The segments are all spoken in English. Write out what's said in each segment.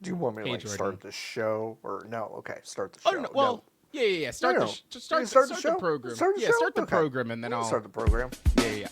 Do you want me to Hey, like Jordan. start the show or no? Okay, start the Oh show. no, No, well, yeah. no, Start the no. just You can start the the show. program. Start the Yeah, show. start the Okay, program, and then we can I'll. start the program. Yeah.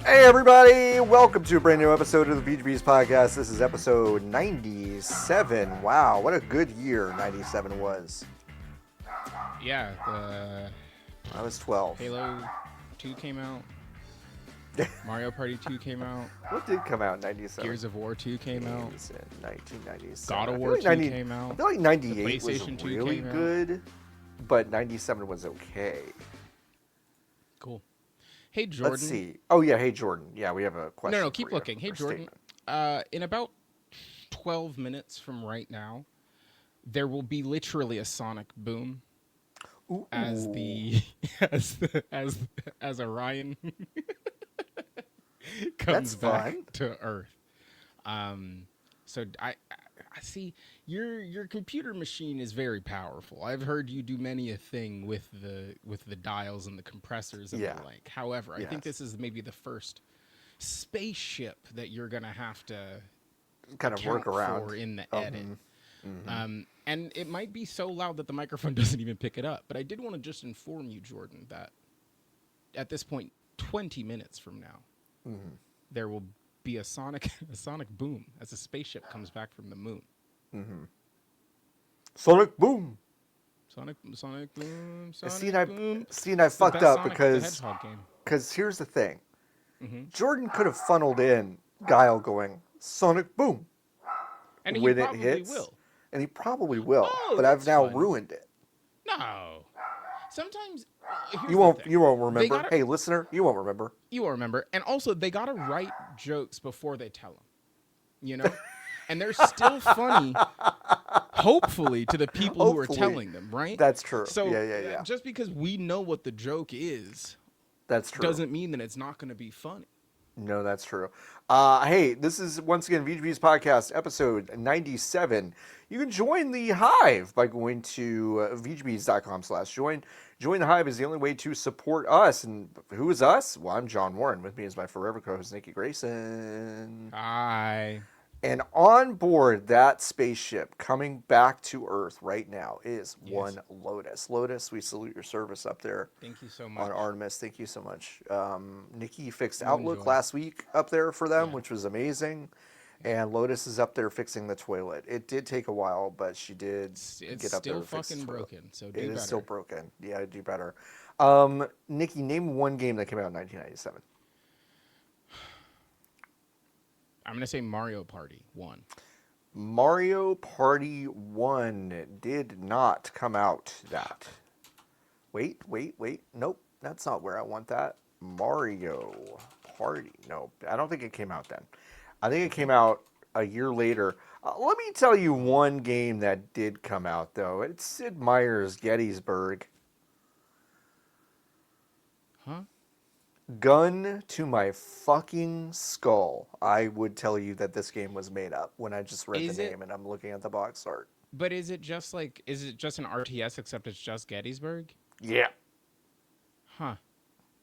Hey everybody! Welcome to a brand new episode of the VGB's podcast. This is episode 97. Wow, what a good year 97 was. Yeah. I was 12. Halo 2 came out. Mario Party 2 came out. What did come out in 97? Gears of War 2 came out. Games in 1997. God of I feel War like 2 90 came out. I feel like 98 was PlayStation 2 really came out. good, but 97 was okay. Cool. Hey, Jordan. Let's see. Oh yeah, hey Jordan. Yeah, we have a question. No, keep for you, looking. Hey, or Jordan. statement. In about 12 minutes from right now, there will be literally a sonic boom Ooh. as as Orion comes That's back fun. to Earth. So I see your computer machine is very powerful. I've heard you do many a thing with the dials and the compressors and Yeah. the like. However, I think Yes. this is maybe the first spaceship that you're gonna have to Kind of work account around for in the Oh, edit. And it might be so loud that the microphone doesn't even pick it up. But I did want to just inform you, Jordan, that at this point, 20 minutes from now, there will be a sonic boom as a spaceship comes back from the moon. Sonic boom. Sonic boom. Sonic See, boom. and I It's the fucked best up Sonic the because Hedgehog game. here's the thing. Jordan could have funneled in Guile going Sonic boom And he when it probably hits, will. and he probably will. Oh, but I've that's now fun. ruined it. No. Sometimes here's You won't. the thing. You won't They remember. gotta- Hey, listener, you won't remember. You will remember. And also, they got to write jokes before they tell them. You know? And they're still funny, hopefully, to the people who are Hopefully. telling them, right? That's true. So, Yeah. just because we know what the joke is That's true. doesn't mean that it's not going to be funny. No, that's true. Hey, this is once again VGB's podcast, episode 97. You can join the Hive by going to vgbs.com/join. Join the Hive is the only way to support us. And who is us? Well, I'm John Warren. With me is my forever co-host, Niki Grayson. Hi. And on board that spaceship coming back to Earth right now is one Lotus. Lotus, we salute your service up there. Thank you so much. On Artemis. Thank you so much. Niki fixed You Outlook enjoy. last week up there for them, Yeah. which was amazing. And Lotus is up there fixing the toilet. It did take a while, but she did It's get up there still and fix the fucking toilet. broken, so do It better. is still broken. Yeah, do better. Niki, name one game that came out in 1997. I'm going to say Mario Party 1. Mario Party 1 did not come out that. Wait. Nope, that's not where I want that. Mario Party. No, I don't think it came out then. I think it came out a year later. Let me tell you one game that did come out, though. It's Sid Meier's Gettysburg. Huh? Gun to my fucking skull. I would tell you that this game was made up when I just read Is the it- name and I'm looking at the box art. But is it just an RTS except it's just Gettysburg? Yeah, Huh.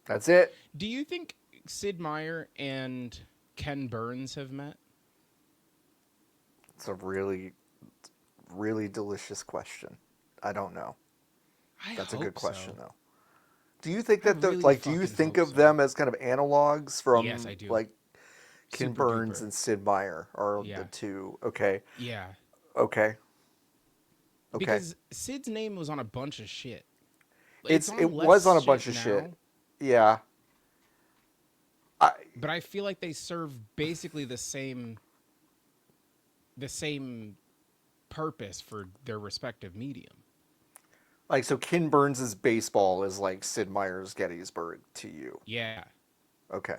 that's it. Do you think Sid Meier and Ken Burns have met? It's a really, really delicious question. I don't know. That's a good question, though. Do you think that really do you fucking think hope of so. them as kind of analogs from Yes, I do. like Ken Super Burns duper. and Sid Meier are Yeah. the two? Okay. Yeah. Okay. Because Sid's name was on a bunch of shit. It on was less on a bunch of shit. now, Yeah. But I feel like they serve basically the same purpose for their respective medium. Like, so Ken Burns' baseball is like Sid Meier's Gettysburg to you. Yeah. Okay.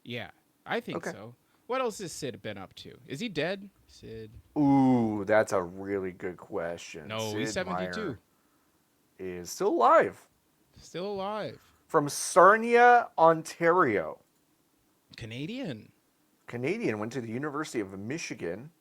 Yeah. I think Okay. so. What else has Sid been up to? Is he dead? Sid. Ooh, that's a really good question. No, he's Sid 72. Meier. is still alive. Still alive. From Sarnia, Ontario. Canadian. Went to the University of Michigan.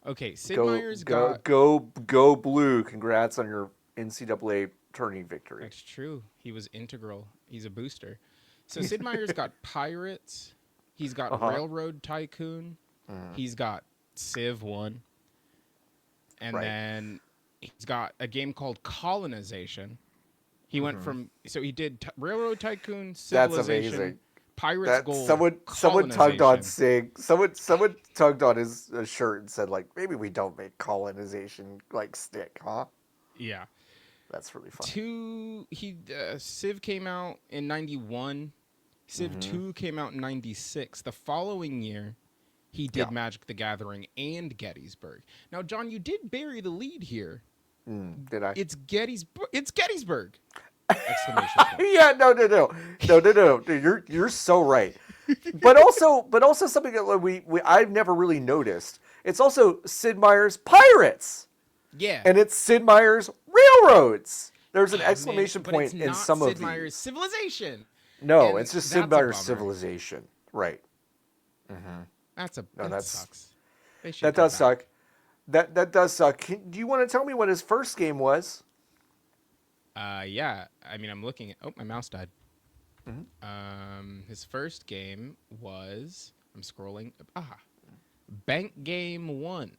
Okay, Sid Meier's got... Go Blue. Congrats on your NCAA tourney victory. That's true. He was integral. He's a booster. So Sid Meier's got Pirates. He's got Railroad Tycoon. He's got Civ 1. And then he's got a game called Colonization. He went from... So he did Railroad Tycoon, Civilization, That's amazing. Pirates Gold, someone tugged on Sig. Someone tugged on his shirt and said, like, maybe we don't make colonization like stick, huh? Yeah. That's really fun. Civ came out in 91. Civ 2 came out in 96. The following year, he did Magic the Gathering and Gettysburg. Now, John, you did bury the lead here. Did I? It's Gettysburg! Exclamation point. Yeah, no. You're so right. But also something that I've never really noticed. It's also Sid Meier's Pirates. Yeah. And it's Sid Meier's Railroads. There's an exclamation point in some of these. Sid Meier's Civilization. No, And it's just Sid Meier's Civilization. Right. That sucks. That does suck. That does suck. Do you want to tell me what his first game was? Yeah. I mean, I'm looking at... Oh, my mouse died. His first game was... I'm scrolling. Bank Game 1.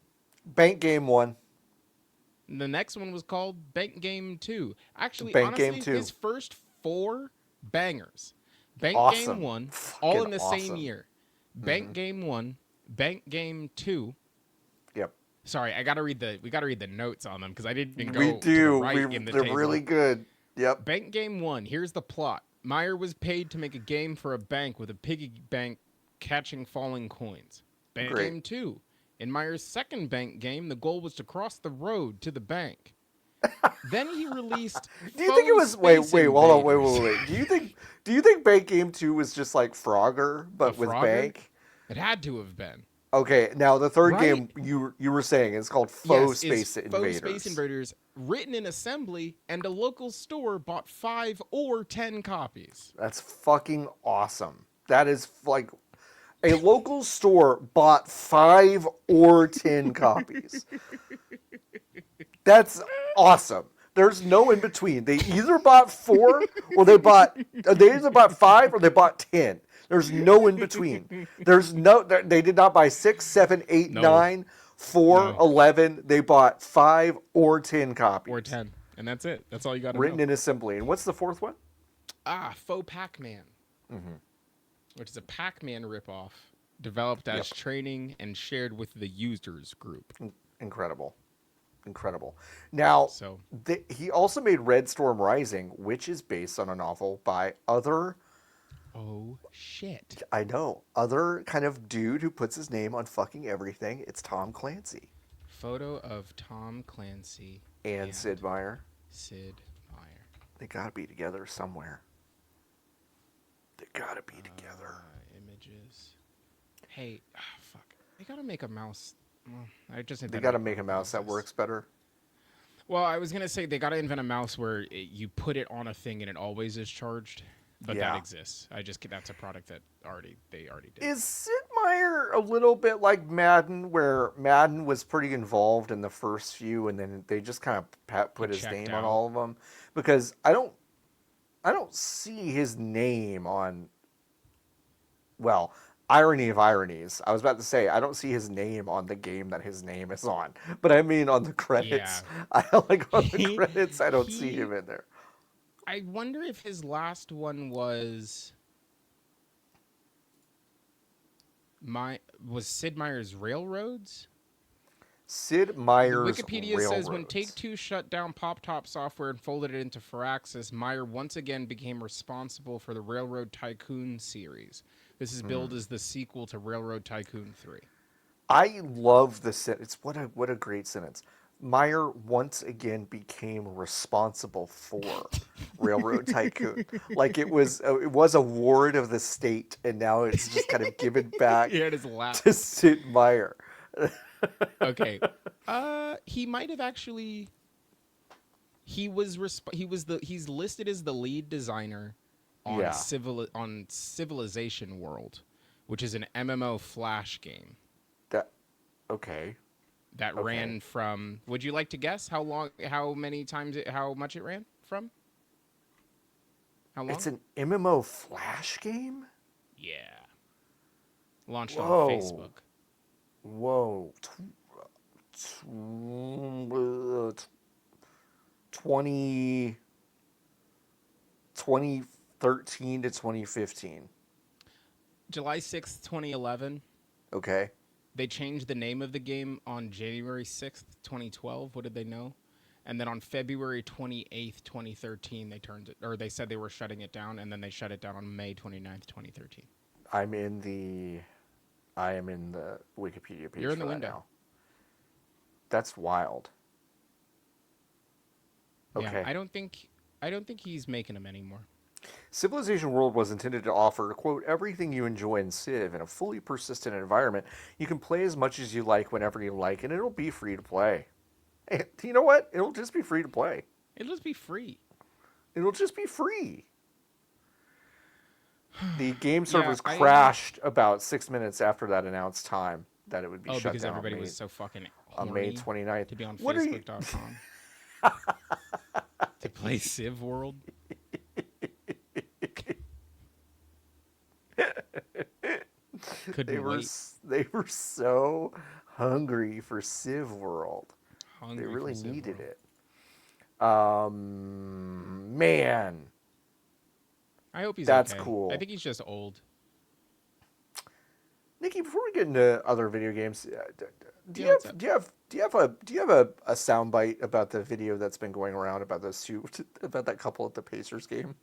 Bank Game 1. The next one was called Bank Game 2. Actually, Bank honestly, Game 2. his first 4 bangers. Bank Game 1, all in the same year. Bank Game 1, Bank Game 2. Yep. Sorry, we gotta read the notes on them because I didn't even go we to do. the right in the They're table. really good. Yep. Bank Game 1, here's the plot. Meier was paid to make a game for a bank with a piggy bank catching falling coins. Bank Game 2. In Meier's second bank game, the goal was to cross the road to the bank. Then he released. Do you think it was wait, hold on, wait. Do you think Bank Game 2 was just like Frogger, but with bank? It had to have been. Okay, now the third game you were saying is called Faux Space Invaders. Faux Space Invaders, written in assembly, and a local store bought 5 or 10 copies. That's fucking awesome. That is like a local store bought 5 or 10 copies. That's awesome. There's no in between. They either bought 4 or they either bought 5 or they bought 10. There's no in between. They did not buy 6, 7, 8, 9, 4, 11. They bought 5 or 10 copies. Or 10. And that's it. That's all you got to know. Written in assembly. And what's the fourth one? Faux Pac-Man. Which is a Pac-Man ripoff developed as training and shared with the users group. Incredible. Now, he also made Red Storm Rising, which is based on a novel by other... Oh, shit. I know. Other kind of dude who puts his name on fucking everything. It's Tom Clancy. Photo of Tom Clancy. And Sid Meier. They gotta be together somewhere. Images. Hey, fuck. They gotta make a mouse. Well, they gotta make a mouse that works better. Well, I was gonna say they gotta invent a mouse where you put it on a thing and it always is charged. But that exists. That's a product that they already did. Is Sid Meier a little bit like Madden, where Madden was pretty involved in the first few, and then they just kind of put his name on all of them? Because I don't see his name on. Well, irony of ironies. I was about to say I don't see his name on the game that his name is on, but I mean on the credits. Yeah. The credits. I don't see him in there. I wonder if his last one was Sid Meier's Railroads? Sid Meier's Wikipedia Railroads. says when Take-Two shut down PopTop Software and folded it into Firaxis, Meier once again became responsible for the Railroad Tycoon series. This is billed as the sequel to Railroad Tycoon 3. I love the sentence. What a great sentence. Meier once again became responsible for Railroad Tycoon. Like it was a ward of the state, and now it's just kind of given back to Sid Meier. Okay. He might have actually... he's listed as the lead designer on Yeah. Civilization World, which is an MMO Flash game Okay. that ran from. Would you like to guess how long? How much it ran from? How long? It's an MMO Flash game? Yeah. Launched on Whoa. Facebook. Whoa. 2013 to 2015. July 6th, 2011. Okay. They changed the name of the game on January 6th, 2012. What did they know? And then on February 28th, 2013, they said they were shutting it down, and then they shut it down on May 29th, 2013. I am in the Wikipedia page. You're in the for that window. now. That's wild. Okay. Yeah, I don't think he's making them anymore. Civilization World was intended to offer, quote, everything you enjoy in Civ in a fully persistent environment. You can play as much as you like whenever you like, and it'll be free to play. Hey, you know what? It'll just be free to play. It'll just be free. It'll just be free. The game servers I crashed about 6 minutes after that announced time that it would be shut because down. everybody was so fucking on horny May 29th. to be on What are you- Facebook.com to play Civ World. Couldn't wait. They were so hungry for Civ World. Hungry They for really Civ needed World. it. Man. I hope he's That's okay. cool. I think he's just old. Nikki, before we get into other video games, do you what's have a soundbite about the video that's been going around about about that couple at the Pacers game?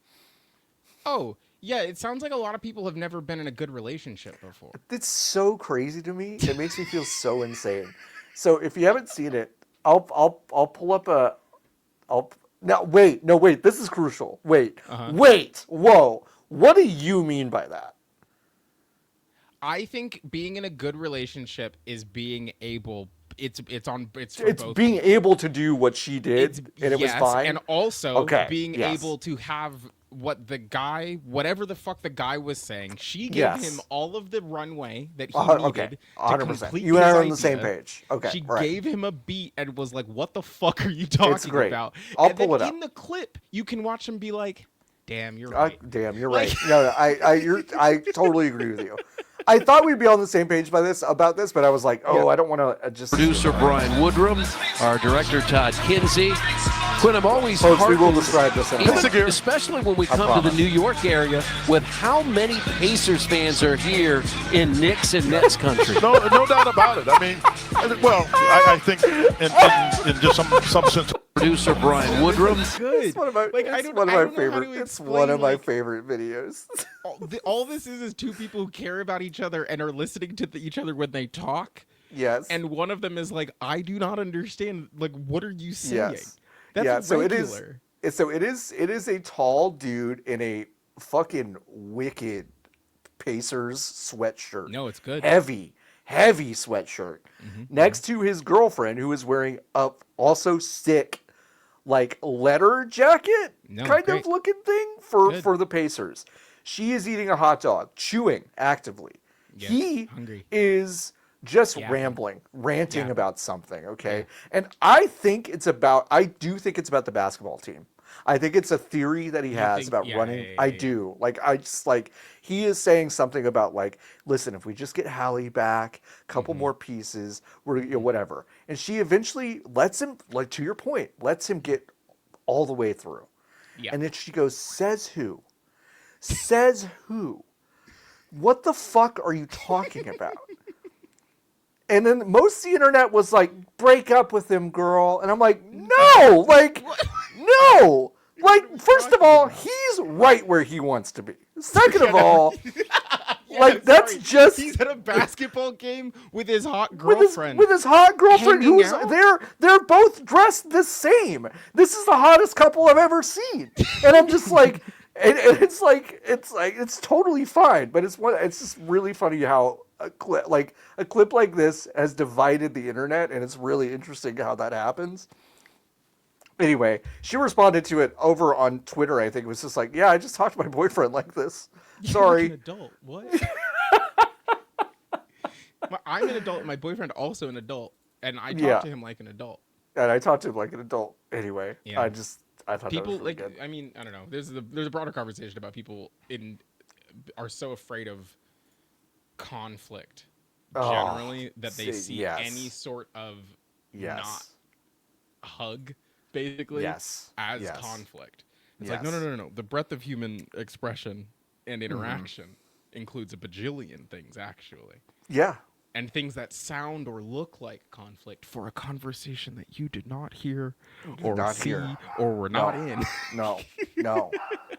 Oh, yeah, it sounds like a lot of people have never been in a good relationship before. It's so crazy to me. It makes me feel so insane. So if you haven't seen it, I'll pull up wait, this is crucial. Wait. Whoa. What do you mean by that? I think being in a good relationship is being able. It's for both being people. able to do what she did, and it was fine. And also being yes. able to have whatever the fuck the guy was saying, she gave him all of the runway that he needed to 100%. complete You and I his are on idea. the same page. Okay, She right. gave him a beat and was like, "What the fuck are you talking great. about?" I'll pull it up. In the clip, you can watch him be like, "Damn, you're right." Damn, you're right. No, I totally agree with you. I thought we'd be on the same page about this, but I was like, I don't want to just. Producer Brian Woodrum, our director Todd Kinsey. Quinn, I'm always Folks, we will heartened, describe this in a minute. especially when we come to the New York area, with how many Pacers fans are here in Knicks and Nets country. No doubt about it. I mean, well, I think in just some sense. Producer Brian Woodrum. Good. It's one of my, it's one of my favorite videos. All this is two people who care about each other and are listening to each other when they talk. Yes. And one of them is like, "I do not understand. Like, what are you saying?" Yes. That's so regular. it is a tall dude in a fucking wicked Pacers sweatshirt. No, it's good. Heavy sweatshirt. Next to his girlfriend, who is wearing a also sick, like, leather jacket kind of looking thing for the Pacers. She is eating a hot dog, chewing actively. Yeah, he hungry. is just ranting about something, okay? And I do think it's about the basketball team. I think it's a theory that he has about running. I do. He is saying something about, like, listen, if we just get Hallie back, a couple more pieces, we're whatever. And she eventually lets him, like, to your point, lets him get all the way through. Yeah. And then she goes, says who? Says who? What the fuck are you talking about? And then most of the internet was like, break up with him, girl. And I'm like, no, like, no. Like, first of all, he's right where he wants to be. Second of all, that's just... He's at a basketball game with his hot girlfriend. With his hot girlfriend, Hanging who's out? they're both dressed the same. This is the hottest couple I've ever seen. And I'm just like... And it's totally fine, but it's just really funny how a clip like this has divided the internet, and it's really interesting how that happens. Anyway, she responded to it over on Twitter. I think it was just like, yeah, I just talked to my boyfriend like this. You're like an Sorry. adult. What? I'm an adult. My boyfriend also an adult, and I talk Yeah. to him like an adult. And I talked to him like an adult. Anyway, Yeah. I thought People that was really good. I mean, I don't know. There's a broader conversation about people are so afraid of conflict generally that they see yes. any sort of Yes. not hug basically Yes. as Yes. conflict. It's Yes. like no. The breadth of human expression and interaction includes a bajillion things actually. Yeah. And things that sound or look like conflict for a conversation that you did not hear or not see hear. or were not in. No.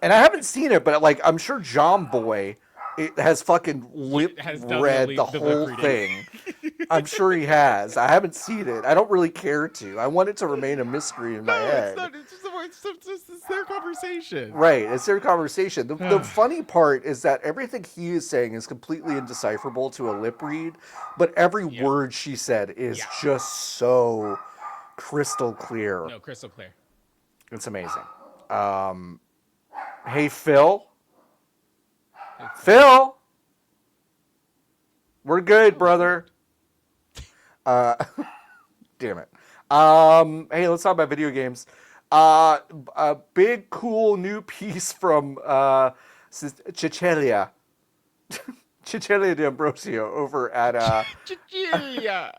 And I haven't seen it, but like I'm sure John Boy it has fucking lip Has done read the the lip whole reading. thing. I'm sure he has. I haven't seen it. I don't really care to. I want it to remain a mystery in my head. It's not. It's their conversation. Right, it's their conversation. The funny part is that everything he is saying is completely indecipherable to a lip read, but every word she said is just so crystal clear. No, crystal clear. It's amazing. Hey, Phil. Phil! We're good, brother. Damn it. Hey, let's talk about video games. A big, cool new piece from Cecilia. Cecilia D'Ambrosio over at Cecilia.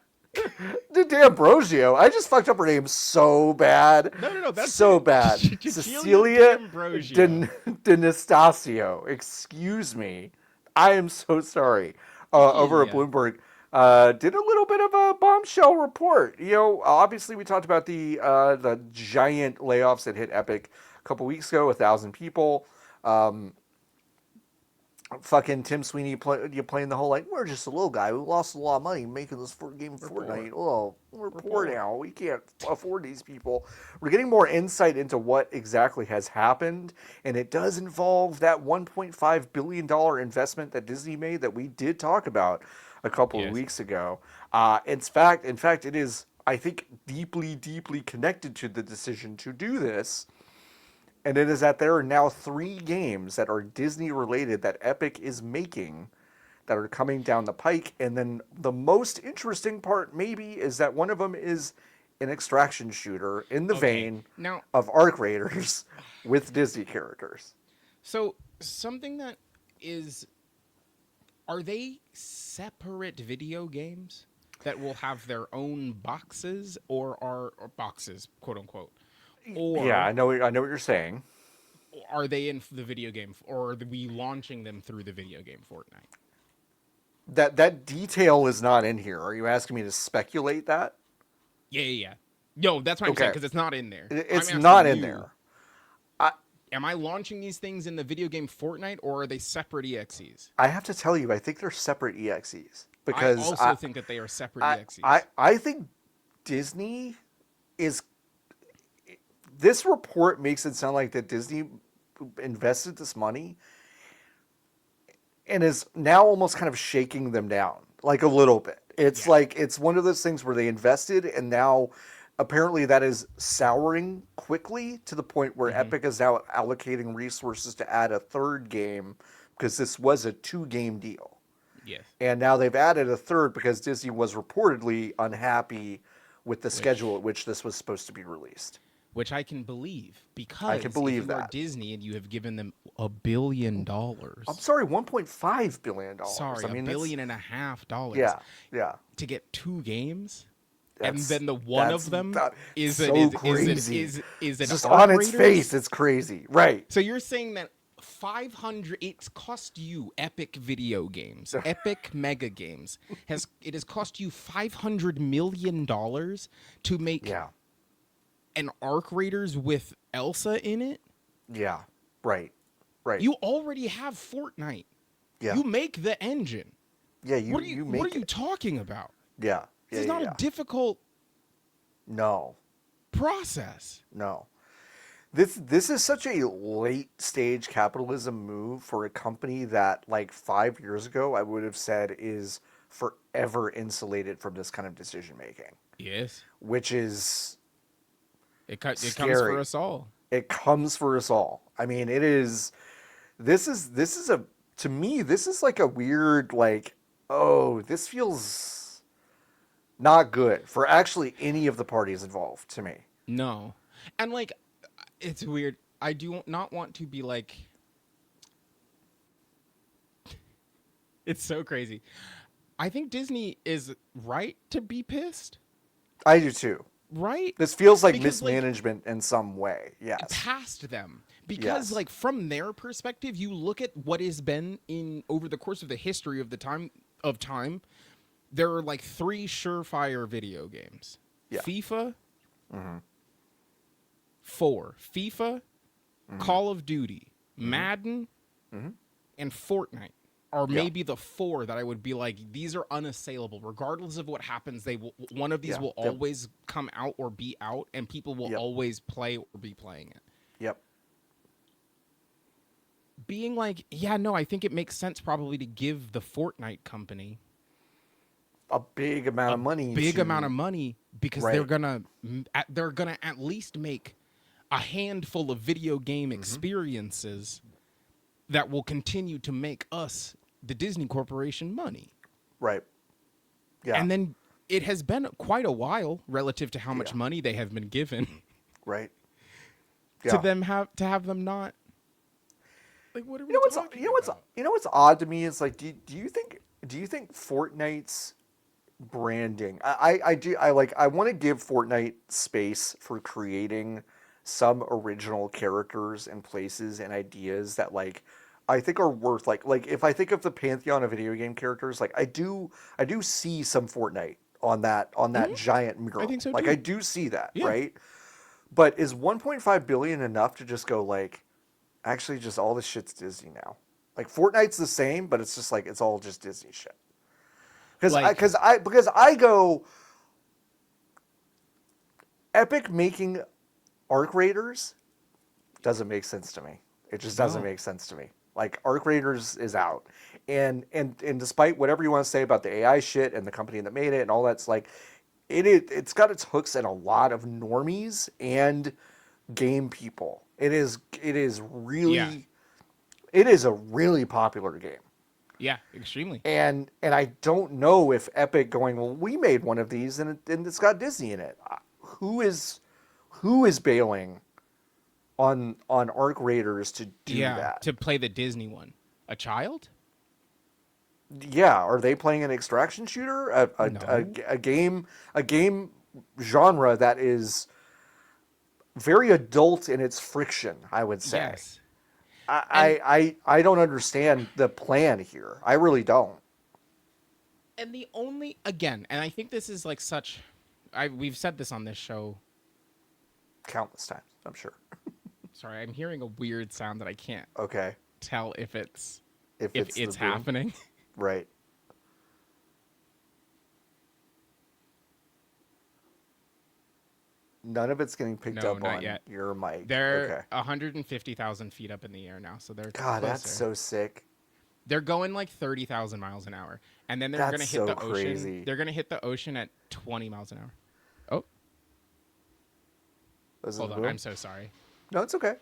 D'Ambrosio. I just fucked up her name so bad. No, that's so bad. Cecilia Cecilia D'Ambrosio. D'Anastasio. Excuse me. I am so sorry. Over at Cecilia. Bloomberg. Did a little bit of a bombshell report. You know, obviously we talked about the giant layoffs that hit Epic a couple weeks ago, 1,000 people. Fucking Tim Sweeney playing the whole like, we're just a little guy who lost a lot of money making this game of Fortnite. Oh, we're poor now. We can't afford these people. We're getting more insight into what exactly has happened, and it does involve that $1.5 billion investment that Disney made that we did talk about a couple of weeks ago. In fact, it is, I think, deeply, deeply connected to the decision to do this. And it is that there are now 3 games that are Disney related that Epic is making that are coming down the pike. And then the most interesting part maybe is that one of them is an extraction shooter in the vein of Arc Raiders with Disney characters. So something that is, are they separate video games that will have their own boxes or boxes, quote unquote? Or yeah, I know what you're saying. Are they in the video game, or are we launching them through the video game Fortnite? That detail is not in here. Are you asking me to speculate that? Yeah. No, that's what I'm saying, because it's not in there. It's not in there. Am I launching these things in the video game Fortnite, or are they separate EXEs? I have to tell you, I think they're separate EXEs. Because I also think that they are separate EXEs. I think Disney is... This report makes it sound like that Disney invested this money and is now almost kind of shaking them down, like a little bit. It's like, it's one of those things where they invested and now apparently that is souring quickly to the point where Epic is now allocating resources to add a 3rd game because this was a 2-game deal. Yes. And now they've added a 3rd because Disney was reportedly unhappy with the schedule at which this was supposed to be released. Which I can believe, because I can believe if you are that. Disney and you have given them $1 billion. I'm sorry, $1.5 billion. Sorry, $1.5 billion. Yeah. To get 2 games, That's, and then the one of them is crazy. Is an just Arc on its Raiders? face. It's crazy, right? So you're saying that 500? It's cost you Epic Video Games, Epic Mega Games it has cost you $500 million to make. Yeah. An Arc Raiders with Elsa in it? Yeah, right. You already have Fortnite. Yeah. You make the engine. Yeah, What are you talking about? Yeah. This is not a difficult process. No. This is such a late stage capitalism move for a company that like 5 years ago I would have said is forever insulated from this kind of decision making. Yes. Which is It comes scary. for us all. It comes for us all. I mean, it is. This is a to me. This is like a weird like. Oh, this feels not good for actually any of the parties involved to me. No. And like it's weird. I do not want to be like it's so crazy. I think Disney is right to be pissed. I do too. Right? This feels like Because, like, mismanagement in some way. Yes. past them. Because Yes. like from their perspective, you look at what has been in over the course of the history of the time, there are like 3 surefire video games. Yeah. FIFA, 4. FIFA, Call of Duty, Madden, and Fortnite are maybe the 4 that I would be like, these are unassailable. Regardless of what happens, one of these will always come out or be out, and people will always play or be playing it. Yep. Being like, yeah, no, I think it makes sense probably to give the Fortnite company A big amount of money. amount of money because Right. they're gonna at least make a handful of video game experiences that will continue to make us, the Disney Corporation, money. Right. Yeah. And then it has been quite a while relative to how much money they have been given right. to have them not. Like, what are we talking about? You know what's odd to me is like, do you think Fortnite's branding? I do. I want to give Fortnite space for creating some original characters and places and ideas that like I think are worth like if I think of the pantheon of video game characters, like I do see some Fortnite on that giant mural. I think so Like too. I do see that, Yeah. right? But is 1.5 billion enough to just go like, actually just all this shit's Disney now? Like Fortnite's the same, but it's just like it's all just Disney shit. Because I go Epic making Arc Raiders doesn't make sense to me. It just doesn't make sense to me. Like Arc Raiders is out, and despite whatever you want to say about the AI shit and the company that made it and all that's like, it's got its hooks in a lot of normies and game people. It is really it is a really popular game. Yeah, extremely. And I don't know if Epic going, well, we made one of these and it's got Disney in it. Who is bailing on Arc Raiders to do that? To play the Disney one. A child? Yeah, are they playing an extraction shooter? A game genre that is very adult in its friction, I would say. Yes. I don't understand the plan here. I really don't. And the only, again, and I think this is like we've said this on this show Countless times, I'm sure. Sorry, I'm hearing a weird sound that I can't Okay. tell if it's If it's the boom. happening. Right. None of it's getting picked up not on yet. your mic. They're 150,000 feet up in the air now, so they're God, closer. that's so sick. They're going like 30,000 miles an hour, and then they're That's going to hit so the crazy. ocean. They're going to hit the ocean at 20 miles an hour. Oh, Was it hold the on. boom? I'm so sorry. No, it's okay.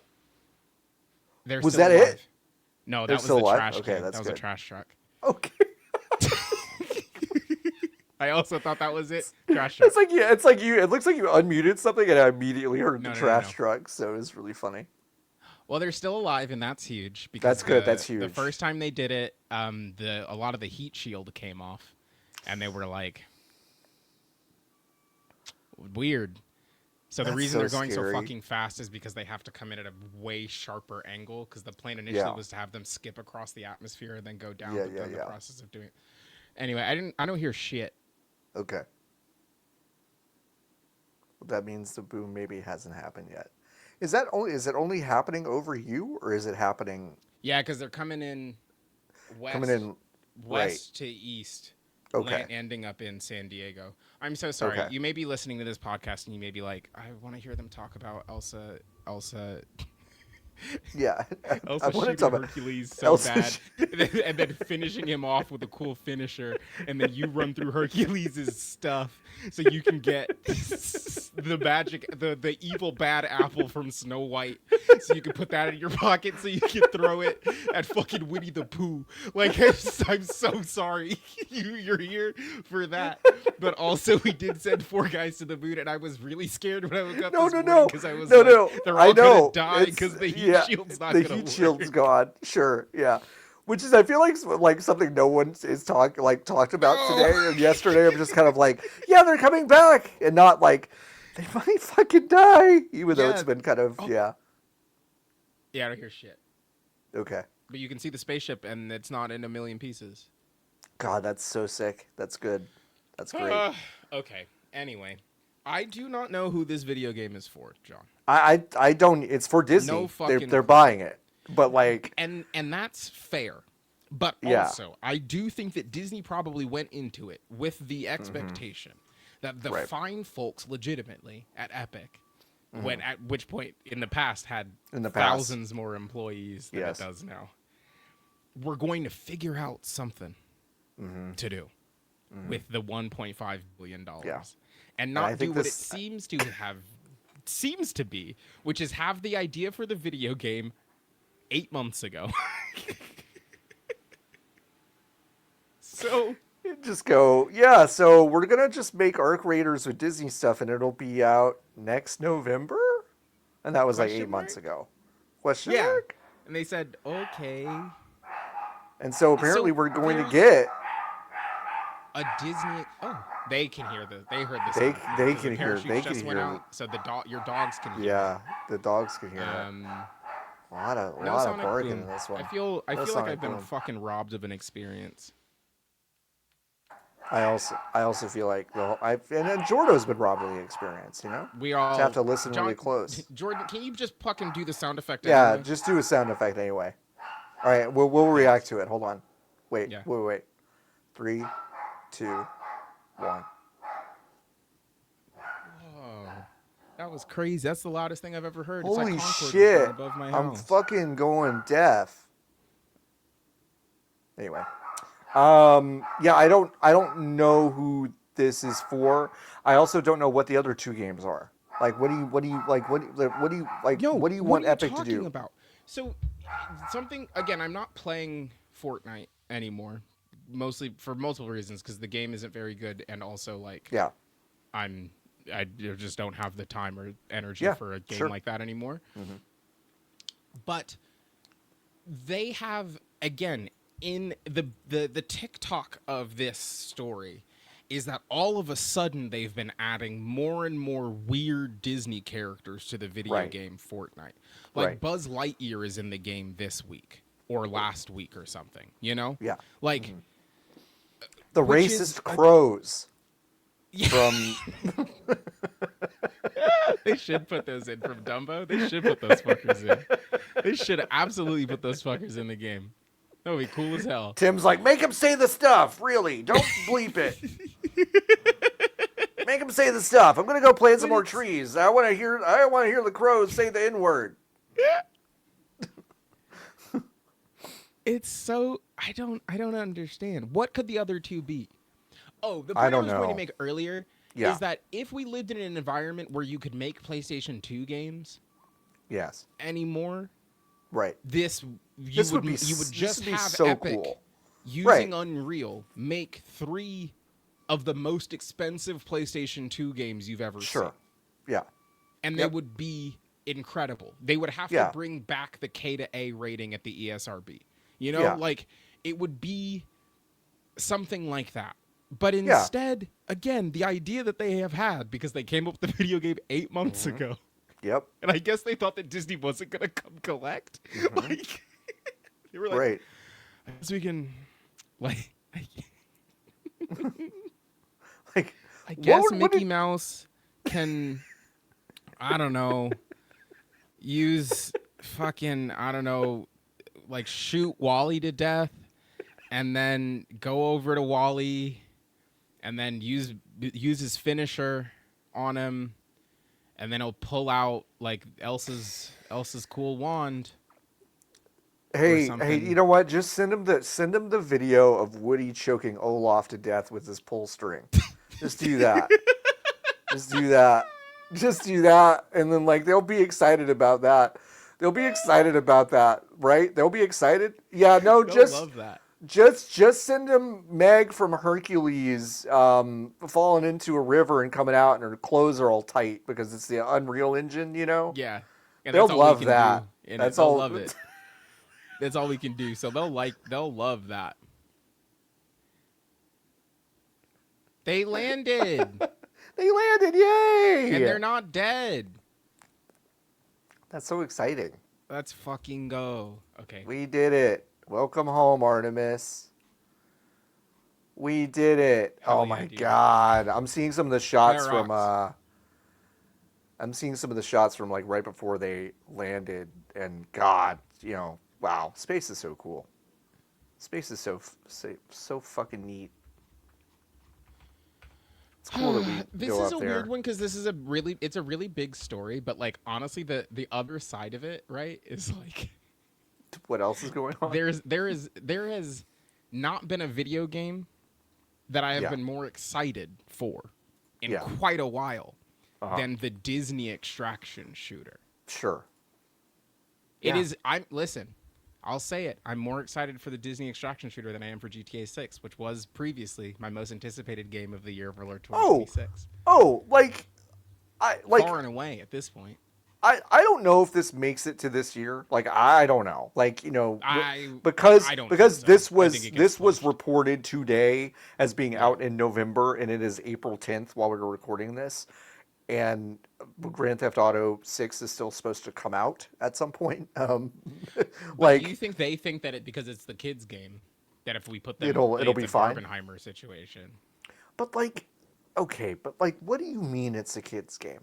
They're Was still that it? alive. No, They're that was still the alive? trash Okay, can. that's That was a good. trash truck. Okay. I also thought that was it. Trash truck. It's like it looks like you unmuted something and I immediately heard the trash No. truck, so it was really funny. Well, they're still alive, and that's huge. Because That's good, that's The huge. first time they did it, a lot of the heat shield came off, and they were like, weird. So the That's reason so they're going scary. so fucking fast is because they have to come in at a way sharper angle. Because the plan initially was to have them skip across the atmosphere and then go down. But then the process of doing it. Anyway, I don't hear shit. Okay. Well, that means the boom maybe hasn't happened yet. Is it only happening over you, or is it happening? Yeah, because they're coming in west, right. to east, Okay. ending up in San Diego. I'm so sorry. Okay. You may be listening to this podcast and you may be like, I want to hear them talk about Elsa Yeah. Also I want to shooting talk about Hercules so Elsa bad, and then finishing him off with a cool finisher, and then you run through Hercules' stuff so you can get the magic, the evil bad apple from Snow White, so you can put that in your pocket so you can throw it at fucking Winnie the Pooh. Like, I'm so sorry you're here for that, but also we did send 4 guys to the moon, and I was really scared when I woke up this morning because I was like, they're all gonna die because the heat shield's not the gonna heat work. shield's gone. Sure, yeah. Which is, I feel like something no one is talked about today and yesterday. I'm just kind of like, yeah, they're coming back, and not like they might fucking die, even though it's been kind of yeah. Yeah, I don't hear shit. Okay. But you can see the spaceship, and it's not in a million pieces. God, that's so sick. That's good. That's great. Okay. Anyway, I do not know who this video game is for, John. I don't. It's for Disney. No fucking They're clue. buying it, but like, And that's fair. But Yeah. also, I do think that Disney probably went into it with the expectation that the Right. fine folks legitimately at Epic, when at which point in the past had In the past. thousands more employees than Yes. it does now, we're going to figure out something to do with the $1.5 billion. Yeah. And I not think do what this- it seems to be, which is have the idea for the video game 8 months ago. So just go, yeah, so we're gonna just make Arc Raiders with Disney stuff, and it'll be out next November, and that was like Question 8 months mark? ago. Question yeah, mark? and they said okay, And so apparently So we're going to there's- get a Disney. Oh, they can hear they heard the They- sound. they So can the hear- parachutes they can just went hear out, so your dogs can hear. yeah, the dogs can hear it. it. A lot of No sonic barking boom. in this one. I feel No like sonic I've been boom. fucking robbed of an experience. I also feel like and then Jordo's been robbed of the experience, you know? We all have to listen John, really close. Jordan, can you just fucking do the sound effect? Yeah, anyway? just do a sound effect anyway. All right, we'll react to it. Hold on. Wait, Yeah. wait. 3, 2, 1. Oh, that was crazy. That's the loudest thing I've ever heard. Holy it's like Concord shit! right above my I'm house. fucking going deaf. Anyway, yeah, I don't know who this is for. I also don't know what the other 2 games are. Like, what do you want Epic to do? About? So, something again. I'm not playing Fortnite anymore, mostly for multiple reasons, because the game isn't very good, and also like Yeah, I just don't have the time or energy Yeah, for a game sure. like that anymore. But they have, again, in the TikTok of this story is that all of a sudden they've been adding more and more weird Disney characters to the video Right. game Fortnite. Like Right. Buzz Lightyear is in the game this week or last week or something, you know? Yeah. Like the Which racist is a- crows Yeah. from They should put those in from Dumbo. They should put those fuckers in. They should absolutely put those fuckers in the game. That would be cool as hell. Tim's like, make him say the stuff. Really, don't bleep it. Make him say the stuff. I'm gonna go plant some more trees. I want to hear the crows say the N-word. It's so I don't understand. What could the other 2 be? Oh, the I point I, don't was going know. to make earlier Yeah. is that if we lived in an environment where you could make PlayStation 2 games Yes. anymore, Right. this This would be you would this just would be have so Epic cool. using Right. Unreal make 3 of the most expensive PlayStation 2 games you've ever Sure. seen. Yeah. And they would be incredible. They would have Yeah. to bring back the K to A rating at the ESRB. You know, Yeah. like it would be something like that. But instead, again, the idea that they have had, because they came up with the video game 8 months ago, Yep. and I guess they thought that Disney wasn't going to come collect. Like, they were like, Right. I guess we can, like, Like, I guess what Mickey did- Mouse can, I don't know, use fucking, I don't know, like shoot Wally to death and then go over to Wally and then use his finisher on him And then he'll pull out like Elsa's cool wand. Hey, something. you know what? Just send him the video of Woody choking Olaf to death with his pull string. Just do that. Just do that. Just do that, and then like they'll be excited about that. They'll be excited about that, right? They'll be excited. Yeah, no, They'll just love that. just send him Meg from Hercules falling into a river and coming out, and her clothes are all tight because it's the Unreal Engine, you know. Yeah, and They'll that's all we love can that. do in That's it. They'll all. love it. That's all we can do. So they'll love that. They landed. They landed! Yay! And they're not dead. That's so exciting. Let's fucking go. Okay. We did it. Welcome home, Artemis. We did it. Hell Oh yeah, my dude. god. I'm seeing some of the shots That from rocks. I'm seeing some of the shots from like right before they landed, and god, you know, wow, space is so cool. Space is so fucking neat. It's cool that we This go is up a there. weird one because it's a really big story, but like honestly the other side of it, right, is like What else is going on? there has not been a video game that I have Yeah. been more excited for in Yeah. quite a while Uh-huh. than the Disney extraction shooter. Sure. It Yeah. is. Listen. I'll say it. I'm more excited for the Disney extraction shooter than I am for GTA 6, which was previously my most anticipated game of the year for 2026. Oh, like Far and away at this point. I don't know if this makes it to this year. Like I don't know. Like, you know, I don't because think this so. I was think it gets this was pushed. reported today as being out in November, and it is April 10th while we're recording this. And Grand Theft Auto 6 is still supposed to come out at some point. But do you think they think that because it's the kids' game, that if we put them, It'll it's be a fine? Barbenheimer situation? But like, okay, but like, what do you mean it's a kids game?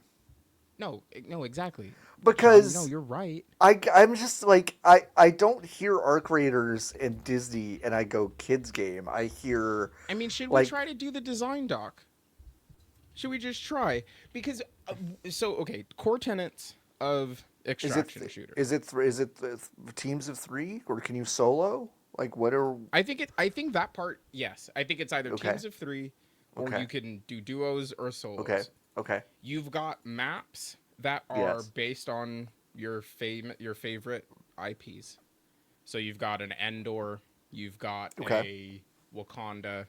No, exactly. Because no, you're right. I'm just like I don't hear art creators in Disney and I go kids game. I hear I mean, should like- we try to do the design doc? Should we just try? Because okay, core tenets of extraction shooter. is it teams of 3 or can you solo? Like what are I think that part, yes. I think it's either Okay. teams of 3 or Okay. you can do duos or solos. Okay. You've got maps that are Yes. based on your favorite IPs. So you've got an Endor, you've got a Wakanda,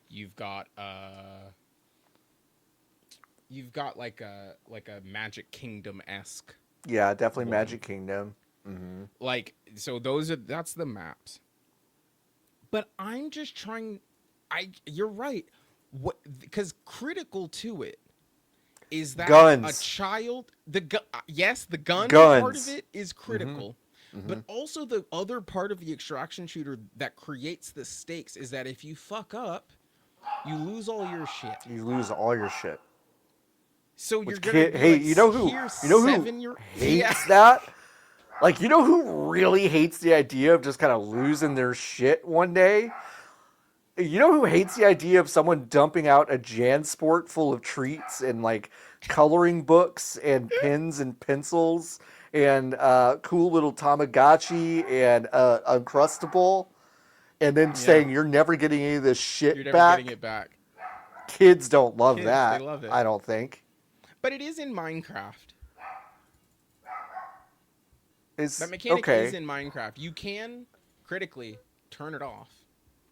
you've got like a Magic Kingdom-esque. Yeah, definitely one. Magic Kingdom. Like, so that's the maps. But I'm just trying. You're right. Because critical to it is that Guns. a child. Yes, the gun Guns. part of it is critical. But also the other part of the extraction shooter that creates the stakes is that if you fuck up, you lose all your shit. You lose all your shit. So Which you're gonna hey, like, you know who hates that? Like, you know who really hates the idea of just kind of losing their shit one day? You know who hates the idea of someone dumping out a JanSport full of treats and like coloring books and pens and pencils and cool little Tamagotchi and Uncrustable, and then saying you're never getting any of this shit You're never back? getting it back. Kids don't love Kids, that. they love it. I don't think. But it is in Minecraft. It's That mechanic okay. is in Minecraft. You can critically turn it off.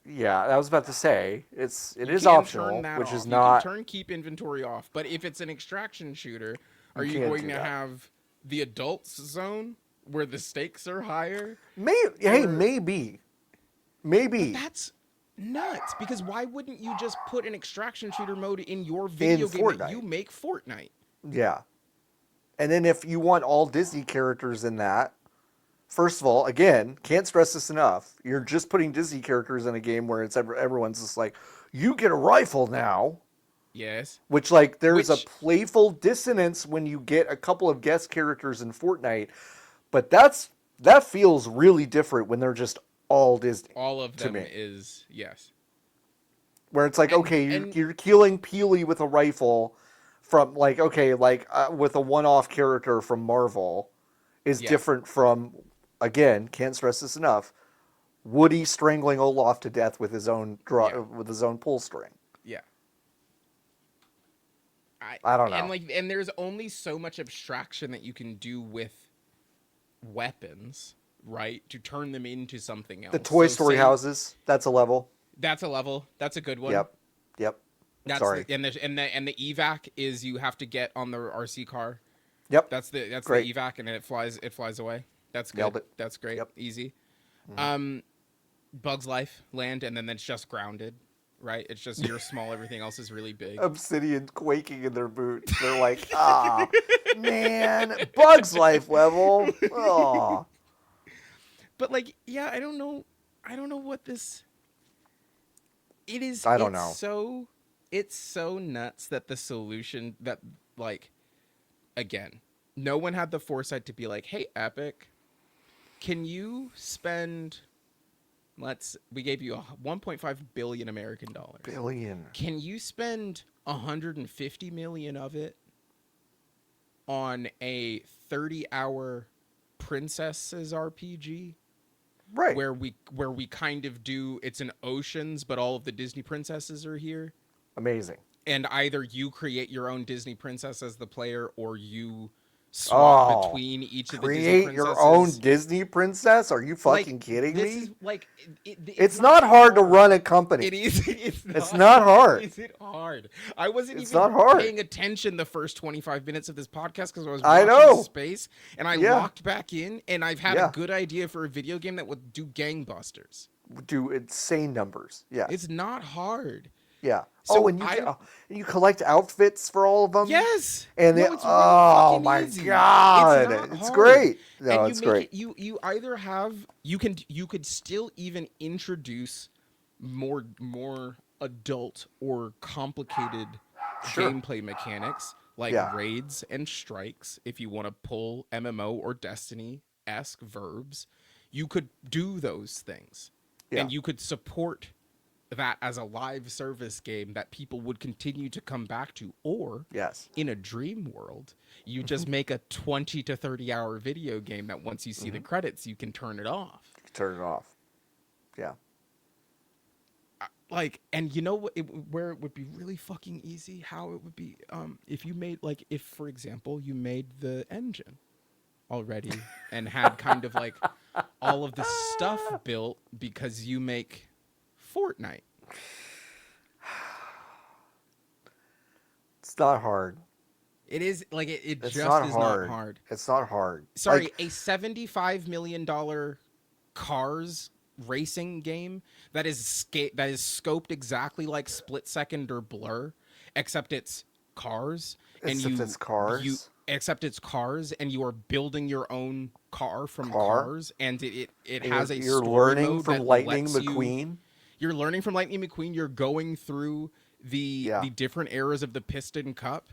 Yeah, I was about to say it is You can optional, turn that which off. is You not. can turn keep inventory off. But if it's an extraction shooter, are you can't going do to that. have the adults zone where the stakes are higher? Hey, maybe. That's nuts. Because why wouldn't you just put an extraction shooter mode in your video game that Fortnite. you make Fortnite? Yeah. And then if you want all Disney characters in that, first of all, again, can't stress this enough. You're just putting Disney characters in a game where it's everyone's just like, you get a rifle now. Yes. Which, like, there's Which- a playful dissonance when you get a couple of guest characters in Fortnite, but that feels really different when they're just all Disney. All of to them me. is, yes. Where it's like, And- okay, and- you're killing Peely with a rifle. from like okay, like with a one-off character from Marvel is different from, again, can't stress this enough, Woody strangling Olaf to death with his own pull string. Yeah. I don't know. And there's only so much abstraction that you can do with weapons, right? To turn them into something else. The Toy Story houses, that's a level. That's a level. That's a good one. Yep. Sorry. And the evac is you have to get on the RC car. Yep. That's the evac, and then it flies away. That's good. Nailed it. That's great. Yep. Easy. Bugs Life, land, and then it's just grounded, right? It's just you're small, everything else is really big. Obsidian quaking in their boots. They're like, man, Bugs Life level. Oh. But like, yeah, I don't know what this. It is. I don't know. It's so nuts that the solution that like, again, no one had the foresight to be like, hey, Epic, can you spend? We gave you 1.5 billion American dollars. Billion. Can you spend 150 million of it on a 30-hour princesses RPG? Right. Where we kind of do, it's an Oceans, but all of the Disney princesses are here. Amazing. And either you create your own Disney princess as the player, or you swap between each of the Disney princesses. Create your own Disney princess? Are you fucking kidding me? Is, like, it's not hard to run a company. It is. It's not hard. Is it hard? I wasn't It's even not hard. paying attention the first 25 minutes of this podcast because I was watching Space, and I locked back in, and I've had a good idea for a video game that would do gangbusters. Do insane numbers. Yeah. It's not hard. Yeah. So and you collect outfits for all of them. Yes. And no, they, it's really my easy. god, it's great. No, and it's great. You either have you could still even introduce more adult or complicated gameplay mechanics like raids and strikes. If you want to pull MMO or Destiny-esque verbs, you could do those things, and you could support that as a live service game that people would continue to come back to. Or in a dream world, you just make a 20 to 30 hour video game that once you see the credits, you can turn it off. Yeah. Like, and you know what, where it would be really fucking easy, how it would be, if you made, like, if for example, you made the engine already and had kind of like all of the stuff built because you make Fortnite. It's not hard. It is like it just not is hard. not hard. It's not hard. Sorry, like, a $75 million Cars racing game that is scoped exactly like Split Second or Blur, except it's cars. Except it's cars, and you are building your own car from cars, and it has a you're story learning mode from that Lightning lets McQueen. You're learning from Lightning McQueen. You're going through the different eras of the Piston Cup,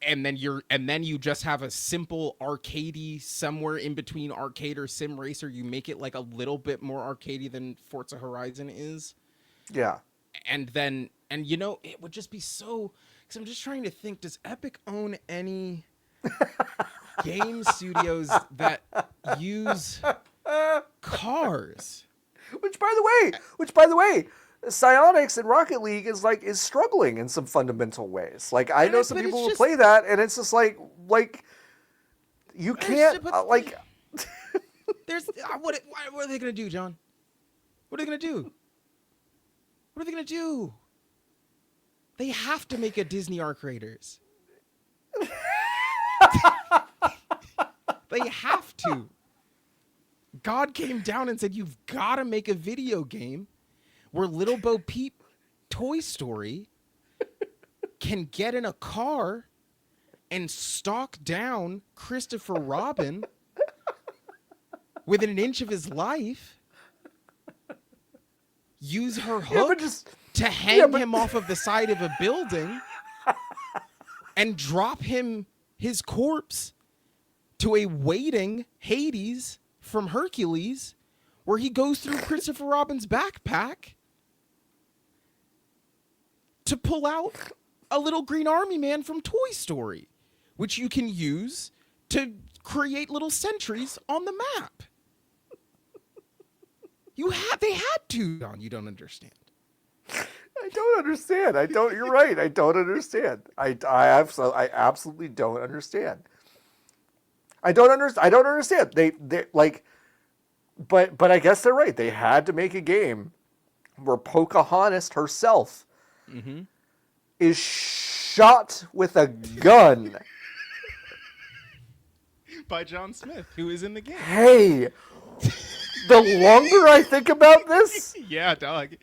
and then you just have a simple arcadey somewhere in between arcade or sim racer. You make it like a little bit more arcadey than Forza Horizon is. Yeah, and you know, it would just be so. Because I'm just trying to think. Does Epic own any game studios that use cars? Which, by the way, Psyonix and Rocket League is struggling in some fundamental ways. Like, I know some people who play that, and it's just like you can't like. There's what are they gonna do, John? What are they gonna do? What are they gonna do? They have to make a Disney Arc Raiders. They have to. God came down and said, you've got to make a video game where Little Bo Peep Toy Story can get in a car and stalk down Christopher Robin within an inch of his life, use her hook to hang him off of the side of a building, and drop his corpse to a waiting Hades from Hercules, where he goes through Christopher Robin's backpack to pull out a little green army man from Toy Story, which you can use to create little sentries on the map. They had to, John. You don't understand. I don't understand. You're right. I don't understand. I absolutely don't understand. I don't understand. They like, but I guess they're right. They had to make a game where Pocahontas herself is shot with a gun By John Smith, who is in the game. Hey, the longer I think about this, Yeah, dog.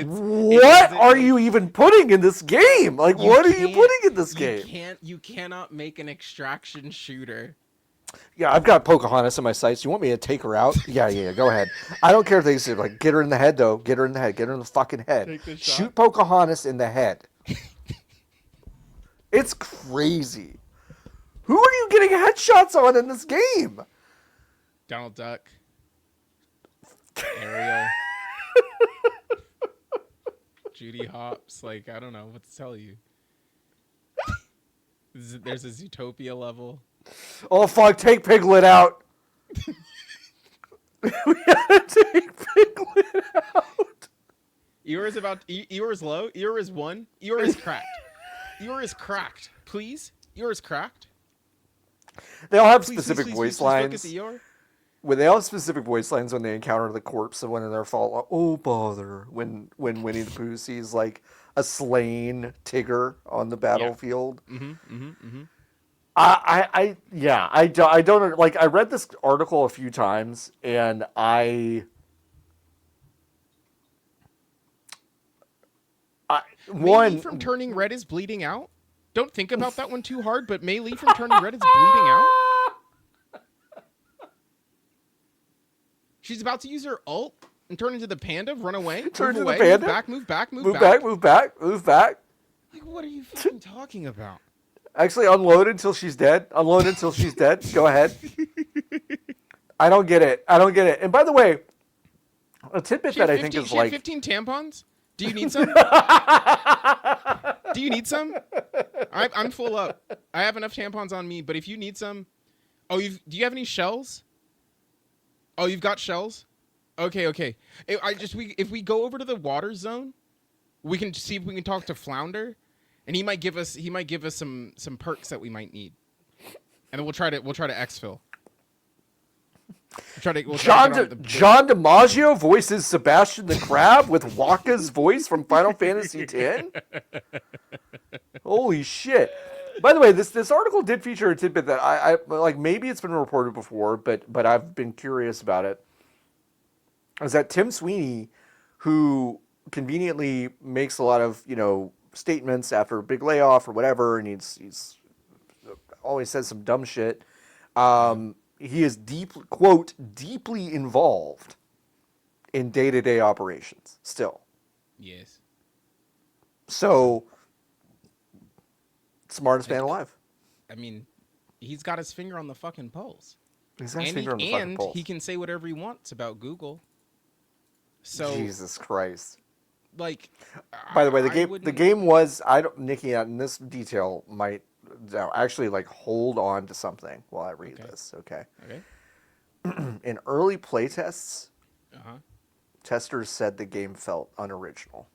what are you even putting in this game? Like, what are you putting in this game? You cannot make an extraction shooter. Yeah, I've got Pocahontas in my sights. You want me to take her out? Yeah, go ahead. I don't care if they say, like, get her in the head, though. Get her in the head. Get her in the fucking head. Take the shot. Shoot Pocahontas in the head. It's crazy. Who are you getting headshots on in this game? Donald Duck. Ariel. Judy Hopps. Like, I don't know what to tell you. There's a Zootopia level. Oh, fuck. Take Piglet out. We gotta take Piglet out. Eeyore's low. Eeyore's 1. Eeyore's cracked. Eeyore's cracked. Please? Eeyore's cracked. They all have Please, specific please, voice please lines. focus Eeyore. When they all have specific voice lines when they encounter the corpse of one of their fall. Oh bother! When Winnie the Pooh sees like a slain Tigger on the battlefield. I don't like. I read this article a few times and May Lee from Turning Red is bleeding out. Don't think about that one too hard, but May Lee from Turning Red is bleeding out. She's about to use her ult and turn into the panda, run away, Turn move into away, the panda? move back, move back, move move back. back, move back, move back. Like, what are you fucking talking about? Actually, unload until she's dead. Unload until she's dead. Go ahead. I don't get it. And by the way, a tidbit that I think is she like had 15 tampons. Do you need some? Do you need some? I'm full up. I have enough tampons on me, but if you need some, do you have any shells? Oh, you've got shells? Okay. If we go over to the water zone, we can see if we can talk to Flounder, and he might give us some perks that we might need, and then we'll try to exfil. John DiMaggio voices Sebastian the Crab with Waka's voice from Final Fantasy X. Holy shit! By the way, this article did feature a tidbit that I like. Maybe it's been reported before, but I've been curious about it. Is that Tim Sweeney, who conveniently makes a lot of statements after a big layoff or whatever, and he's always says some dumb shit. He is deeply involved in day-to-day operations still. Yes. So, smartest man alive. I mean, he's got his finger on the fucking pulse. He's got his finger on the fucking pulse. And he can say whatever he wants about Google. So Jesus Christ. Like, by the way, the game was Nikki, in this detail might actually like hold on to something while I read this. Okay. In early playtests, testers said the game felt unoriginal.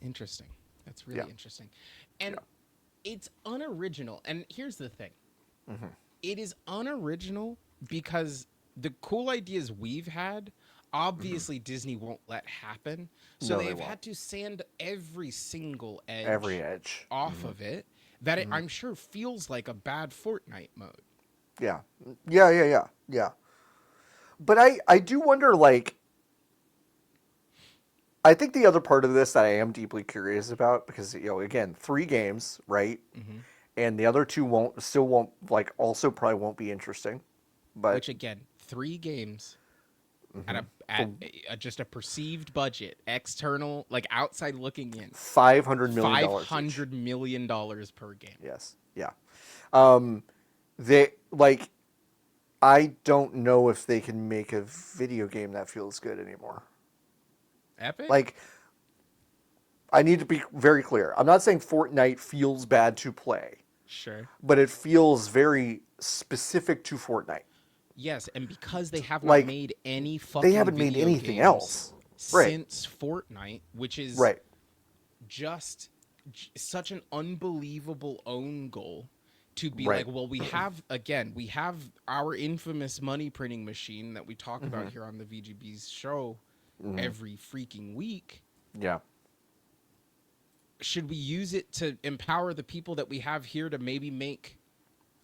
Interesting. That's really interesting. And it's unoriginal. And here's the thing. It is unoriginal because the cool ideas we've had, obviously Disney won't let happen. So they've had to sand every single edge off of it that it, I'm sure, feels like a bad Fortnite mode. Yeah. But I do wonder, like, I think the other part of this that I am deeply curious about, because, again, 3 games, right? And the other 2 won't, like, also probably won't be interesting. But which, again, 3 games at just a perceived budget, external, like outside looking in, $500 million. $500 million per game. Yes. Yeah. I don't know if they can make a video game that feels good anymore. Epic? Like, I need to be very clear. I'm not saying Fortnite feels bad to play, Sure. but it feels very specific to Fortnite. Yes, and because they have not Like, made any fucking they haven't made video anything games else. Right. since Fortnite, which is Right. just such an unbelievable own goal to be Right. like, well, we have our infamous money printing machine that we talk about here on the VGB's show every freaking week. Yeah. Should we use it to empower the people that we have here to maybe make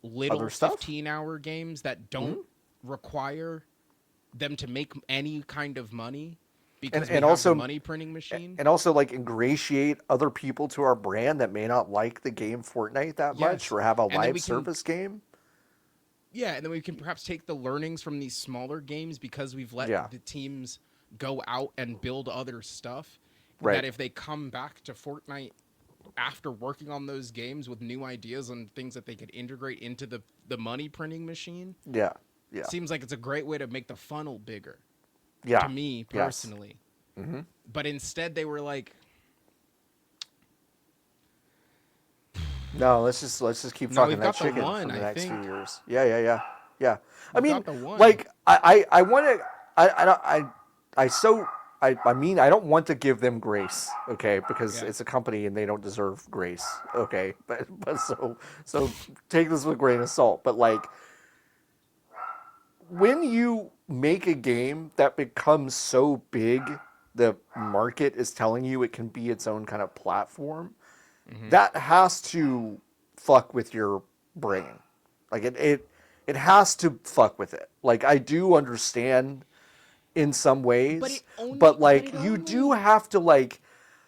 little Other stuff? 15-hour games that don't require them to make any kind of money because we and have also the money printing machine? And also, like, ingratiate other people to our brand that may not like the game Fortnite that much Yes. or have a And then live we can- service game. Yeah, and then we can perhaps take the learnings from these smaller games because we've let Yeah. the teams go out and build other stuff. Right. That if they come back to Fortnite after working on those games with new ideas and things that they could integrate into the money printing machine, Yeah. Yeah. seems like it's a great way to make the funnel bigger. Yeah. To me Yes. personally. But instead they were like, No, let's just keep No, fucking we've that got the chicken one, for the I next think. few years. Yeah. I We've mean, got the one. like, I want to, I mean, I don't want to give them grace, okay, because Yeah. it's a company and they don't deserve grace, okay, but so take this with a grain of salt. But like, when you make a game that becomes so big, the market is telling you it can be its own kind of platform. That has to fuck with your brain. Like it has to fuck with it. Like, I do understand in some ways, but like, you do have to, like,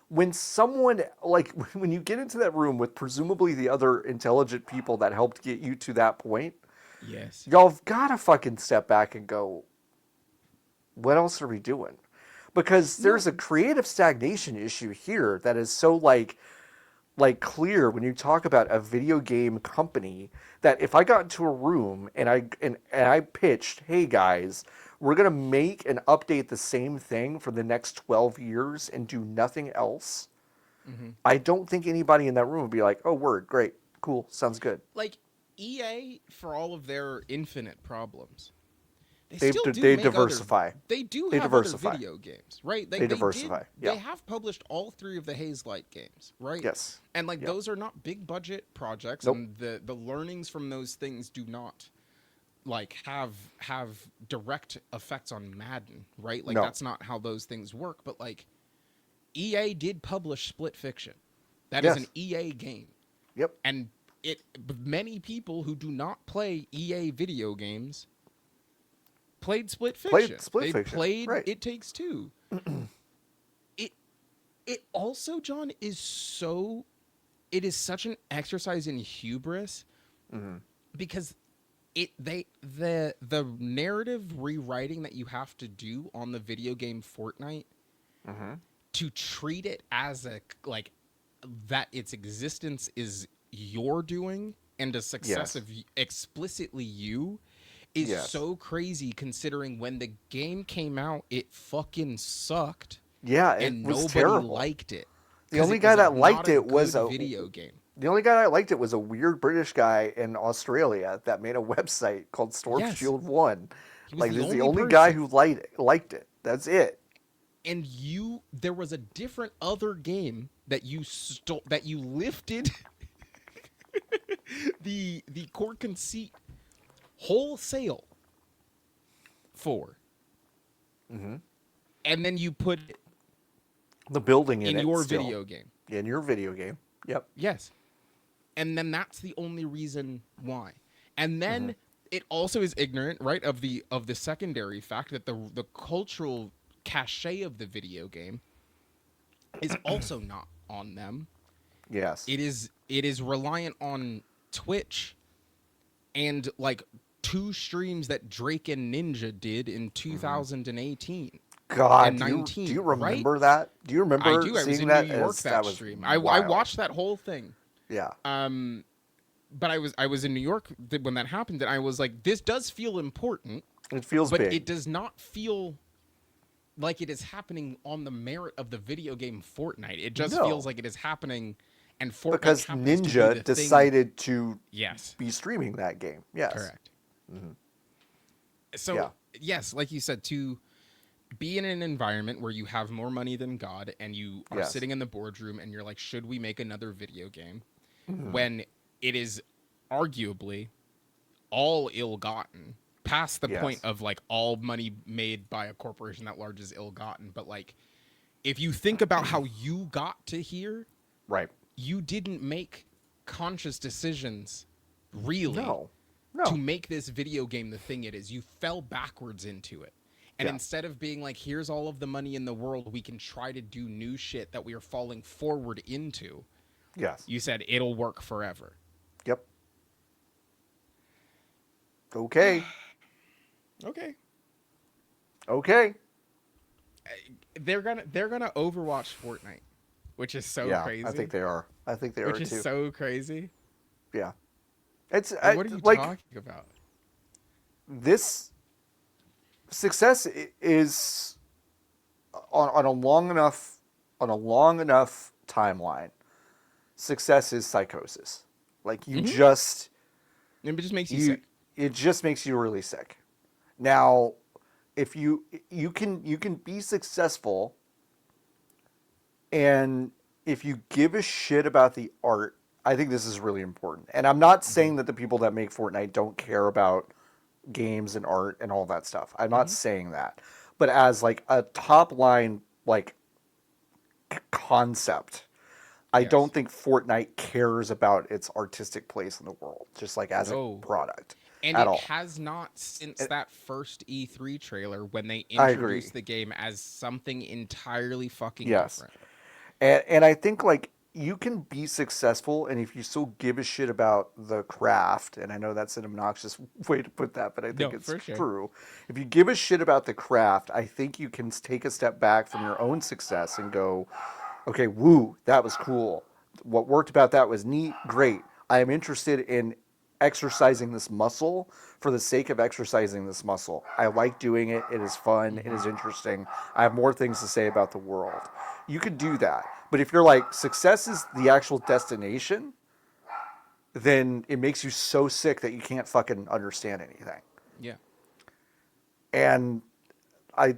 when someone, like, when you get into that room with presumably the other intelligent people that helped get you to that point, yes. y'all have got to fucking step back and go, what else are we doing? Because there's a creative stagnation issue here that is so like clear when you talk about a video game company, that if I got into a room and I pitched, hey guys, we're gonna make and update the same thing for the next 12 years and do nothing else, I don't think anybody in that room would be like, oh, word, great, cool, sounds good. Like EA, for all of their infinite problems, They diversify. They do They have diversify. other video games, right? They diversify, yeah. They have published all 3 of the Haze Light games, right? Yes. And like, Yeah. those are not big budget projects, Nope. and the learnings from those things do not like have direct effects on Madden, right? Like, No. that's not how those things work. But like, EA did publish Split Fiction. That Yes. is an EA game. Yep. And many people who do not play EA video games played Split Fiction. Split they Fiction, played right. It Takes Two. It also, John, is such an exercise in hubris because the narrative rewriting that you have to do on the video game Fortnite to treat it as that its existence is your doing and a success of explicitly you is so crazy, considering when the game came out, it fucking sucked. Yeah, it And was nobody terrible. liked it. The 'Cause only it guy was that liked not a it was good a video game. The only guy that liked it was a weird British guy in Australia that made a website called Storm Yes. Shield 1. He was Like, the this is the only only guy person. who liked it. That's it. And there was a different other game that you lifted the core conceit wholesale for. And then you put it The building in in it your still. video game. In your video game. Yep. Yes. And then that's the only reason why. And then it also is ignorant, right, of the secondary fact that the cultural cachet of the video game is also not on them. Yes. It is reliant on Twitch and like 2 streams that Drake and Ninja did in 2018. God, and do you 19, remember right? that? Do you remember I do. I was seeing in that? New York As- that was stream. I wild. watched that whole thing. Yeah. But I was in New York when that happened, and I was like, this does feel important, It feels but big. it does not feel like it is happening on the merit of the video game Fortnite. It just No. feels like it is happening, and Fortnite Because happens to be Ninja the decided to Yes, be streaming that game. Yes. correct. So yes, like you said, to be in an environment where you have more money than God, and you are Yes. sitting in the boardroom, and you're like, should we make another video game? When it is arguably all ill-gotten, past the point of like all money made by a corporation that large is ill-gotten. But like, if you think about how you got to here, Right. you didn't make conscious decisions, really, No. to make this video game the thing it is. You fell backwards into it. And instead of being like, here's all of the money in the world, we can try to do new shit that we are falling forward into. Yes. You said it'll work forever. Yep. Okay. Okay. Okay. They're gonna Overwatch Fortnite, which is so crazy. I think they are. I think they are too. Which is so crazy. Yeah. It's What are you like talking about? this success is on a long enough timeline. Success is psychosis. Like you just It just makes you sick. It just makes you really sick. Now, if you can be successful, and if you give a shit about the art, I think this is really important. And I'm not saying that the people that make Fortnite don't care about games and art and all that stuff. I'm not saying that. But as like a top line like concept, I don't think Fortnite cares about its artistic place in the world, just like as a product. And at it all. has not since that first E3 trailer when they I agree. introduced the game as something entirely fucking Yes. different. And I think like you can be successful, and if you still give a shit about the craft, and I know that's an obnoxious way to put that, but I think it's true. If you give a shit about the craft, I think you can take a step back from your own success and go, okay, woo, that was cool. What worked about that was neat, great. I am interested in exercising this muscle for the sake of exercising this muscle. I like doing it. It is fun. It is interesting. I have more things to say about the world. You could do that. But if you're like, success is the actual destination, then it makes you so sick that you can't fucking understand anything. Yeah. And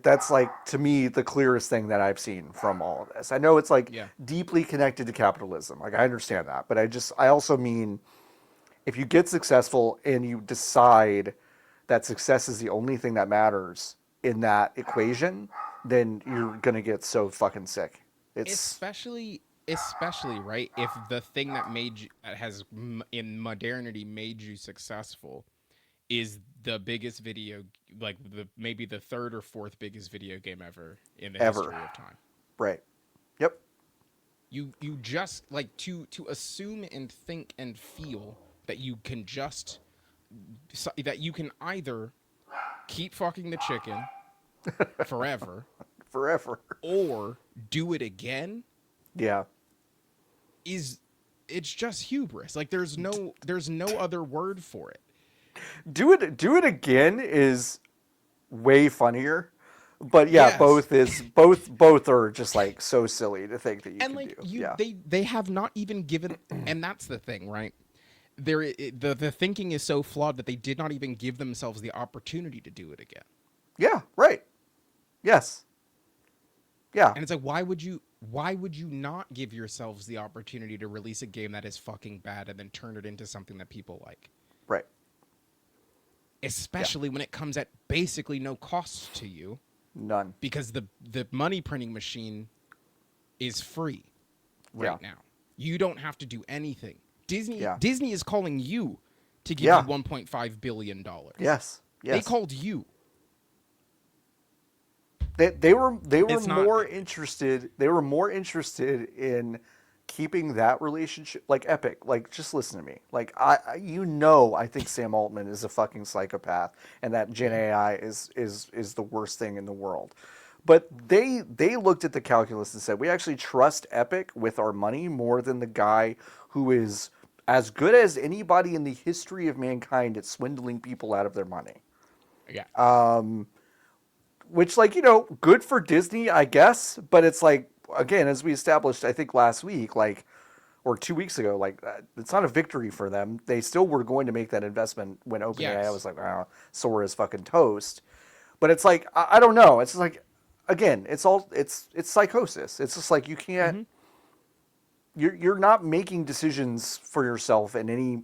that's like, to me, the clearest thing that I've seen from all of this. I know it's like deeply connected to capitalism. Like, I understand that. But I also mean, if you get successful and you decide that success is the only thing that matters in that equation, then you're going to get so fucking sick. Especially right, if the thing that has in modernity made you successful is the biggest like maybe the third or fourth biggest video game ever in the history of time. Right. Yep. You just like to assume and think and feel that you can either keep fucking the chicken forever, or do it again. Yeah. It's just hubris. Like there's no other word for it. Do it again is way funnier. But yeah, both are just like so silly to think that you can do. They have not even given, and that's the thing, right? The thinking is so flawed that they did not even give themselves the opportunity to do it again. Yeah, right. Yes. Yeah. And it's like, why would you not give yourselves the opportunity to release a game that is fucking bad and then turn it into something that people like? Right. Especially when it comes at basically no cost to you. None. Because the money printing machine is free right now. You don't have to do anything. Disney is calling you to give you $1.5 billion. Yes. They called you. They were more interested. They were more interested in keeping that relationship like Epic. Like, just listen to me. Like, I think Sam Altman is a fucking psychopath, and that Gen AI is the worst thing in the world. But they looked at the calculus and said, we actually trust Epic with our money more than the guy who is as good as anybody in the history of mankind at swindling people out of their money. Yeah. which like, good for Disney, I guess, but it's like, again, as we established, I think last week, like, or 2 weeks ago, like, it's not a victory for them. They still were going to make that investment when OpenAI was like, oh, Sora is fucking toast. But it's like, I don't know. It's like, again, it's psychosis. It's just like, you can't, you're not making decisions for yourself in any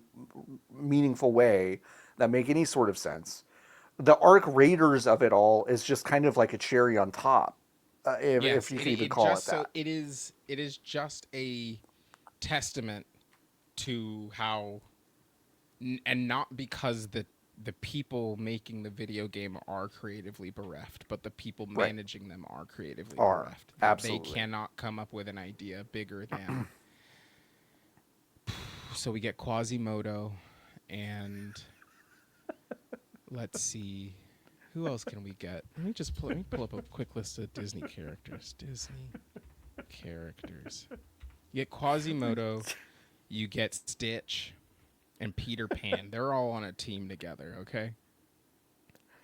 meaningful way that make any sort of sense. The Arc Raiders of it all is just kind of like a cherry on top, if you can even call it that. So it is just a testament to how, and not because the people making the video game are creatively bereft, but the people managing them are creatively bereft. Absolutely. They cannot come up with an idea bigger than. So we get Quasimodo, and let's see, who else can we get? Let me pull up a quick list of Disney characters. You get Quasimodo, you get Stitch, and Peter Pan. They're all on a team together, okay?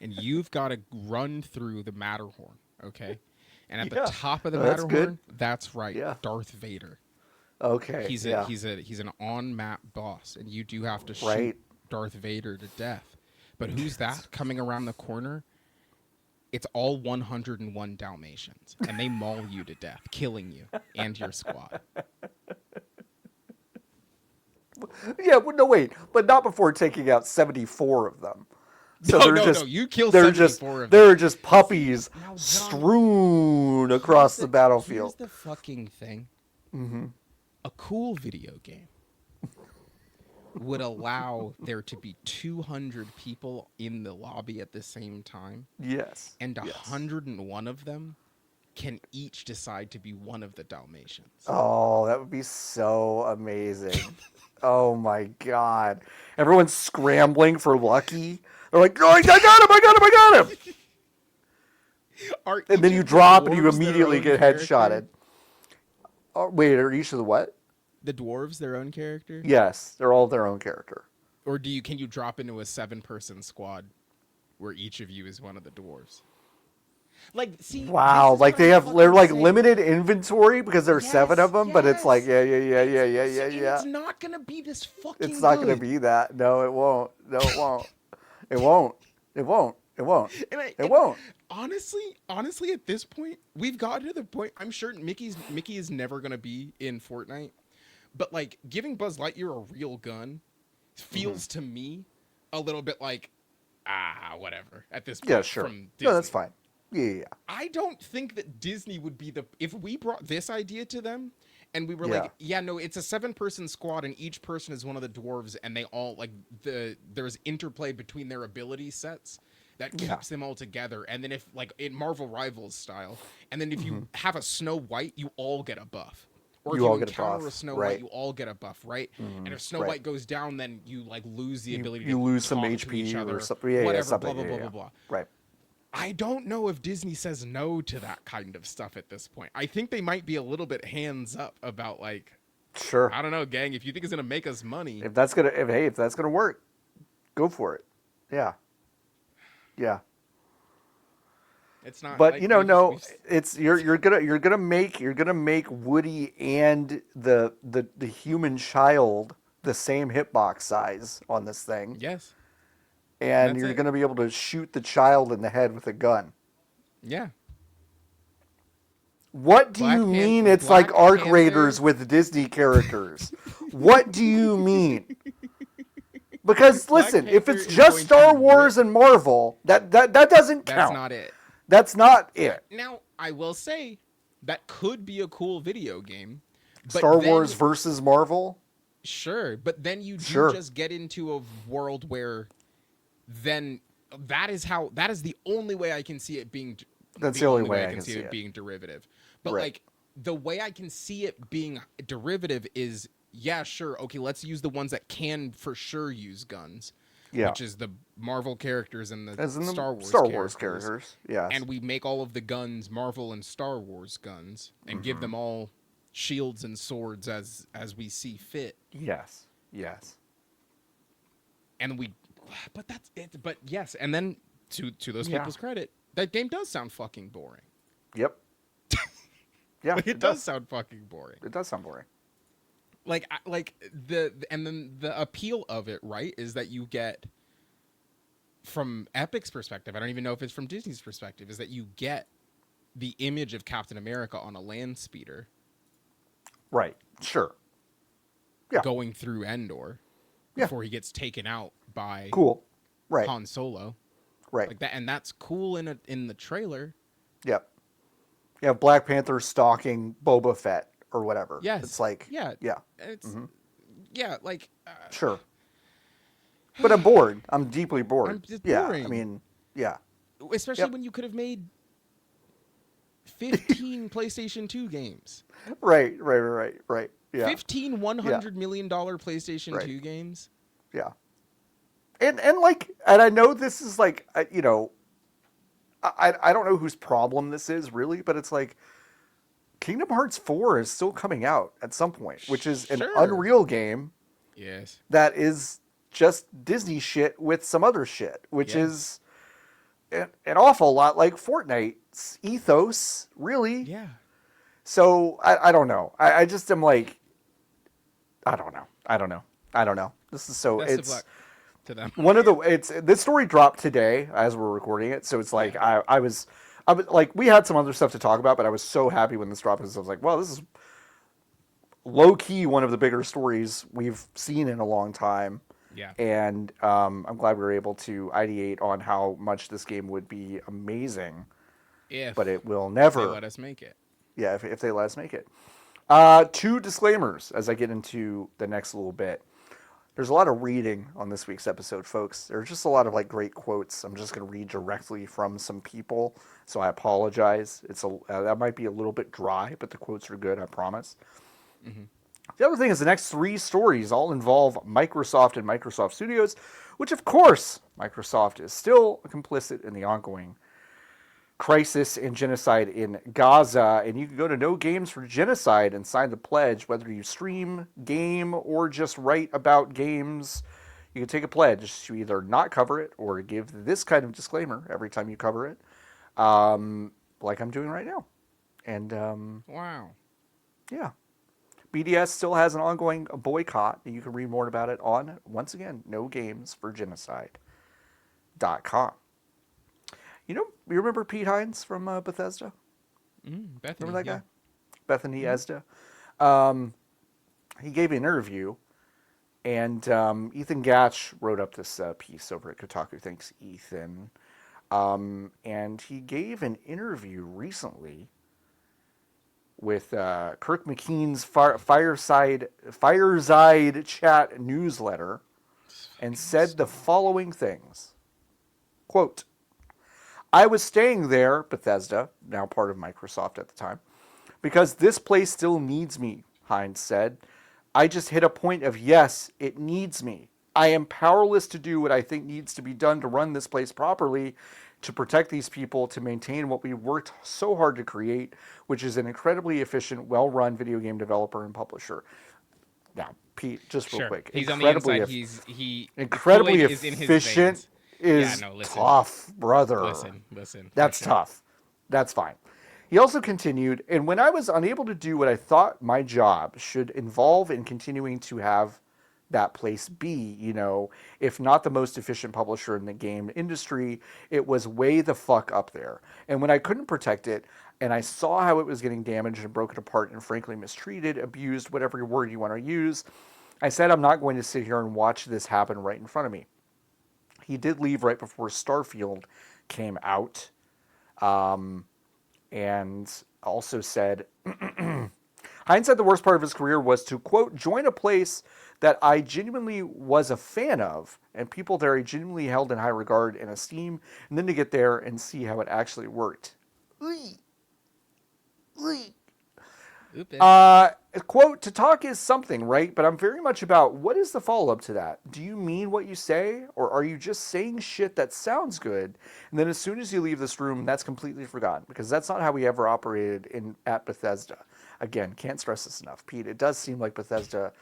And you've got to run through the Matterhorn, okay? And at the top of the Matterhorn, that's right, Darth Vader. Okay. He's an on-map boss, and you do have to shoot Darth Vader to death. But who's that coming around the corner? It's all 101 Dalmatians, and they maul you to death, killing you and your squad. Yeah, well, no, wait, but not before taking out 74 of them. So no, you kill 74 of them. They're just puppies strewn across the battlefield. Here's the fucking thing. A cool video game would allow there to be 200 people in the lobby at the same time. Yes. And 101 of them can each decide to be one of the Dalmatians. Oh, that would be so amazing. Oh my God. Everyone's scrambling for Lucky. They're like, oh, I got him. And then you drop and you immediately get headshotted. Oh, wait, are each of the what? The dwarves their own character? Yes, they're all their own character. Or can you drop into a 7-person squad where each of you is one of the dwarves? Like, see, wow, like they're like limited inventory because there's 7 of them, but it's like yeah. It's not gonna be this fucking. It's not gonna be that. No, it won't. No, it won't. It won't. It won't. It won't. It won't. Honestly, at this point, we've gotten to the point. I'm sure Mickey is never gonna be in Fortnite, but like giving Buzz Lightyear a real gun feels to me a little bit like whatever at this point. Yeah, sure. From Disney. No, that's fine. Yeah. I don't think that Disney would be if we brought this idea to them and we were like, no, it's a 7-person squad and each person is one of the dwarves and they all like there's interplay between their ability sets that keeps them all together. And then if like in Marvel Rivals style, and then if you have a Snow White, you all get a buff. Or if you encounter a Snow White, you all get a buff, right? And if Snow White goes down, then you like lose the ability to lose some talk HP to each other, or something. Whatever, something. blah blah blah. Right. I don't know if Disney says no to that kind of stuff at this point. I think they might be a little bit hands up about like, sure. I don't know, gang. If you think it's gonna make us money, if that's gonna work, go for it. Yeah. Yeah. It's not. But like, it's you're gonna make Woody and the human child the same hitbox size on this thing. Yes. And you're going to be able to shoot the child in the head with a gun. Yeah. What do you mean it's like Arc Raiders with Disney characters? What do you mean? Because listen, if it's just Star Wars and Marvel, that doesn't count. That's not it. That's not it. Now, I will say that could be a cool video game. Star Wars versus Marvel? Sure, but then you do just get into a world where then that is the only way I can see it being. That's the only way I can see it being derivative. But like the way I can see it being derivative is sure, okay, let's use the ones that can for sure use guns. Yeah. Which is the Marvel characters and the Star Wars characters. Yeah. And we make all of the guns Marvel and Star Wars guns and give them all shields and swords as we see fit. Yes. And but that's it. But yes, and then to those people's credit, That game does sound fucking boring. Yep. Yeah, It does sound fucking boring. It does sound boring. Like and then the appeal of it, right, is that you get, from Epic's perspective, I don't even know if it's from Disney's perspective, is that you get the image of Captain America on a land speeder. Right. Sure. Yeah. Going through Endor before he gets taken out by cool. Right. Han Solo. Right. Like that, and that's cool in the trailer. Yep. You have Black Panther stalking Boba Fett or whatever. Yes. It's like, yeah. It's like sure. But I'm bored. I'm deeply bored. I'm just yeah. boring. I mean, yeah. Especially when you could have made 15 PlayStation 2 games. Right. Yeah. 15 $100 million PlayStation 2 games. Yeah. And I know this is like, you know, I don't know whose problem this is really, but it's like Kingdom Hearts 4 is still coming out at some point, which is an Unreal game. Yes. That is just Disney shit with some other shit, which is an awful lot like Fortnite's ethos, really. Yeah. So I don't know. I just am like, I don't know. This is so, Best of luck to them. This story dropped today as we're recording it. So it's like, I was like, we had some other stuff to talk about, but I was so happy when this dropped because I was like, well, this is low key one of the bigger stories we've seen in a long time. Yeah. And I'm glad we were able to ideate on how much this game would be amazing. But it will never. If they let us make it. Yeah, if they let us make it. 2 disclaimers as I get into the next little bit. There's a lot of reading on this week's episode, folks. There's just a lot of like great quotes. I'm just going to read directly from some people, so I apologize. That might be a little bit dry, but the quotes are good, I promise. Mm-hmm. The other thing is the next 3 stories all involve Microsoft and Microsoft Studios, which of course Microsoft is still complicit in the ongoing crisis and genocide in Gaza. And you can go to No Games for Genocide and sign the pledge, whether you stream, game, or just write about games. You can take a pledge to either not cover it or give this kind of disclaimer every time you cover it, like I'm doing right now. And wow. Yeah. BDS still has an ongoing boycott. You can read more about it on, once again, nogamesforgenocide.com. You remember Pete Hines from Bethesda? Bethany, remember that guy? Bethany Esda. He gave an interview, and Ethan Gatch wrote up this piece over at Kotaku. Thanks, Ethan. And he gave an interview recently with Kirk McKean's Fireside Chat newsletter, and said the following things. Quote, I was staying there, Bethesda, now part of Microsoft at the time, because this place still needs me, Hines said. I just hit a point of, yes, it needs me. I am powerless to do what I think needs to be done to run this place properly, to protect these people, to maintain what we worked so hard to create, which is an incredibly efficient, well-run video game developer and publisher. Now, Pete, just real quick. He's on the inside. Incredibly is in his efficient veins. is tough, brother. Listen. That's tough. That's fine. He also continued, and when I was unable to do what I thought my job should involve in continuing to have that place be, if not the most efficient publisher in the game industry, it was way the fuck up there. And when I couldn't protect it, and I saw how it was getting damaged and broken apart and frankly mistreated, abused, whatever word you want to use, I said I'm not going to sit here and watch this happen right in front of me. He did leave right before Starfield came out, and also said, Hines said the worst part of his career was to, quote, join a place that I genuinely was a fan of, and people there I genuinely held in high regard and esteem, and then to get there and see how it actually worked. Quote, to talk is something, right? But I'm very much about, what is the follow-up to that? Do you mean what you say? Or are you just saying shit that sounds good? And then as soon as you leave this room, that's completely forgotten. Because that's not how we ever operated at Bethesda. Again, can't stress this enough. Pete, it does seem like Bethesda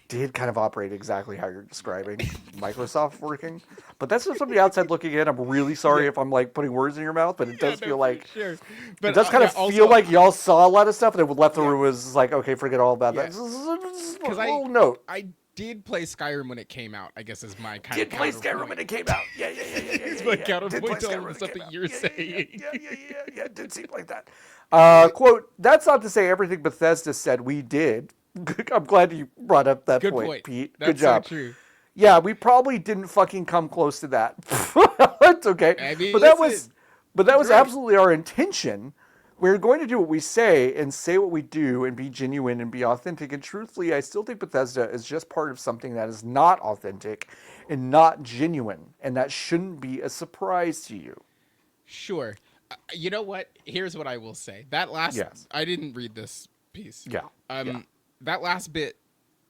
did kind of operate exactly how you're describing Microsoft working. But that's just from the outside looking in. I'm really sorry if I'm like putting words in your mouth, but it does feel like sure. it But does kind of also, feel like y'all saw a lot of stuff, and then left the room was like, okay, forget all about that. Because Little note. I did play Skyrim when it came out, I guess is my kind Did of play counterpoint. Skyrim when it came out. Yeah. It's my counterpoint to all the stuff that you're saying. Yeah, it did seem like that. Quote, that's not to say everything Bethesda said we did. I'm glad you brought up that Good point, point. Pete. That's Good job. so true. Yeah, we probably didn't fucking come close to that. That's okay. I mean, but that listen, was great. absolutely our intention. We're going to do what we say and say what we do and be genuine and be authentic. And truthfully, I still think Bethesda is just part of something that is not authentic and not genuine. And that shouldn't be a surprise to you. Sure. You know what? Here's what I will say. That last... Yes. I didn't read this piece. Yeah. That last bit...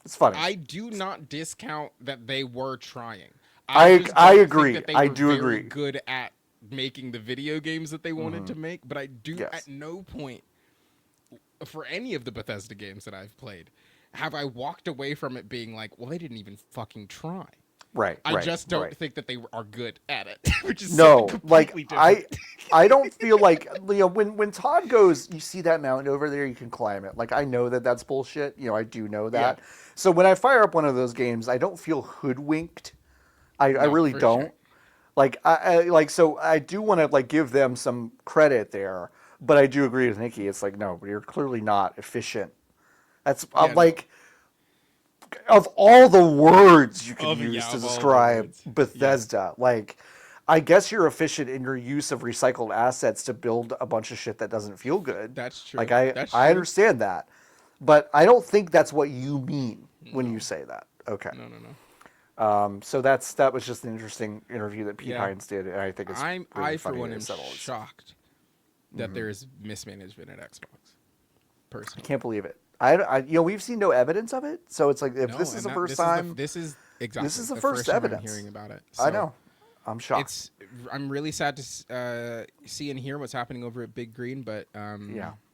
It's funny. I do not discount that they were trying. I just don't think agree. that they I were do very agree. good at making the video games that they wanted to make, but I do at no point for any of the Bethesda games that I've played have I walked away from it being like, well, they didn't even fucking try. Right. I just don't think that they are good at it, which is no, something like completely different. I don't feel like when Todd goes, you see that mountain over there, you can climb it. Like I know that that's bullshit. I do know that. Yeah. So when I fire up one of those games, I don't feel hoodwinked. I really don't. Sure. Like so I do want to like give them some credit there, but I do agree with Nikki. It's like no, you're clearly not efficient. That's like. Of all the words you can use to describe Bethesda, like, I guess you're efficient in your use of recycled assets to build a bunch of shit that doesn't feel good. That's true. Like, That's I true. understand that, but I don't think that's what you mean when you say that. Okay. No. So that was just an interesting interview that Pete Hines did, and I think it's I really for funny one to am settle it. shocked that there is mismanagement at Xbox. Personally, I can't believe it. We've seen no evidence of it, so it's like if this is the first time, this is the first time evidence I'm hearing about it. I know. I'm shocked. I'm really sad to see and hear what's happening over at Big Green, but I'm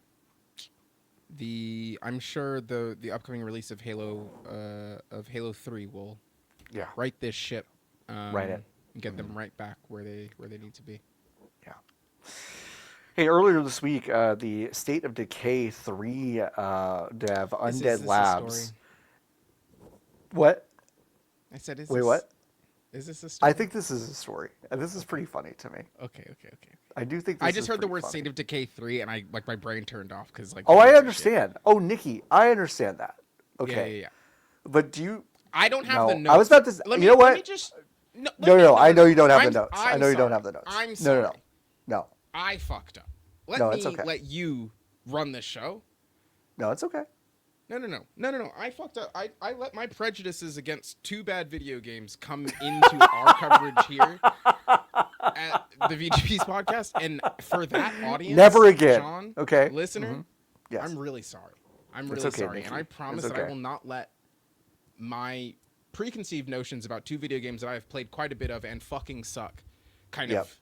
sure the upcoming release of Halo 3 will right this ship, right it, and get them right back where they need to be. Yeah. Hey, earlier this week, the State of Decay 3 dev Undead Labs. What? I said, wait, what? Is this a story? I think this is a story. This is pretty funny to me. Okay. I do think this I just heard the word funny. State of Decay 3, and my brain turned off because like. Oh, I understand. Oh, Nikki, I understand that. Okay. Yeah. But do you? I don't have the notes. I was about to. Let you know what? Let me just. No. I know you don't have the notes. I know you don't have the notes. I'm sorry. No. I fucked up. It's okay. Let you run the show. No, it's okay. No. I fucked up. I let my prejudices against two bad video games come into our coverage here at the VGP's podcast, and for that audience, never again. John, okay, listener, yes. I'm really sorry. I'm really sorry, Nikki. and I promise that I will not let my preconceived notions about two video games that I have played quite a bit of and fucking suck kind of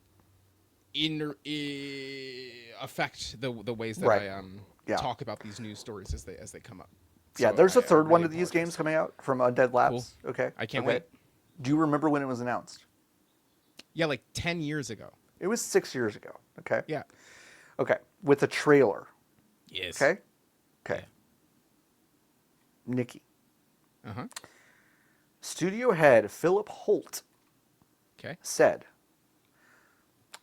affect the ways that I talk about these news stories as they come up. So there's a third one of these apologize. games coming out from Undead Labs. Cool. Okay. I can't wait. Do you remember when it was announced? Yeah, like 10 years ago. It was 6 years ago. Okay. Yeah. Okay. With a trailer. Yes. Okay. Yeah. Nikki. Uh-huh. Studio head Philip Holt said,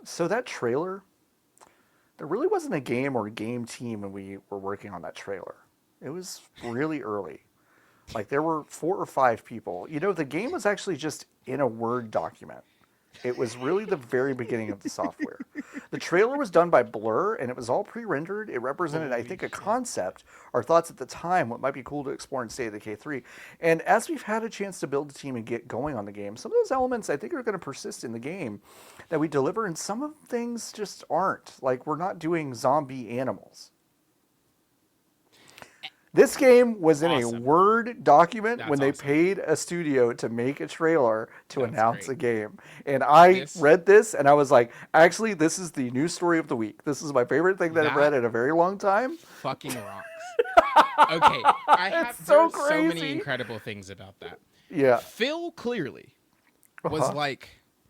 so that trailer, there really wasn't a game or game team when we were working on that trailer. It was really early. Like there were 4 or 5 people. The game was actually just in a Word document. It was really the very beginning of the software. The trailer was done by Blur, and it was all pre-rendered. It represented, I think, a concept, our thoughts at the time, what might be cool to explore in State of Decay 3. And as we've had a chance to build a team and get going on the game, some of those elements I think are going to persist in the game that we deliver, and some of things just aren't. Like, we're not doing zombie animals. This game was in a Word document when they paid a studio to make a trailer to announce a game. And I read this and I was like, actually, this is the news story of the week. This is my favorite thing that I've read in a very long time. Fucking rocks. Okay, I have so heard so many crazy. incredible things about that. Yeah. Phil clearly was Uh-huh. like,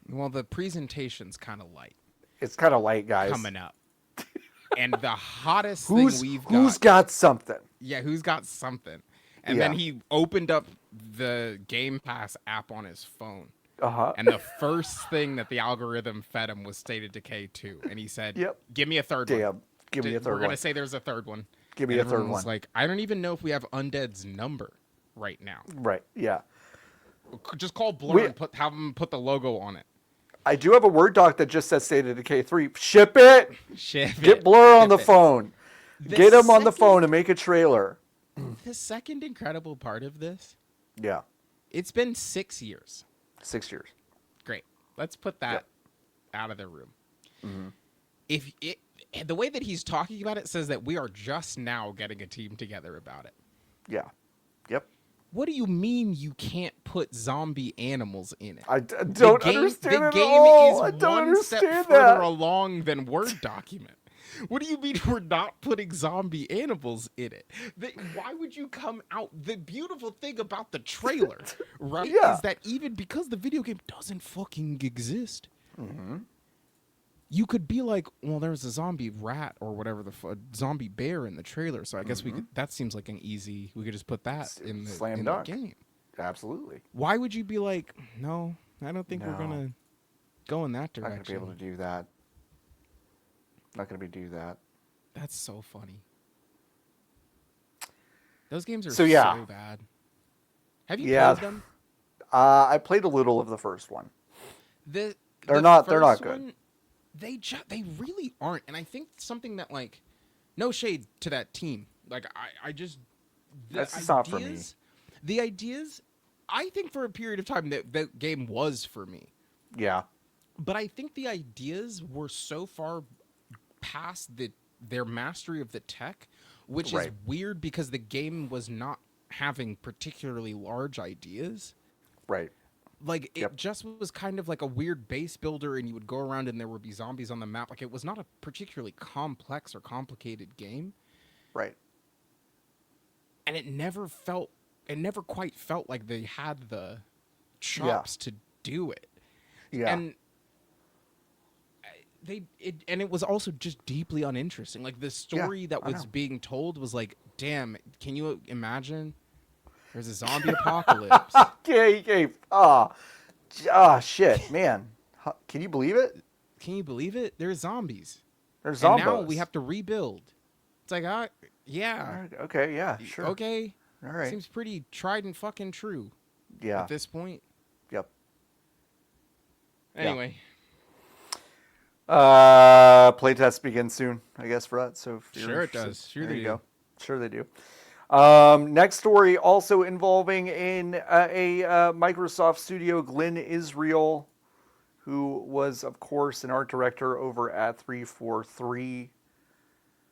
well, the presentation's kind of light It's kind of light, guys. coming up. And the hottest thing we've got. Who's got something? Yeah, who's got something? And Yeah. then he opened up the Game Pass app on his phone. Uh-huh. And the first thing that the algorithm fed him was State of Decay 2. And he said, Yep. give me a third one. Damn. Give me a third We're one. going to say there's a third one. Give me And a third everyone was one. like, I don't even know if we have Undead's number right now. Right. Yeah. Just call Blur and have them put the logo on it. I do have a Word doc that just says State of Decay 3. Ship it. Get Blur on the phone. Get him on the phone and make a trailer. The second incredible part of this, Yeah. it's been 6 years. 6 years. Great. Let's put that out of the room. If it, the way that he's talking about it says that we are just now getting a team together about it. Yeah. Yep. What do you mean you can't put zombie animals in it? I don't understand the it game at all. is I don't one step understand further that. along than Word document. What do you mean we're not putting zombie animals in it? Why would you come out? The beautiful thing about the trailer, right, Yeah. is that even because the video game doesn't fucking exist, you could be like, well, there's a zombie rat or whatever zombie bear in the trailer, so I guess we could. That seems like an easy. We could just put that in the Slam in dunk. the game. Absolutely. Why would you be like, no, I don't think we're No. gonna go in that Not direction? going to be able to do that. Not going to be do that. That's so funny. Those games are So, yeah. so bad. Have you Yeah. played them? I played a little of the first one. They're not good. They really aren't. And I think something that, like, no shade to that team. Like, I just That's just not for me. The ideas, I think for a period of time the game was for me. Yeah. But I think the ideas were so far past their mastery of the tech, which is Right. weird because the game was not having particularly large ideas. Right. Like, it Yep. just was kind of like a weird base builder, and you would go around and there would be zombies on the map. Like, it was not a particularly complex or complicated game. Right. And it never quite felt like they had the chops to do it. Yeah. And it was also just deeply uninteresting. Like, the story that was being told was like, damn, can you imagine? There's a zombie apocalypse. Shit, man. Can you believe it? Can you believe it? There's zombies. There's And zombos. now we have to rebuild. It's like, yeah. All right, okay, yeah, sure. Okay. All right. Seems pretty tried and fucking true Yeah. at this point. Yep. Anyway. Playtest begins soon, I guess, for that. So if you're Sure it interested, does. Sure there they you do. go. Sure they do. Next story also involving a Microsoft studio, Glen Israel, who was, of course, an art director over at 343.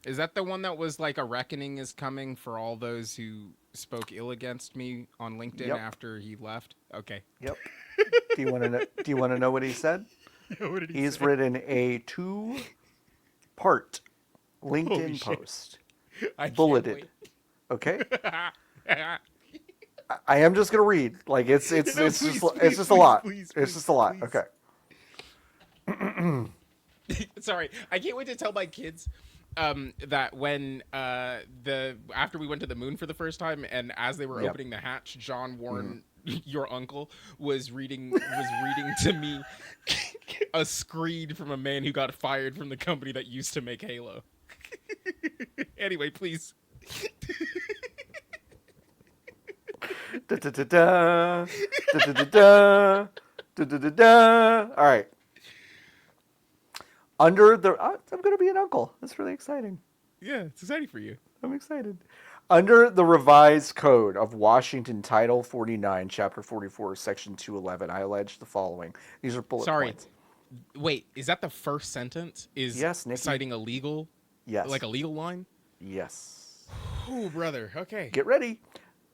Is that the one that was like a reckoning is coming for all those who spoke ill against me on LinkedIn Yep. after he left? Okay. Yep. Do you want to know? Do you want to know what he said? What did He's written a 2-part LinkedIn post, I can't bulleted. wait. Okay. I am just gonna read. Like it's No, just please, it's please, just a lot. please, It's just a lot. please. Okay. Sorry, I can't wait to tell my kids that when after we went to the moon for the first time, and as they were Yep. opening the hatch, John Warren, your uncle, was reading to me a screed from a man who got fired from the company that used to make Halo. Anyway, please. Da, da, da, da. Da, da, da, da. Da, da, da, da. All right. Under the, I'm gonna be an uncle. That's really exciting. Yeah, it's exciting for you. I'm excited. Under the revised code of Washington, Title 49, Chapter 44, Section 211, I allege the following. These are bullet points. Wait, is that the first sentence? Is Yes, Nikki. citing a legal? Yes. Like a legal line? Yes. Oh, brother. Okay. Get ready.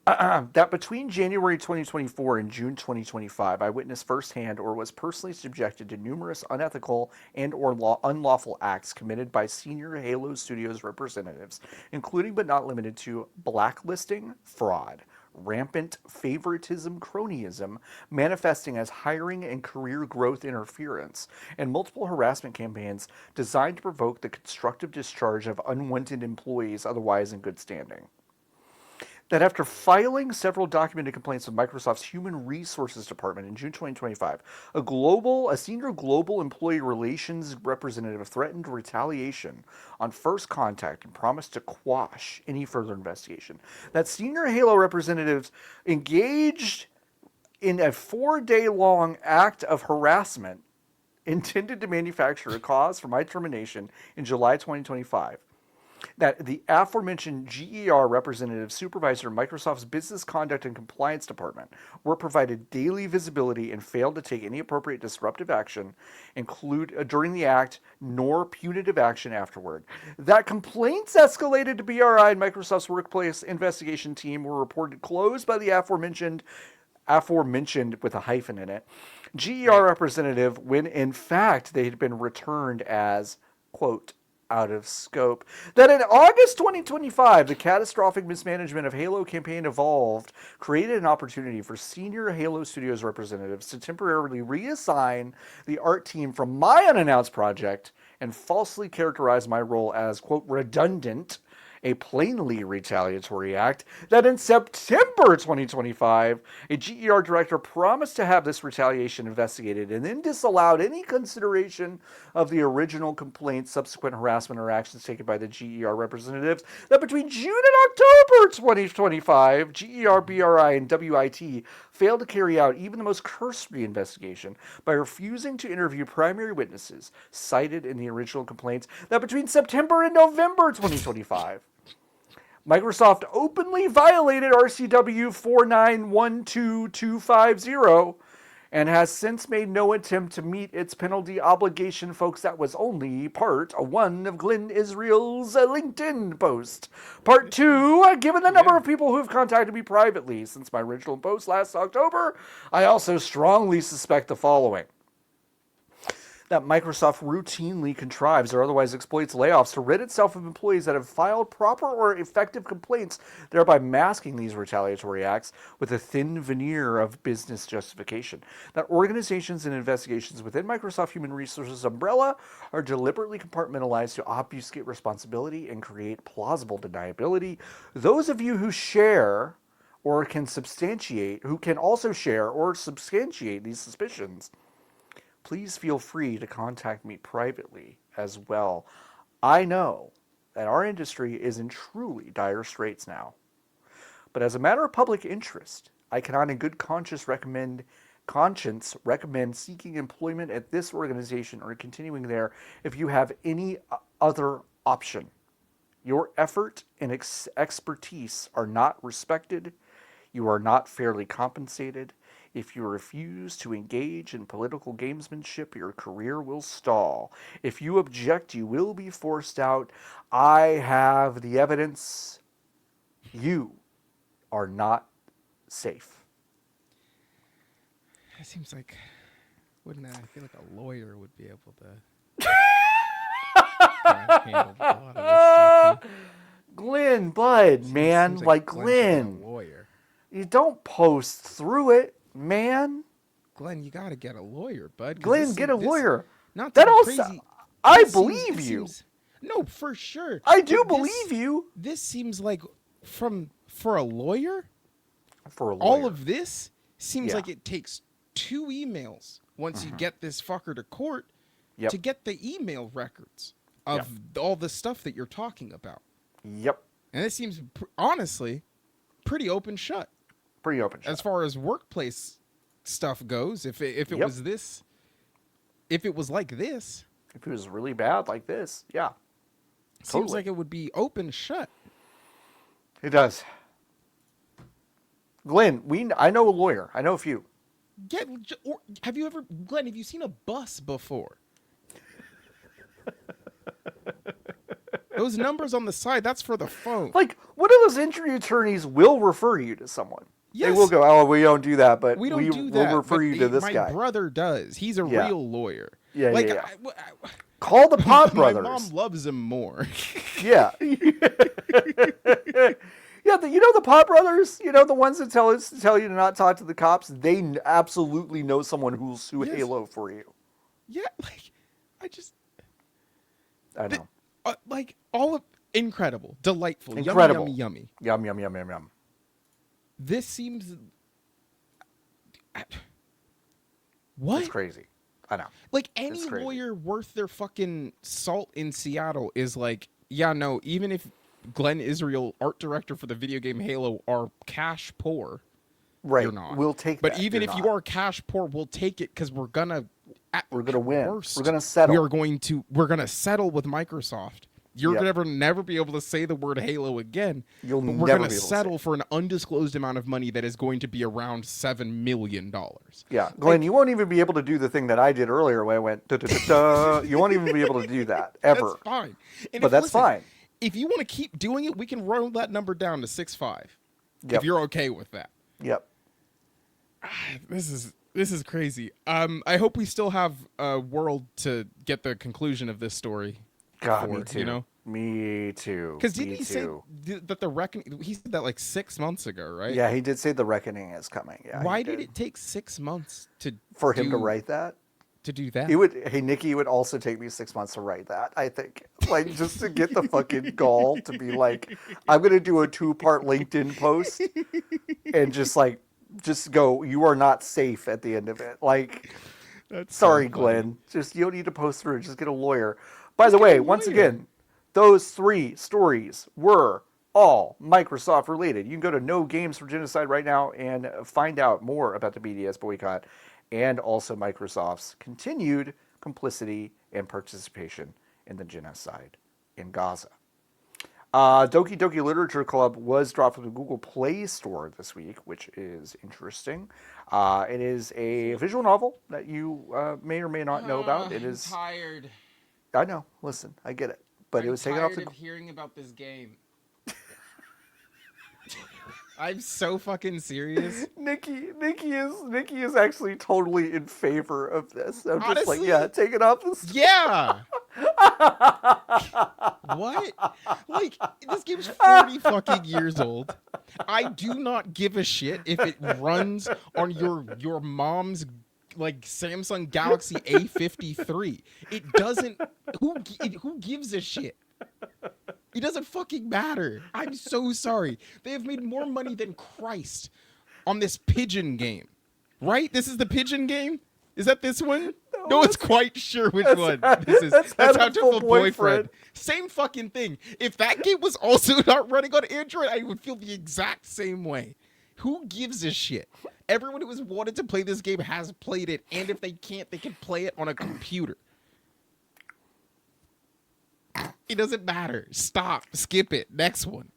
that between January 2024 and June 2025, I witnessed firsthand or was personally subjected to numerous unethical and/or unlawful acts committed by senior Halo Studios representatives, including but not limited to blacklisting, fraud, rampant favoritism, cronyism, manifesting as hiring and career growth interference, and multiple harassment campaigns designed to provoke the constructive discharge of unwanted employees otherwise in good standing. That after filing several documented complaints with Microsoft's Human Resources Department in June 2025, a senior global employee relations representative threatened retaliation on first contact and promised to quash any further investigation. That senior Halo representatives engaged in a 4-day-long act of harassment intended to manufacture a cause for my termination in July 2025. That the aforementioned GER representative supervisor of Microsoft's Business Conduct and Compliance Department were provided daily visibility and failed to take any appropriate disruptive action during the act, nor punitive action afterward. That complaints escalated to BRI and Microsoft's workplace investigation team were reported closed by the aforementioned with a hyphen in it, GER representative when in fact they had been returned as, quote, out of scope. That in August 2025, the catastrophic mismanagement of Halo campaign Evolved created an opportunity for senior Halo Studios representatives to temporarily reassign the art team from my unannounced project and falsely characterize my role as, quote, redundant, a plainly retaliatory act. That in September 2025, a GER director promised to have this retaliation investigated and then disallowed any consideration of the original complaint, subsequent harassment, or actions taken by the GER representatives. That between June and October 2025, GER, BRI, and WIT failed to carry out even the most cursory investigation by refusing to interview primary witnesses cited in the original complaints. That between September and November 2025, Microsoft openly violated RCW 4912250 and has since made no attempt to meet its penalty obligation, folks. That was only part one of Glen Israel's LinkedIn post. Part two, given the number of people who have contacted me privately since my original post last October, I also strongly suspect the following. That Microsoft routinely contrives or otherwise exploits layoffs to rid itself of employees that have filed proper or effective complaints, thereby masking these retaliatory acts with a thin veneer of business justification. That organizations and investigations within Microsoft Human Resources umbrella are deliberately compartmentalized to obfuscate responsibility and create plausible deniability. Those of you who share or can also share or substantiate these suspicions, please feel free to contact me privately as well. I know that our industry is in truly dire straits now. But as a matter of public interest, I cannot in good conscience recommend seeking employment at this organization or continuing there if you have any other option. Your effort and expertise are not respected. You are not fairly compensated. If you refuse to engage in political gamesmanship, your career will stall. If you object, you will be forced out. I have the evidence. You are not safe. It seems like, wouldn't that? I feel like a lawyer would be able to handle a lot of this stuff. Glenn, bud, man, Seems like Glenn should be Glenn. a lawyer. You don't post through it, man. Glenn, you got to get a lawyer, bud. Glenn, get a lawyer. Not That to be also, crazy. I This believe seems- you. seems- no, for sure. I do But believe you. This seems like for a lawyer, For a lawyer. all of this seems Yeah. like it takes 2 emails once you get this fucker to court Yep. to get the email records of all the stuff that you're talking about. Yep. And it seems honestly pretty open shut Pretty open shut. as far as workplace stuff goes. If it Yep. was this, if it was like this, If it was really bad like this, yeah. seems Totally. like it would be open shut. It does. Glenn, I know a lawyer. I know a few. Glenn, have you seen a bus before? Those numbers on the side, that's for the phone. Like, one of those injury attorneys will refer you to someone. Yes. They will go, oh, we don't do that, but we don't do that. will refer you to this guy. My brother does. He's a real lawyer. Yeah, like, yeah. Call the Pod Brothers. My mom loves him more. Yeah. Yeah, you know the Pod Brothers? You know, the ones that tell you to not talk to the cops? They absolutely know someone who'll sue Halo for you. Yeah, like, I know. Like, all of... Incredible. Delightful. Incredible. Yummy. Yum. This seems... What? It's crazy. I know. Like, any lawyer worth their fucking salt in Seattle is like, yeah, no, even if Glen Israel, art director for the video game Halo, are cash poor, you're not. We'll take but that. Even if you are cash poor, we'll take it because we're gonna win. Worst, we're gonna settle. We're gonna settle with Microsoft. You're gonna never be able to say the word Halo again. We're gonna settle for an undisclosed amount of money that is going to be around $7 million. Yeah, Glenn, you won't even be able to do the thing that I did earlier when I went da-da-da-da. You won't even be able to do that ever. That's fine. But that's fine. If you want to keep doing it, we can roll that number down to 6.5. If you're okay with that. Yep. This is crazy. I hope we still have a world to get the conclusion of this story. God, me too. You know? Me too. Because didn't he say that the reckoning? He said that like 6 months ago, right? Yeah, he did say the reckoning is coming. Yeah. Why did it take 6 months for him to write that? To do that? It would. Hey, Nikki, it would also take me 6 months to write that. I think, like, just to get the fucking gall to be like, I'm gonna do a 2-part LinkedIn post and just go. You are not safe at the end of it. Like, sorry, Glenn. You don't need to post through it. Just get a lawyer. By the way, once again, those 3 stories were all Microsoft related. You can go to No Games for Genocide right now and find out more about the BDS boycott and also Microsoft's continued complicity and participation in the genocide in Gaza. Doki Doki Literature Club was dropped from the Google Play Store this week, which is interesting. It is a visual novel that you may or may not know about. It is tired. I know. Listen, I get it, but it was taken off the. I'm tired of hearing about this game. I'm so fucking serious. Nikki is actually totally in favor of this. I'm just like, Honestly? yeah, take it off this. Yeah. What? Like, this game's 40 fucking years old. I do not give a shit if it runs on your mom's like Samsung Galaxy A53. It doesn't. Who gives a shit? It doesn't fucking matter. I'm so sorry. They have made more money than Christ on this pigeon game. Right? This is the pigeon game? Is that this one? No one's quite sure which one this is. That's How to Full Boyfriend. Same fucking thing. If that game was also not running on Android, I would feel the exact same way. Who gives a shit? Everyone who has wanted to play this game has played it, and if they can't, they can play it on a computer. It doesn't matter. Stop. Skip it. Next one.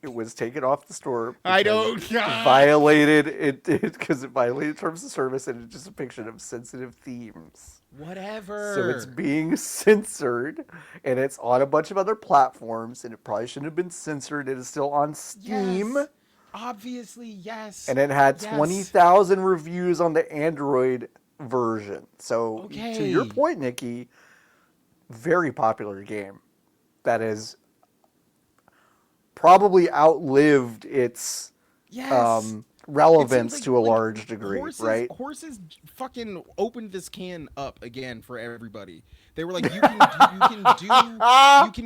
It was taken off the store. I don't. Violated it because it violated terms of service and it's just a depiction of sensitive themes. Whatever. So it's being censored, and it's on a bunch of other platforms, and it probably shouldn't have been censored. It is still on Steam. Yes. Obviously, yes. And it had 20,000 reviews on the Android version. So to your point, Nikki, very popular game that is probably outlived its relevance to a large degree, right? Horses fucking opened this can up again for everybody. They were like, you can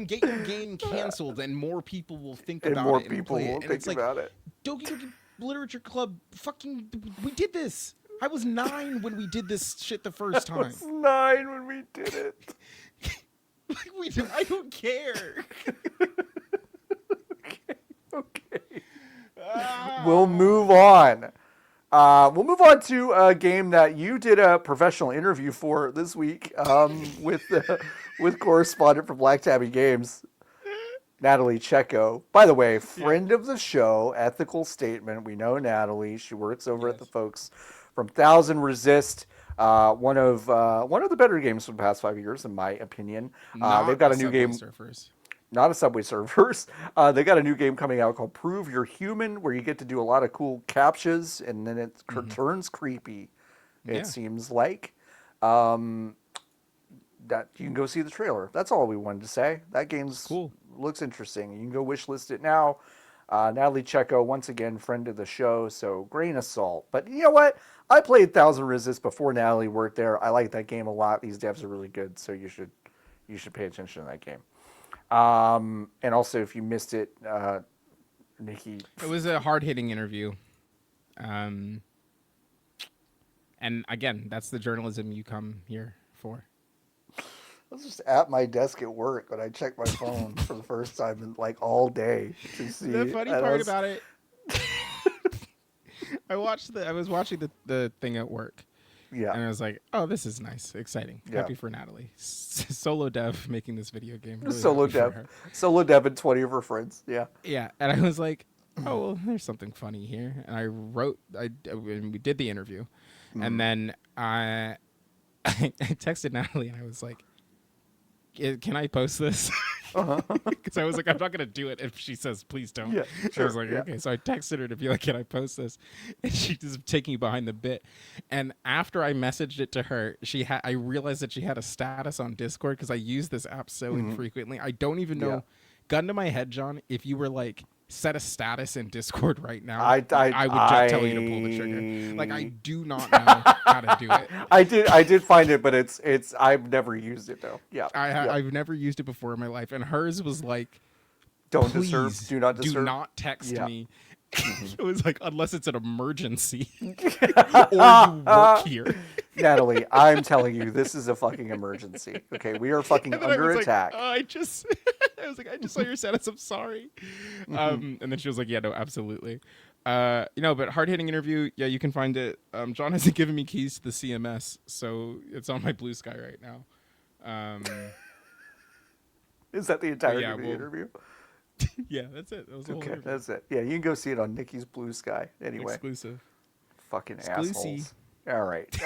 get your game canceled, and more people will think about it and play it. And it's like, Doki Doki Literature Club, fucking, we did this. I was 9 when we did this shit the first time. I was 9 when we did it. I don't care. Okay. We'll move on. We'll move on to a game that you did a professional interview for this week with correspondent from Black Tabby Games, Natalie Checo. By the way, friend of the show, ethical statement. We know Natalie. She works over at the folks from Thousand Resist. One of the better games from the past 5 years, in my opinion. Not They've got a new Subway game, Surfers. not a Subway Surfers. They got a new game coming out called Prove You're Human, where you get to do a lot of cool captchas, and then it turns creepy. It Yeah. seems like. That you can go see the trailer. That's all we wanted to say. That game's Cool. looks interesting. You can go wishlist it now. Natalie Checo, once again, friend of the show, so grain of salt. But you know what? I played Thousand Resist before Natalie worked there. I like that game a lot. These devs are really good, so you should pay attention to that game. And also, if you missed it, Nikki. It was a hard-hitting interview. And again, that's the journalism you come here for. I was just at my desk at work when I checked my phone for the first time in like all day to see. The funny part about it, I was watching the thing at work. Yeah. And I was like, oh, this is nice, exciting. Yeah. Happy for Natalie. Solo dev making this video game. Really Solo happy for dev. her. Solo dev and 20 of her friends. Yeah. Yeah. And I was like, oh, well, there's something funny here. And and we did the interview. And then I texted Natalie and I was like, can I post this? Because I was like, I'm not going to do it if she says, please don't. Yeah, I was like, yeah. okay. So I texted her to be like, can I post this? And she just taking me behind the bit. And after I messaged it to her, I realized that she had a status on Discord because I use this app so infrequently. I don't even know. Yeah. Gun to my head, John, if you were like, set a status in Discord right now, I would just tell you to pull the trigger. Like, I do not know how to do it. I did find it, but it's I've never used it though. Yeah. I've never used it before in my life, and hers was like, Don't please disturb. Do not disturb. do not text Yeah. me. It was like, unless it's an emergency or you work here. Natalie, I'm telling you, this is a fucking emergency. Okay, we are fucking And then I under was attack. Like, I was like, I just saw your status. I'm sorry. And then she was like, yeah, no, absolutely. But hard-hitting interview. Yeah, you can find it. John hasn't given me keys to the CMS, so it's on my Blue Sky right now. Is that the entirety yeah, of the well, interview? Yeah, that's it. That was the whole Okay, interview. that's it. Yeah, you can go see it on Nikki's Blue Sky. Anyway, Exclusive. fucking Exclusive. assholes. All right. It's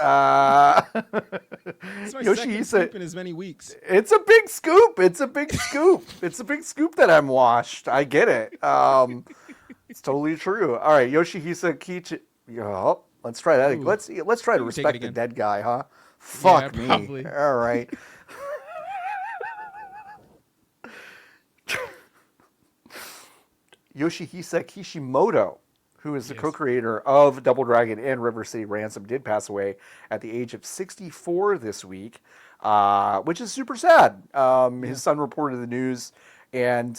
my second Yoshihisa, scoop in as many weeks. it's a big scoop. It's a big scoop. It's a big scoop that I'm washed. I get it. It's totally true. All right, Yoshihisa Kishimoto. Let's try that. Ooh. Let's try to Ooh, take it respect the again. dead guy, huh? Fuck me. probably. All right. Yoshihisa Kishimoto, who is the Yes. co-creator of Double Dragon and River City Ransom, did pass away at the age of 64 this week, which is super sad. His son reported the news, and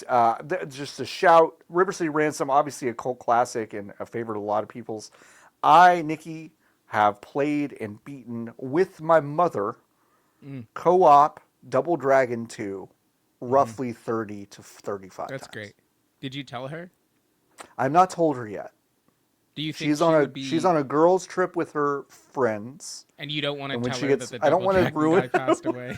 just a shout, River City Ransom, obviously a cult classic and a favorite of a lot of people's. I, Nikki, have played and beaten with my mother co-op Double Dragon 2 roughly 30 to 35 That's times. great. Did you tell her? I've not told her yet. Do you think She's she on would be, she's on a girls trip with her friends. and you don't want to and when tell she her gets- that the I don't Double wanna Dragon ruin- guy passed away?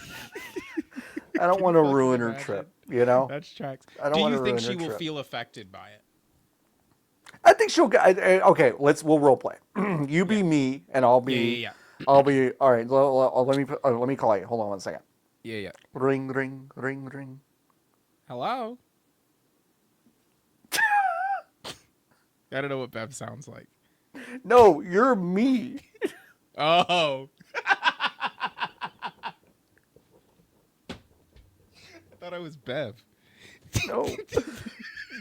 I don't want to fucking ruin her imagine. trip, you know? That's tracks. I don't Do wanna you think ruin she her will trip. feel affected by it? I think she'll get okay, we'll role play. You be me and I'll be Yeah. I'll be all right, let me call you. Hold on one second. Yeah. Ring ring ring ring. Hello? I don't know what Bev sounds like. No, you're me. Oh. I thought I was Bev. No.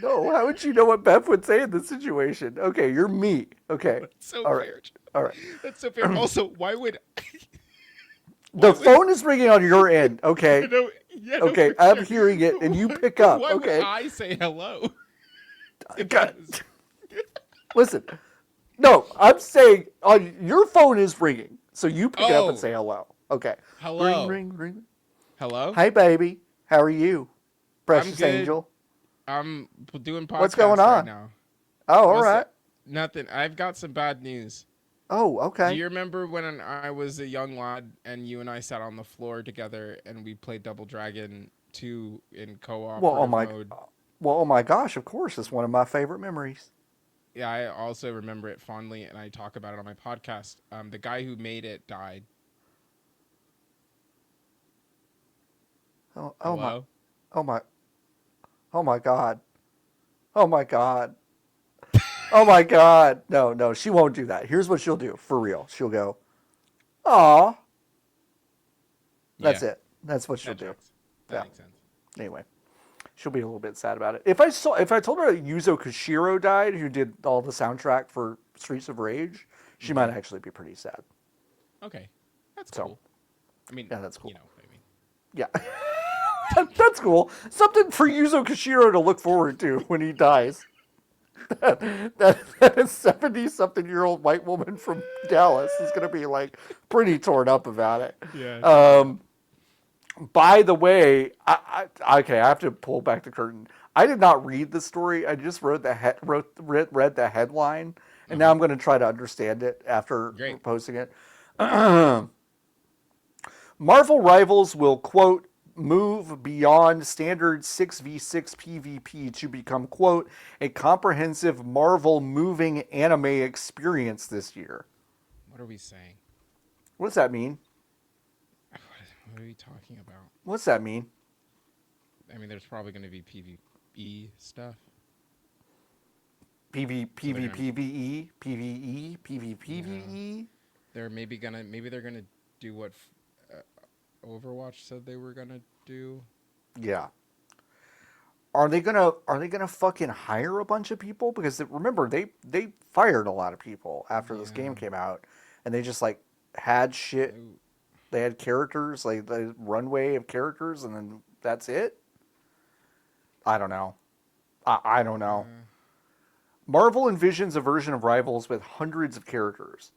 No, how would you know what Beth would say in this situation? Okay, you're me. Okay. So All right. fair. All right. That's so fair. Also, why would The phone is ringing on your end, okay? no, yeah, no, Okay, for I'm sure. hearing it and you pick up, Why okay? would I say hello? God. Listen. No, I'm saying your phone is ringing. So you pick it up and Oh. say hello. Okay. Hello. Ring, ring, ring. Hello? Hi, baby. How are you? Precious good. angel. I'm doing podcast What's going right on? now. Oh, all What's right. up? Nothing. I've got some bad news. Oh, okay. Do you remember when I was a young lad and you and I sat on the floor together and we played Double Dragon 2 in co-op mode? Well, oh my gosh, of course. It's one of my favorite memories. Yeah, I also remember it fondly, and I talk about it on my podcast. The guy who made it died oh my, Hello? oh my, oh my God, oh my God, oh my God. No, no, she won't do that. Here's what she'll do for real. She'll go, "Aw." That's Yeah, it. That's what she'll that do. tracks. That Yeah. makes sense. Anyway, she'll be a little bit sad about it. If I told her that Yuzo Koshiro died, who did all the soundtrack for Streets of Rage, she might actually be pretty sad. Okay, that's So, cool. I mean, yeah, that's cool. You know, I mean, Yeah. That's cool. Something for Yuzo Koshiro to look forward to when he dies. That 70-something-year-old white woman from Dallas is going to be like pretty torn up about it. yeah. By the way, okay, I have to pull back the curtain. I did not read the story. I just read the headline, and now I'm going to try to understand it after Great. posting it. Marvel Rivals will, quote, move beyond standard 6v6 PvP to become, quote, a comprehensive Marvel moving anime experience this year. What are we saying? What does that mean? What are we talking about? What's that mean? I mean, there's probably going to be PvE stuff. PvE, PvPvE. They're maybe they're gonna do what Overwatch said they were gonna do. Yeah. Are they gonna fucking hire a bunch of people? Because remember, they fired a lot of people after this game came out, and they just like had shit. They had characters, like the runway of characters, and then that's it. I don't know. I don't know. Marvel envisions a version of Rivals with hundreds of characters.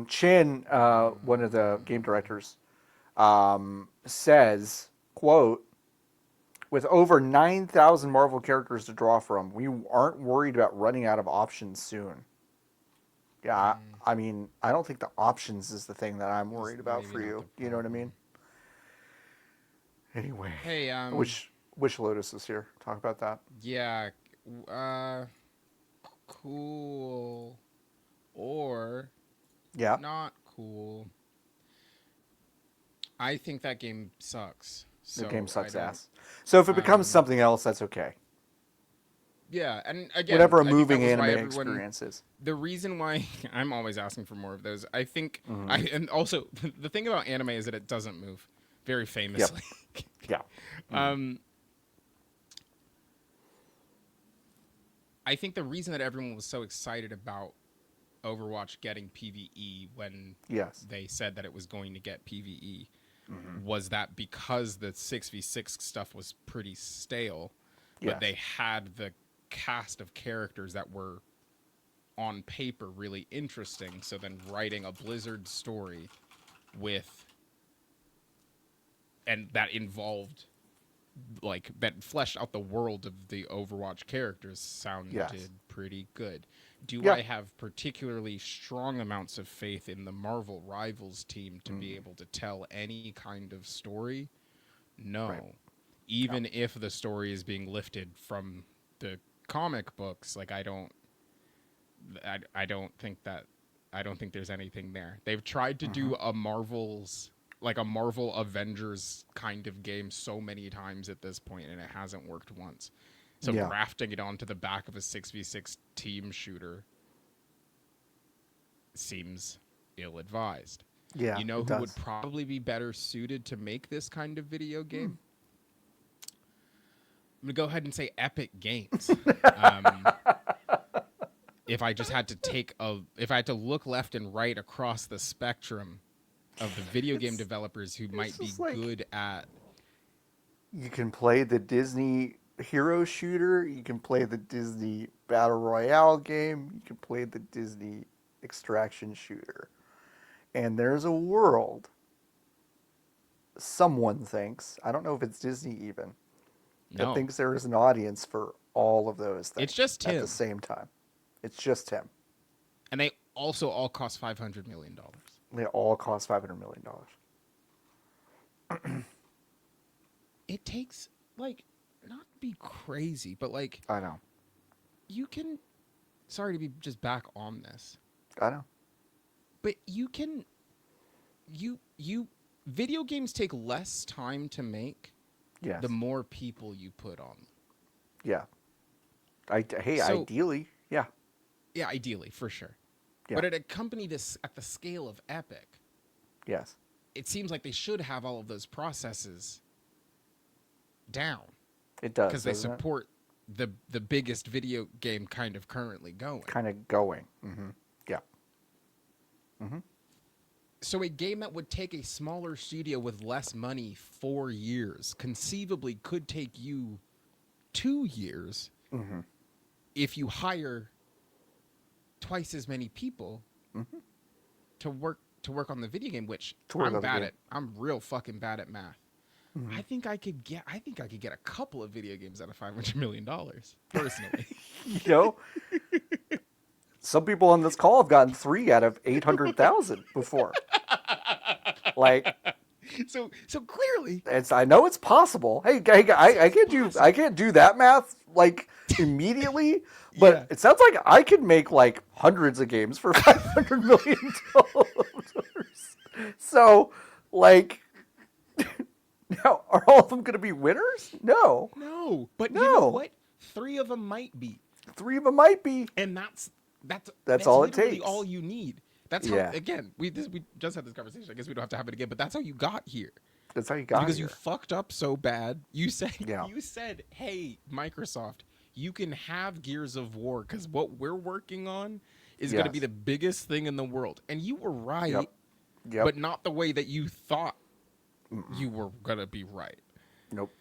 Chin, one of the game directors, says, quote, with over 9,000 Marvel characters to draw from, we aren't worried about running out of options soon. Yeah, I mean, I don't think the options is the thing that I'm worried about for you. You know what I mean? Anyway. Hey, Wish Lotus was here. Talk about that. Yeah, cool, or not cool. I think that game sucks. The game sucks ass. So if it becomes something else, that's okay. Yeah, and again, whatever a I think moving that was why anime experience is. The reason why I'm always asking for more of those, I think, and also the thing about anime is that it doesn't move, very famously. Yep. I think the reason that everyone was so excited about Overwatch getting PvE when they said that it was going to get PvE was that because the 6v6 stuff was pretty stale, but they had the cast of characters that were on paper really interesting. So then writing a Blizzard story and that involved, like, that fleshed out the world of the Overwatch characters sounded pretty good. Do I have particularly strong amounts of faith in the Marvel Rivals team to be able to tell any kind of story? No. Right. Even if the story is being lifted from the comic books, like I don't think there's anything there. They've tried to do a Marvel Avengers kind of game so many times at this point, and it hasn't worked once. So grafting it onto the back of a 6v6 team shooter seems ill-advised. Yeah, you know who would probably be better suited to make this kind of video game? I'm gonna go ahead and say Epic Games. If I just had to if I had to look left and right across the spectrum of the video game developers who might be good at, you can play the Disney hero shooter, you can play the Disney Battle Royale game, you can play the Disney extraction shooter. And there's a world, someone thinks, I don't know if it's Disney even, that thinks there is an audience for all of those things. It's just him. At the same time. It's just him. And they also all cost $500 million. They all cost $500 million. It takes, like, not to be crazy, but, like... I know. You can... Sorry to be just back on this. I know. But you can... You video games take less time to make Yes. the more people you put on them. Yeah. Hey, So- ideally, yeah. Yeah, ideally, for sure. Yeah. But at a company this at the scale of Epic, Yes. it seems like they should have all of those processes down It does. because they doesn't it? support the biggest video game kind of currently going. Kind of going. Yeah. So a game that would take a smaller studio with less money 4 years conceivably could take you 2 years if you hire twice as many people to work on the video game, which To work on I'm the bad game. at. I'm real fucking bad at math. I think I could get a couple of video games out of $500 million personally. You know, some people on this call have gotten 3 out of 800,000 before. Like, so clearly, I know it's possible. Hey, I can't do that math like immediately, but Yeah. it sounds like I could make like hundreds of games for $500 million. So, like, now are all of them going to be winners? No, no. But you No. know what? 3 of them might be. 3 of them might be. And that's all it literally takes. all you need. That's Yeah. how, again, we just had this conversation. I guess we don't have to have it again, but that's how you got here. That's how you got Because here. you fucked up so bad. You said, Yeah. hey, Microsoft, you can have Gears of War because what we're working on is going to be Yes. the biggest thing in the world. And you were right, Yep. but not the way that you thought you were going to be right. Nope.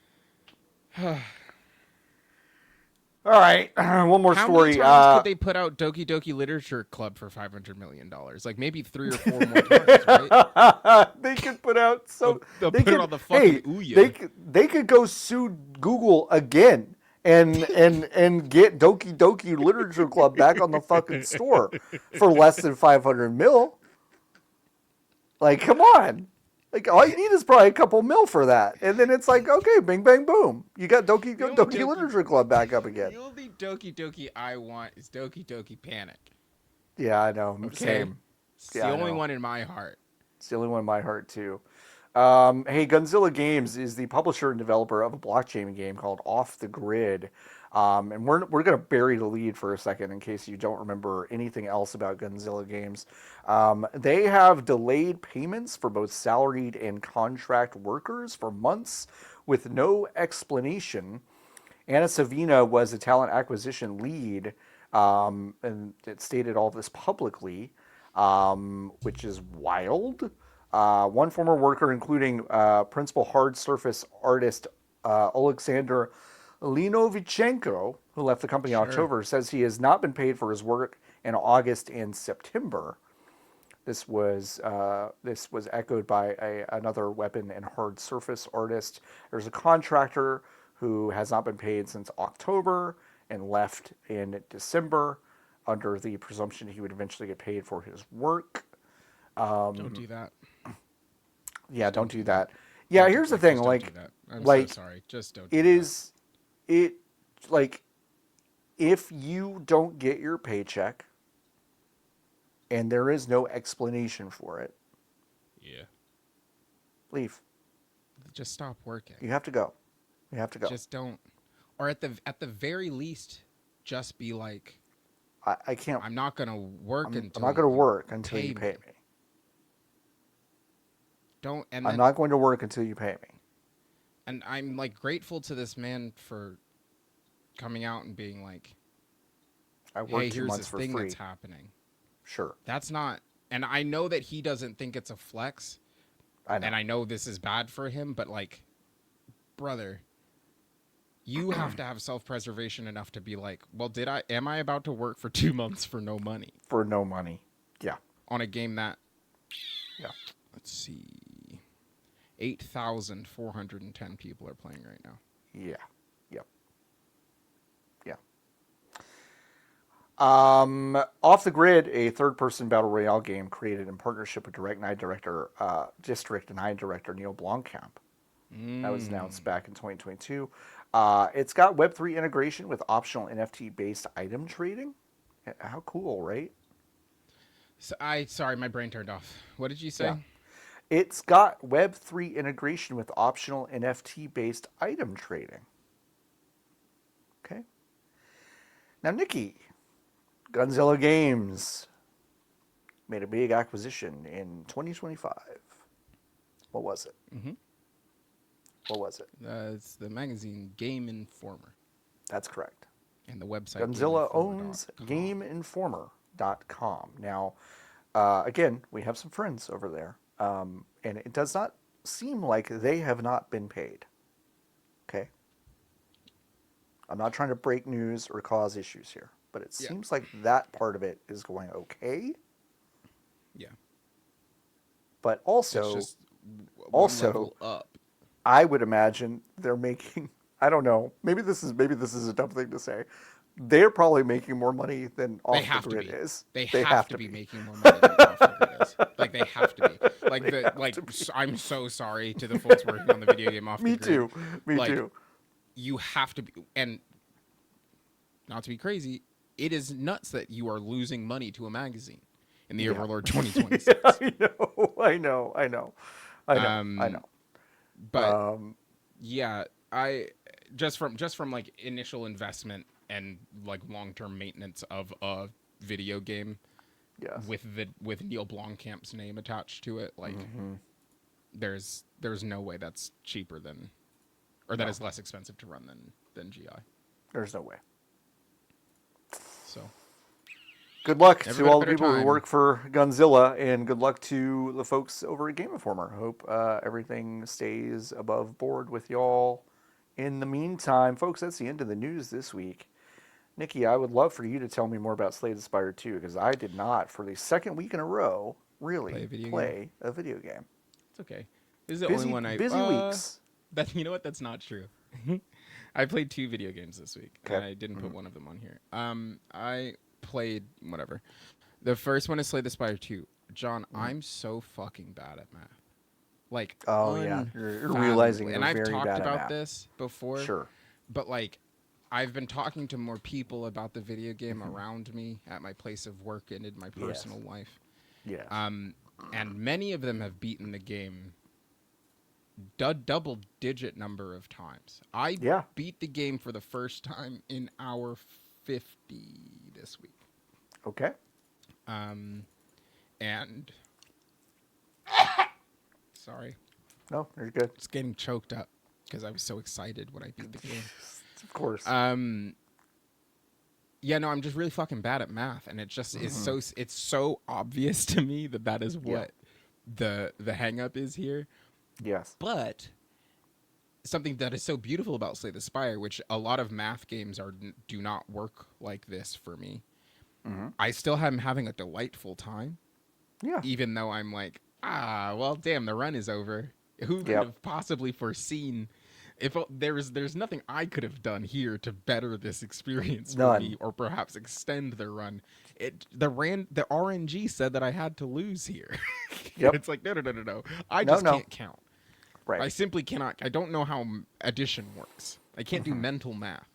All right, one more How story. many times could they put out Doki Doki Literature Club for $500 million? Like maybe 3 or 4 more times, right? They could put out so They'll they put it could, on the fucking hey, Ouya. they could go sue Google again and get Doki Doki Literature Club back on the fucking store for less than 500 mil. Like, come on. Like, all you need is probably a couple mil for that. And then it's like, okay, bing, bang, boom. You got Doki Doki- Literature Club back up again. The only Doki Doki I want is Doki Doki Panic. Yeah, I know. Okay? Same. It's Yeah, the I only know. one in my heart. It's the only one in my heart, too. Hey, Gunzilla Games is the publisher and developer of a blockchain game called Off the Grid. And we're going to bury the lead for a second in case you don't remember anything else about Gunzilla Games. They have delayed payments for both salaried and contract workers for months with no explanation. Anna Savina was a talent acquisition lead, and it stated all this publicly, which is wild. One former worker, including principal hard surface artist Alexander Linovichenko, who left the company in October, says he has not been paid for his work in August and September. This was echoed by another weapon and hard surface artist. There's a contractor who has not been paid since October and left in December under the presumption he would eventually get paid for his work. Don't do that. Yeah, don't do that. Yeah, here's the thing. Just Like, don't do that. I'm like, so sorry. Just don't do it that. is, it, like, if you don't get your paycheck and there is no explanation for it, Yeah. leave. Just stop working. You have to go. You have to go. Just don't. Or at the very least, just be like, I can't. I'm not gonna work I'm until not going to you work until you pay me. Don't. And I'm then, not going to work until you pay me. And I'm like grateful to this man for coming out and being like, I "Hey, worked 2 here's months this for thing free. that's happening." Sure. That's not. And I know that he doesn't think it's a flex, I know. and I know this is bad for him. But like, brother, you have to have self-preservation enough to be like, well, am I about to work for 2 months for no money For no money. Yeah. on a game that, Yeah. let's see, 8,410 people are playing right now. Yeah. Yep. Yeah. Off the Grid, a third-person battle royale game created in partnership with District 9 director Neil Blomkamp. That was announced back in 2022. It's got Web3 integration with optional NFT-based item trading. How cool, right? So sorry, my brain turned off. What did you say? Yeah. It's got Web3 integration with optional NFT-based item trading. Okay. Now, Niki, Gunzilla Games made a big acquisition in 2025. What was it? Mm-hmm. What was it? It's the magazine Game Informer That's correct. and the website. Gunzilla owns GameInformer.com. Now, again, we have some friends over there, and it does not seem like they have not been paid. Okay? I'm not trying to break news or cause issues here, but it seems like that part of it is going okay. Yeah. But It's also, just one level up. I would imagine they're making, I don't know, maybe this is a dumb thing to say. They're probably making more money than They Off have the to Grid be. is. They have to be making more money than Off the Grid is. Like they have to be. I'm so sorry to the folks working on the video game Off the Grid. Me too. You have to be, and not to be crazy, it is nuts that you are losing money to a magazine in the Overlord 2026. I know. But yeah, I just from like initial investment and like long-term maintenance of a video game with Neil Blomkamp's name attached to it, like there's no way that's cheaper than, or that is less expensive to run than GI. There's no way. So good luck Never to been a all the better people who time. work for Gunzilla, and good luck to the folks over at Game Informer. Hope everything stays above board with y'all. In the meantime, folks, that's the end of the news this week. Niki, I would love for you to tell me more about Slay the Spire 2, because I did not, for the second week in a row, really play a video game. it's okay. This is the only one I busy weeks. That, you know what? That's not true. I played 2 video games this week, Okay. and I didn't put one of them on here. I played whatever. The first one is Slay the Spire 2. John, I'm so fucking bad at math. Like, you're realizing you're and I've very talked bad at about math. this before. Sure. But like, I've been talking to more people about the video game around me at my place of work and in my personal life. Yes. And many of them have beaten the game double-digit number of times. I beat the game for the first time in hour 50 this week. Okay. And sorry. No, you're good. Just getting choked up because I was so excited when I beat the game. Of course. Yeah, no, I'm just really fucking bad at math, and it just is so obvious to me that is what the hang up is here. Yes. But something that is so beautiful about Slay the Spire, which a lot of math games do not work like this for me. I still am having a delightful time. Yeah. Even though I'm like, well, damn, the run is over. Who could have possibly foreseen? If there's nothing I could have done here to better this experience for me, or perhaps extend the run. The RNG said that I had to lose here. Yep. It's like no. I just can't count. Right. I simply cannot. I don't know how addition works. I can't do mental math.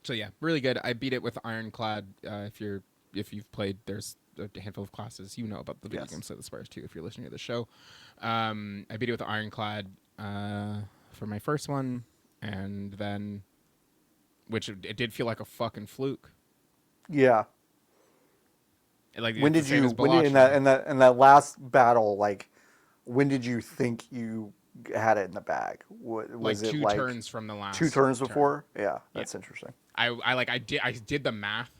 So yeah, really good. I beat it with Ironclad. If you've played, there's a handful of classes you know about the video game Slay the Spire 2 if you're listening to the show. I beat it with Ironclad for my first one, and then which it did feel like a fucking fluke. Yeah. Like in that last battle, like when did you think you had it in the bag? Was it 2 like turns from the last 2 turns before? Yeah, that's interesting. I did the math,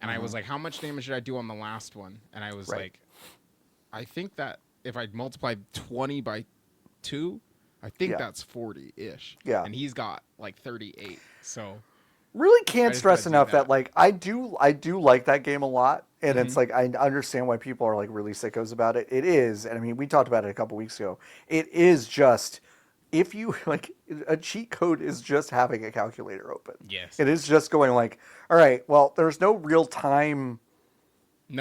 and I was like, how much damage did I do on the last one? And I was like, I think that if I multiplied 20 by 2, I think that's 40-ish. Yeah. And he's got like 38. So really can't stress enough that like I do like that game a lot, and it's like I understand why people are like really sickos about it. It is, and I mean we talked about it a couple weeks ago. It is just, if you like, a cheat code is just having a calculator open. Yes. It is just going like, all right, well, there's no real time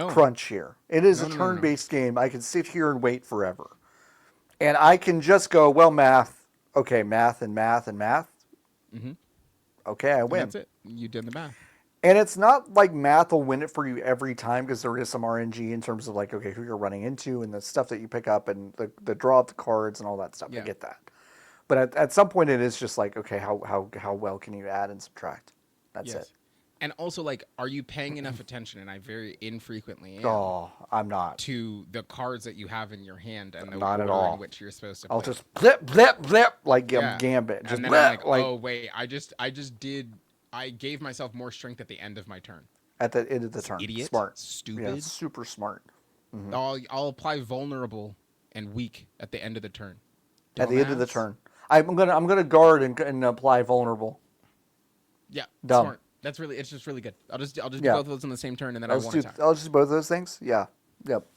crunch here. It is a turn-based game. I can sit here and wait forever. And I can just go, well, math. Okay, math and math and math. Okay, I win. And that's it. You did the math. And it's not like math will win it for you every time because there is some RNG in terms of like, okay, who you're running into and the stuff that you pick up and the draw of the cards and all that stuff. I Yeah. get that. But at some point it is just like, okay, how well can you add and subtract? That's it. And also, like, are you paying enough attention? And I very infrequently am. Oh, I'm not. To the cards that you have in your hand and the Not at order all. in which you're supposed to play. I'll just blip, blip, blip, like Yeah. Gambit. Just and then blip, I'm like, oh wait, I gave myself more strength at the end of my turn. at the end of the turn. Idiot. Smart. Stupid. Yeah, super smart. I'll apply vulnerable and weak at the end of the turn. At the end of the Dumbass. turn. I'm gonna guard and apply vulnerable. Yeah. Dumb. Smart. It's just really good. I'll just do Yeah. both of those on the same turn and then I won't attack. I'll just do both of those things. Yeah. Yep.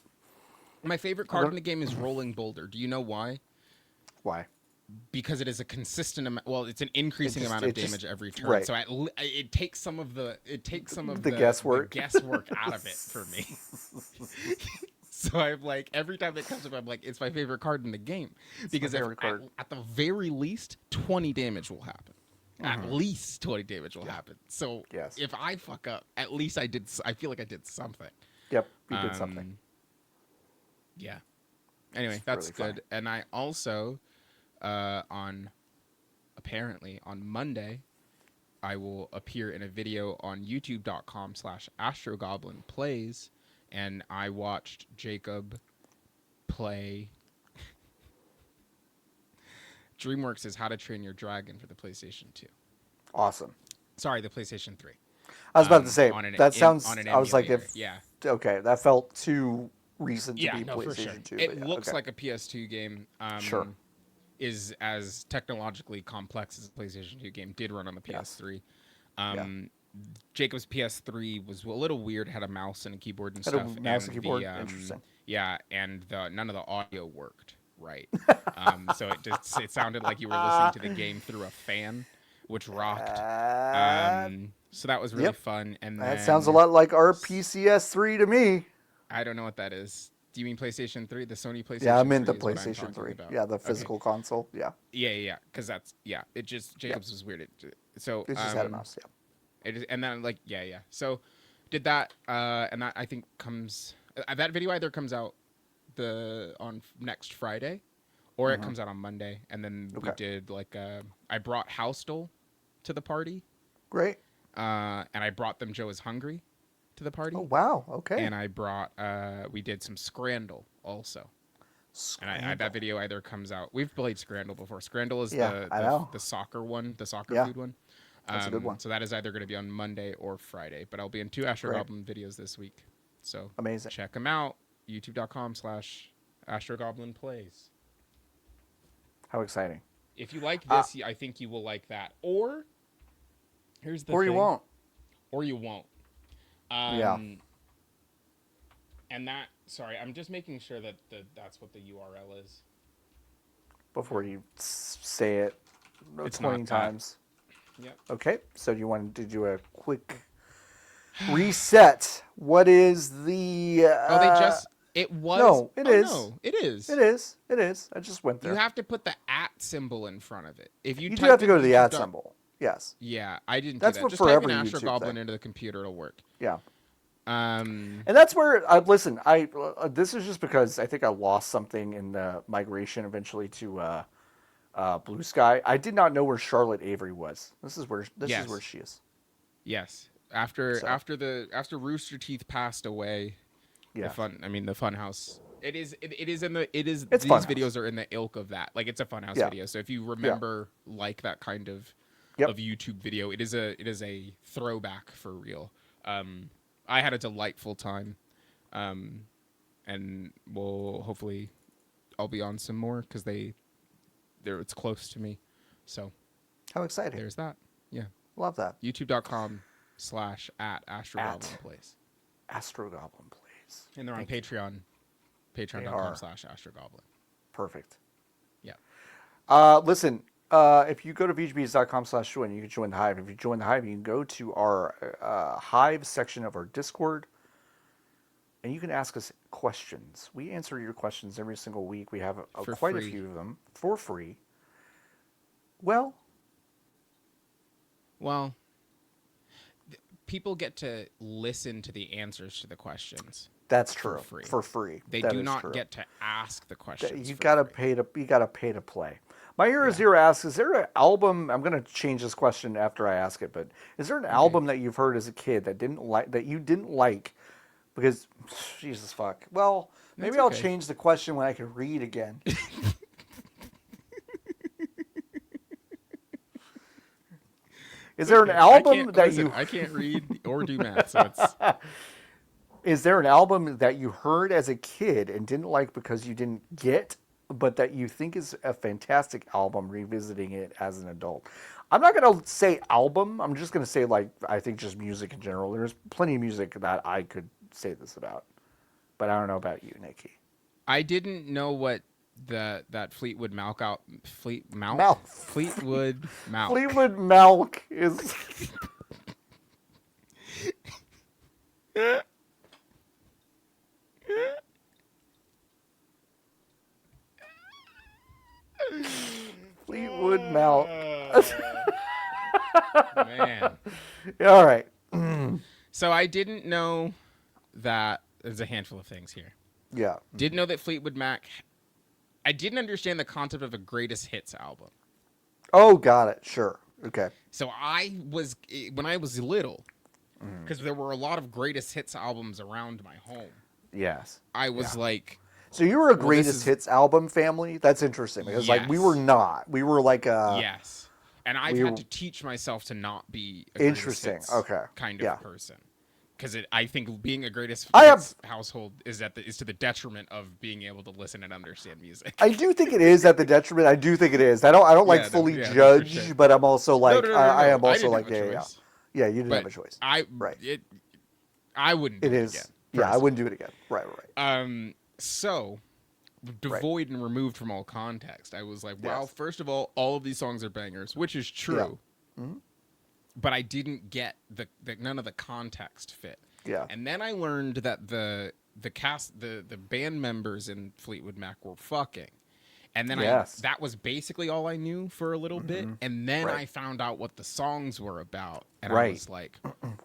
My favorite card in the game is Rolling Boulder. Do you know why? Why? Because it is a consistent amount. Well, it's an increasing amount of damage every turn. right. So it takes some of the guesswork. the guesswork out of it for me. So I'm like, every time that comes up, I'm like, it's my favorite card in the game because my favorite card. At the very least, 20 damage will happen. At least 20 damage will happen. So Yes. if I fuck up, at least I feel like I did something. Yep. You did something. Yeah. Anyway, It's that's really good. And I also, apparently on Monday, I will appear in a video on youtube.com/astrogoblin plays, and I watched Jacob play DreamWorks' How to Train Your Dragon for the PlayStation 2. Awesome. Sorry, the PlayStation 3. I was about to say that sounds. On an I was like, emulator. if Yeah. okay, that felt too recent to be no, for PlayStation sure. 2. It but yeah, looks okay. like a PS2 game. Sure. Is as technologically complex as a PlayStation 2 game. Did run on the PS3. Jacob's PS3 was a little weird. Had a mouse and a keyboard and Had stuff. a mouse and and keyboard. Interesting. Yeah, and none of the audio worked right. So it sounded like you were listening to the game through a fan, which rocked. So that was really fun. And that then, sounds a lot like our PCS3 to me. I don't know what that is. Do you mean PlayStation 3? The Sony PlayStation 3? Yeah, I meant the is what I'm PlayStation talking 3. about. Yeah, the physical console. Yeah. Yeah. Because that's it. Just Jacobs was weird. So It just had a mouse. Yeah. It is, and then yeah. So did that, and that I think comes that video either comes out on next Friday, or it comes out on Monday, and then we did I brought Houstel to the party. Great. And I brought them Joe is Hungry to the party. Oh wow. Okay. And I brought we did some Scrandle also. And that video either comes out. We've played Scrandle before. Scrandle is the soccer one, the soccer food one. That's a good one. So that is either going to be on Monday or Friday. But I'll be in 2 Astrogoblin videos this week. So amazing. Check them out. youtube.com/Astrogoblin plays. How exciting. If you like this, I think you will like that. Or here's the thing. Or you won't. Or you won't. Yeah. And sorry, I'm just making sure that that's what the URL is. Before you say it It's 20 not times. Yep. Okay, so you want to do a quick reset. What is the... It was... No, it is. No, it is. It is. I just went there. You have to put the @ symbol in front of it. If you do type have to go to the YouTube @ symbol. Yes. Yeah, I didn't That's do that. for Just type in every YouTube Astrogoblin thing. into the computer, it'll work. Yeah. And that's where listen. This is just because I think I lost something in the migration eventually to Blue Sky. I did not know where Charlotte Avery was. This is where she is. Yes. After Rooster Teeth passed away, yeah. the Funhouse. These Funhouse. videos are in the ilk of that. Like it's a Funhouse video. So if you remember like that kind of YouTube video, it is a throwback for real. I had a delightful time, and hopefully I'll be on some more because it's close to me. So how exciting! There's that. Yeah, love that. YouTube.com/@Astrogoblin plays. Astrogoblin plays. And they're on Patreon. Patreon.com/Astrogoblin. Perfect. Yeah. Listen. If you go to vgbs.com/join, you can join the Hive. If you join the Hive, you can go to our Hive section of our Discord, and you can ask us questions. We answer your questions every single week. We have quite a few of them for free. Well, people get to listen to the answers to the questions. That's true. free. For free. They That do is not true. get to ask the questions. You for gotta free. pay to play. Meier Zero asks, is there an album? I'm gonna change this question after I ask it, but is there an album that you've heard as a kid that you didn't like because Jesus fuck. Well, maybe That's I'll okay. change the question when I can read again. Is there an album I can't read or do math, so it's Is there an album that you heard as a kid and didn't like because you didn't get, but that you think is a fantastic album revisiting it as an adult? I'm not going to say album. I'm just going to say, like, I think just music in general. There's plenty of music that I could say this about. But I don't know about you, Nikki. I didn't know what that Fleetwood Mac Malk. Fleetwood Mac. Fleetwood Mac is... Fleetwood Mac. Man. All right. So I didn't know that there's a handful of things here. Yeah. Didn't know that Fleetwood Mac. I didn't understand the concept of a greatest hits album. Oh, got it. Sure. Okay. So when I was little, because there were a lot of greatest hits albums around my home. Yes. I was like, so you were a this greatest is- hits album family? That's interesting because like we Yes. were not. We were like yes. And I've we had were- to teach myself to not be a greatest Interesting. hits Okay. kind Yeah. of person. Because I think being a greatest I have- hits household is to the detriment of being able to listen and understand music. I do think it is at the detriment. I do think it is. I don't like Yeah, fully no, for judge, sure. but I'm also like No, I am I also didn't like have a yeah. choice. Yeah, you didn't But have a choice. Right. I wouldn't do It it is. again. Yeah, I personally. wouldn't do it again. Right. So devoid and removed from all context, I was like, well, Yes. first of all of these songs are bangers, which is true. But I didn't get the none of the context fit. Yeah. And then I learned that the band members in Fleetwood Mac were fucking. And then Yes. that was basically all I knew for a little bit. And then Right. I found out what the songs were about. And I Right. was like,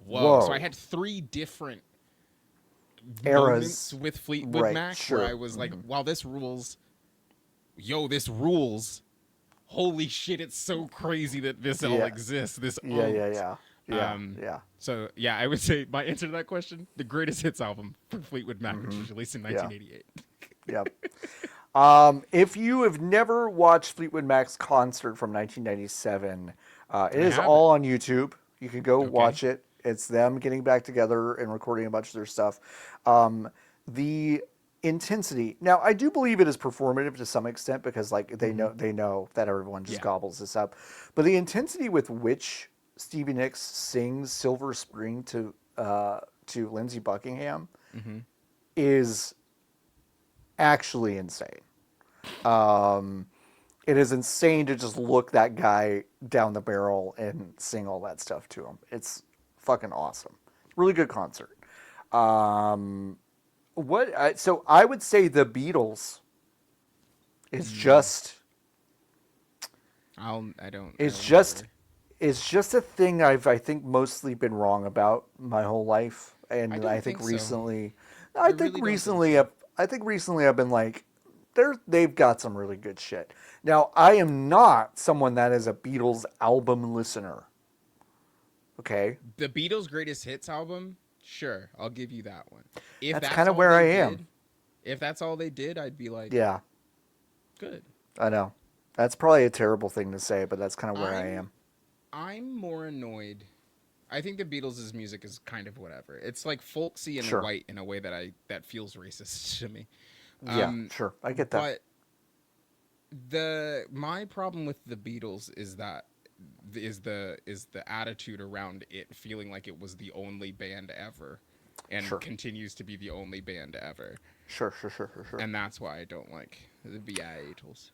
whoa. So Whoa. I had 3 different Eras. moments with Fleetwood Right, Mac sure. where I was like, wow, this rules. Yo, this rules. Holy shit, it's so crazy that this all Yeah. exists. This Yeah. owns. Yeah. So yeah, I would say my answer to that question: the greatest hits album from Fleetwood Mac, which was released in Yeah. 1988. Yep. If you have never watched Fleetwood Mac's concert from 1997, it is haven't. all on YouTube. You can go watch it. It's them getting back together and recording a bunch of their stuff. The intensity. Now, I do believe it is performative to some extent because, like, they know that everyone just gobbles this up. But the intensity with which Stevie Nicks sings "Silver Spring" to Lindsey Buckingham is actually insane. It is insane to just look that guy down the barrel and sing all that stuff to him. It's fucking awesome. Really good concert. So I would say the Beatles is just it's just a thing I think mostly been wrong about my whole life, and I think think so. recently I really don't think recently I've been like they've got some really good shit. Now, I am not someone that is a Beatles album listener. Okay? The Beatles' greatest hits album, sure, I'll give you that one. If That's kinda all where they I am. did- If that's all they did, I'd be like, Yeah, good. I know. That's probably a terrible thing to say, but that's kind of where I am. I'm more annoyed. I think the Beatles' music is kind of whatever. It's like folksy and Sure. white in a way that feels racist to me. Yeah, sure. I get that. But my problem with the Beatles is the attitude around it feeling like it was the only band ever and Sure. continues to be the only band ever. Sure. And that's why I don't like the Beatles.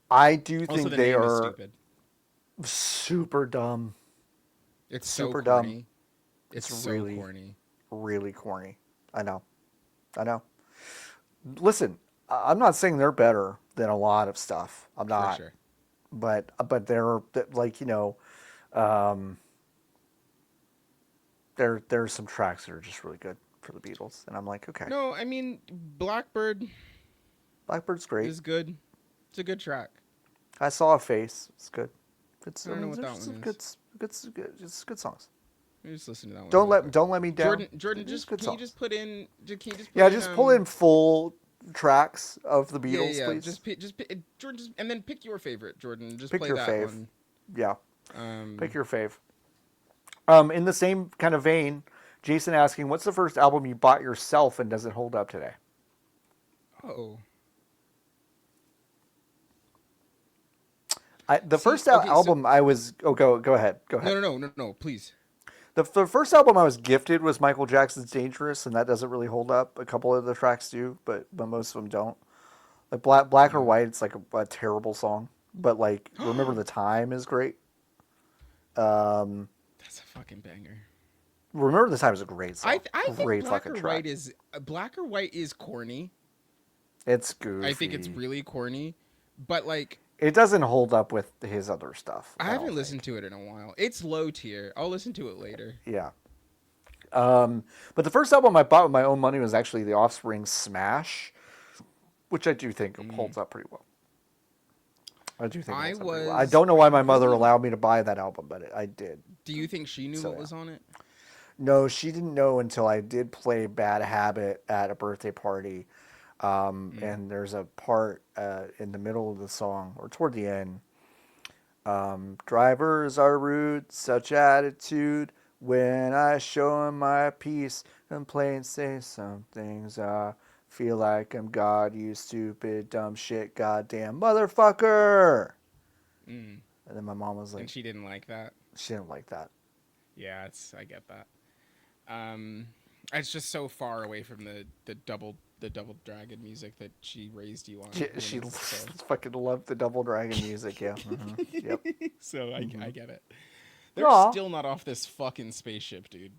I do think Also, the they name is are stupid. super dumb. It's super so dumb. corny. It's so really- corny. Really corny. I know. Listen, I'm not saying they're better than a lot of stuff. I'm not. For sure. But they're like, there's some tracks that are just really good for the Beatles, and I'm like, okay, No, I mean Blackbird Blackbird's great. is good. It's a good track. I Saw a Face. It's good. I don't know what that one is. It's good songs. Let me just listen to that one. Don't let me down. Jordan, It's just good can you songs. just put in? Can you just put Yeah, in, just pull in full tracks of the Beatles, yeah. please. Just pick, Jordan, and then pick your favorite, Jordan. Just Pick play your that fave. one. Yeah, Um, pick your fave. In the same kind of vein, Jason asking, "What's the first album you bought yourself and does it hold up today?" oh, The first okay, album I was. Oh, go ahead. Go ahead. no, please. The first album I was gifted was Michael Jackson's "Dangerous," and that doesn't really hold up. A couple of the tracks do, but most of them don't. Like Black or White, it's like a terrible song, but like Remember the Time is great. That's a fucking banger. Remember the Time is a great song. I think great Black fucking or track. White is Black or White is corny. It's goofy. I think it's really corny, but like It doesn't hold up with his other stuff. I haven't listened to it in a while. It's low tier. I'll listen to it later. Yeah. But the first album I bought with my own money was actually The Offspring's "Smash," which I do think holds up pretty well. I do think it holds up pretty well. I don't know why my mother allowed me to buy that album, but I did. Do you think she knew So, what yeah. was on it? No, she didn't know until I did play Bad Habit at a birthday party. And there's a part in the middle of the song, or toward the end. Drivers are rude, such attitude. When I show 'em my piece, complain, say some things. I feel like I'm God, you stupid, dumb shit, goddamn motherfucker. And then my mom was like, And she didn't like that. she didn't like that. Yeah, I get that. It's just so far away from the double dragon music that she raised you on. She so. fucking loved the Double Dragon music, yeah. Yep. So I get it. They're Aw. still not off this fucking spaceship, dude.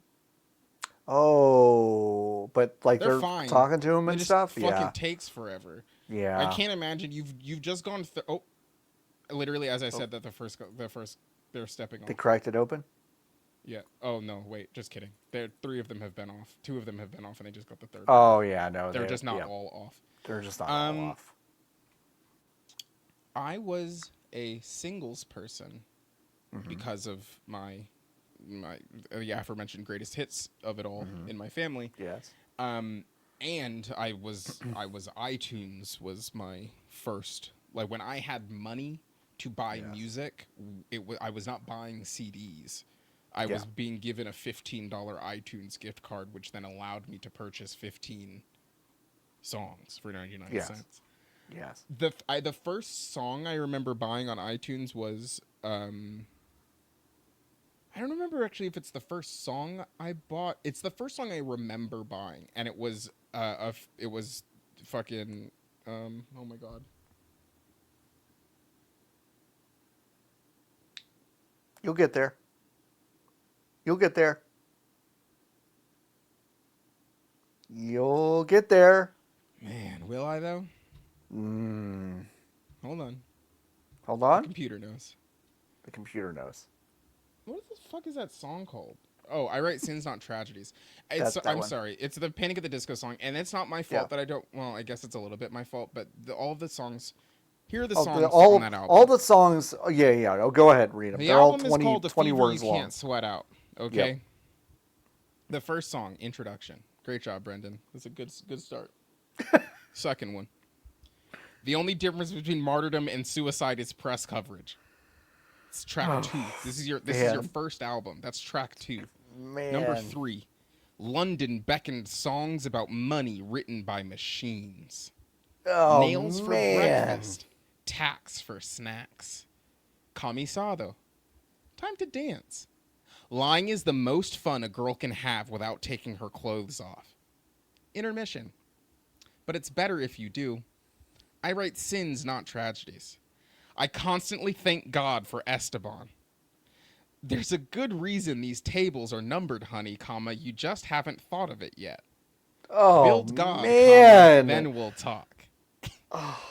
Oh, but like they're fine. talking to him It and just stuff. fucking Yeah, takes forever. yeah. I can't imagine you've just gone through. Oh, literally, as I said, that the first they're stepping off. They cracked it open. Yeah. Oh no, wait, just kidding. Three of them have been off. Two of them have been off, and they just got the third. Oh yeah, no, They're just not yeah. all off. They're just not all off. I was a singles person because of my the aforementioned greatest hits of it all in my family. Yes. And I was iTunes was my first, like when I had money to buy music, I was not buying CDs. I was being given a $15 iTunes gift card, which then allowed me to purchase 15 songs for 99 cents. Yes. The first song I remember buying on iTunes was I don't remember actually if it's the first song I bought. It's the first song I remember buying, and it was fucking oh my god. You'll get there. You'll get there. You'll get there. Man, will I though? Mm. Hold on. Hold The on. computer knows. The computer knows. What the fuck is that song called? Oh, I write Sins Not Tragedies. I'm one. sorry. It's the Panic at the Disco song, and it's not my fault that I don't. Well, I guess it's a little bit my fault, but all of the songs. Here are the songs on that album. All the songs. Oh, yeah. Oh, go ahead, read them. The They're all album 20, is called "The 20 Fever words You long. Can't Sweat Out." Okay. Yep. The first song, Introduction. Great job, Brendan. That's a good start. Second one. The only difference between martyrdom and suicide is press coverage. It's track 2. This is your first album. That's track 2. Man. Number 3. London beckoned songs about money written by machines. Oh, Nails for man. breakfast. Tax for snacks. Camisado. Time to dance. Lying is the most fun a girl can have without taking her clothes off. Intermission. But it's better if you do. I write sins, not tragedies. I constantly thank God for Esteban. There's a good reason these tables are numbered, honey, comma, you just haven't thought of it yet. Oh, Build God, man. comma, then we'll talk. Oh,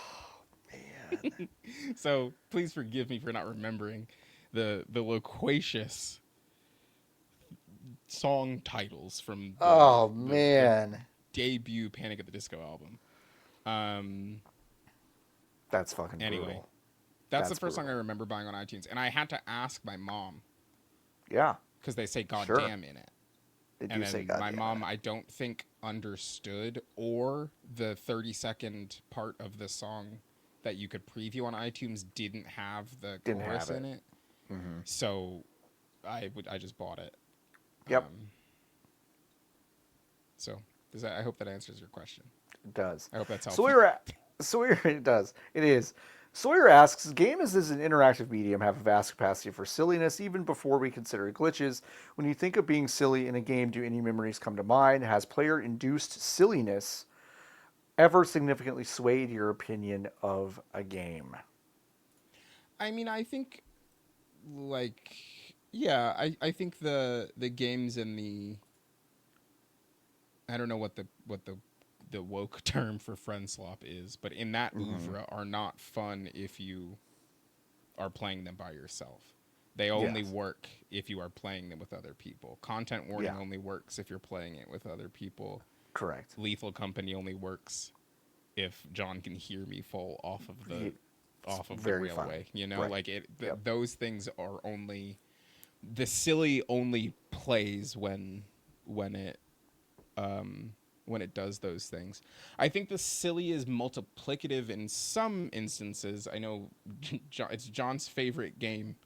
man. So please forgive me for not remembering the loquacious song titles from Oh the man, debut Panic at the Disco album. that's fucking Anyway, brutal. that's the That's first song I brutal. remember buying on iTunes, and I had to ask my mom Yeah, because they say sure. "goddamn" in it. They And do say then my goddamn. mom, I don't think understood, or the 30-second part of the song that you could preview on iTunes didn't have the Didn't chorus have in it. it. So I just bought it. Yep, So I hope that answers your question. it does. I hope that's helpful. Sawyer, it does. It is. Sawyer asks, games as an interactive medium have a vast capacity for silliness even before we consider glitches. When you think of being silly in a game, do any memories come to mind? Has player-induced silliness ever significantly swayed your opinion of a game? I mean, I think, like, yeah, I think the games and the, I don't know what the woke term for friend slop is, but in that oeuvre are not fun if you are playing them by yourself. They only Yes. work if you are playing them with other people. Content warning Yeah. only works if you're playing it with other people. Correct. Lethal Company only works if John can hear me fall off of the very fun. railway. You know, Right. like Yep. those things are only, the silly only plays when it does those things. I think the silly is multiplicative in some instances. I know it's John's favorite game,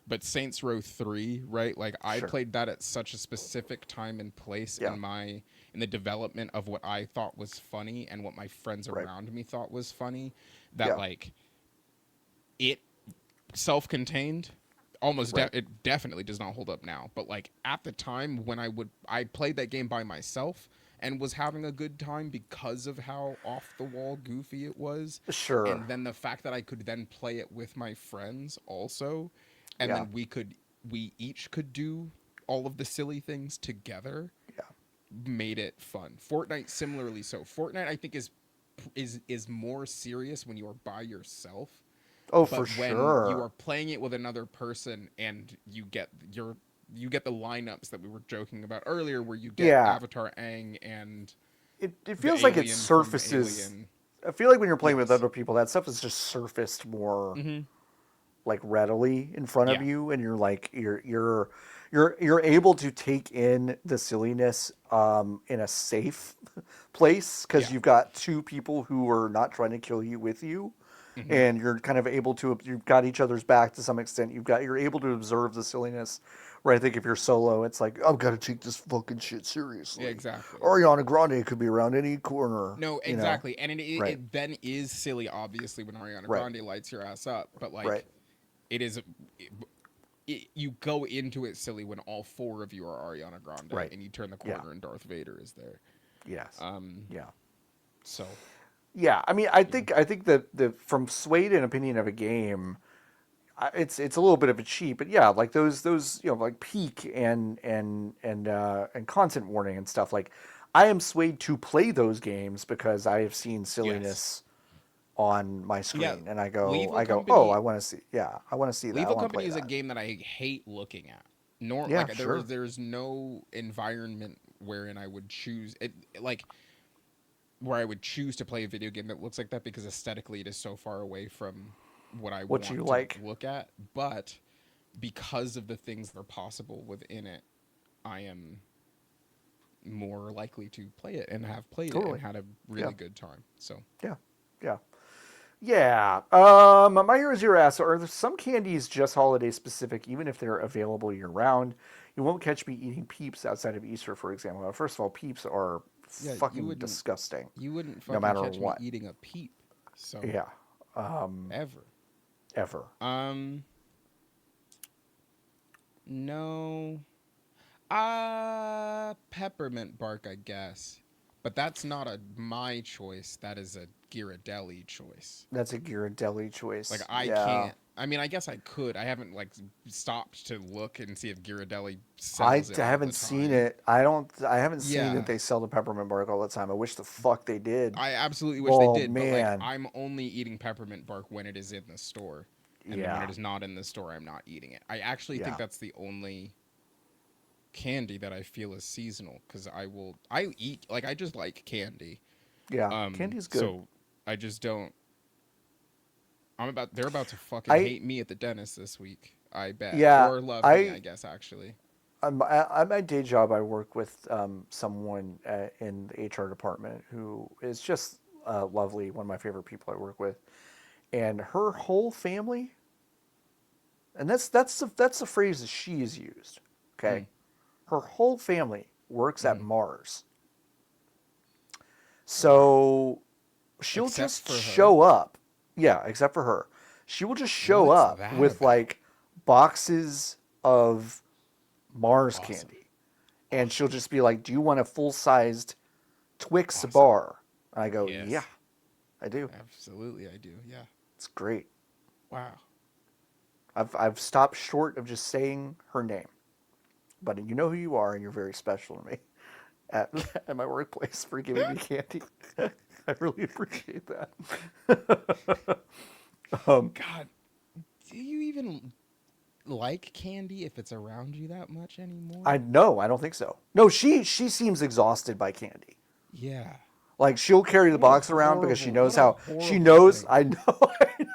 but Saints Row 3, right? Like I Sure. played that at such a specific time and place Yeah. in the development of what I thought was funny and what my friends Right. around me thought was funny, that Yeah. like it self-contained almost Right. it definitely does not hold up now, but like at the time when I played that game by myself and was having a good time because of how off the wall goofy it was. Sure. And then the fact that I could then play it with my friends also, and Yeah. then we each could do all of the silly things together, Yeah. made it fun. Fortnite similarly so. Fortnite I think is more serious when you are by yourself. Oh, But for when sure. you are playing it with another person and you get the lineups that we were joking about earlier, where you get Yeah. Avatar Aang and It the feels like it alien from surfaces. Alien. I feel like when you're playing with Yes. other people, that stuff is just surfaced more Mm-hmm. like readily in front of Yeah. you, and you're like you're able to take in the silliness in a safe place because Yeah. you've got two people who are not trying to kill you with you. Mm-hmm. And you're kind of able to, you've got each other's back to some extent. You're able to observe the silliness. Where I think if you're solo, it's like, I've got to take this fucking shit seriously. Yeah, exactly. Ariana Grande could be around any corner. No, you know? exactly. And Right. it then is silly, obviously, when Ariana Right. Grande lights your ass up. But like, Right. it is. You go into it silly when all four of you are Ariana Grande, Right. and you turn the corner and Darth Vader is there. Yes. Yeah. So. Yeah, I mean, I think that the from swayed an opinion of a game, it's a little bit of a cheat, but yeah, like those like peak and content warning and stuff. Like, I am swayed to play those games because I have seen silliness on my screen, Yeah, and I go, Company, oh, I want to see, I want to see that. I Lethal want to Company play is a that. game that I hate looking at. Nor Yeah, like sure. there's no environment wherein I would choose it, like where I would choose to play a video game that looks like that, because aesthetically it is so far away from what I want you to like. look at. But because of the things that are possible within it, I am more likely to play it and have played it Totally. and had a really Yeah. good time. So Yeah, yeah. Yeah. My Hero Zero asks, are there some candies just holiday specific, even if they're available year round? You won't catch me eating Peeps outside of Easter, for example. Now, first of all, Peeps are you fucking wouldn't disgusting. You wouldn't No fucking matter catch what. me eating a peep. So Yeah. ever. Ever. No. Peppermint bark, I guess. But that's not my choice. That is a Ghirardelli choice. That's a Ghirardelli choice. Like, I can't. I mean, I guess I could. I haven't, like, stopped to look and see if Ghirardelli sells it all I the haven't seen time. it. I haven't seen Yeah. that they sell the peppermint bark all the time. I wish the fuck they did. I absolutely wish Oh, they did. man. But, like, I'm only eating peppermint bark when it is in the store. And then when Yeah. it is not in the store, I'm not eating it. I actually Yeah. think that's the only candy that I feel is seasonal because I eat like I just like candy. Yeah, candy's good. So I just don't. They're about to fucking I hate me at the dentist this week. I bet, yeah, or love me, I guess actually. at my day job, I work with someone in the HR department who is just lovely. One of my favorite people I work with, and her whole family. And that's the phrase that she has used. Okay, her whole family works at Mars, so she'll Except just for her? show up. Yeah, except for her, she will just show What's up that with about? like boxes of Mars candy, and she'll just be like, "Do you want a full-sized Twix bar?" And I go, Yes. "Yeah, I do. Absolutely, I do. Yeah. It's great." Wow. I've stopped short of just saying her name, but you know who you are, and you're very special to me at my workplace for giving me candy. I really appreciate that. God, do you even like candy if it's around you that much anymore? I don't think so. No, she seems exhausted by candy. Yeah. Like she'll carry the What a box around because she horrible- knows what a how she horrible knows. thing. I know. I know.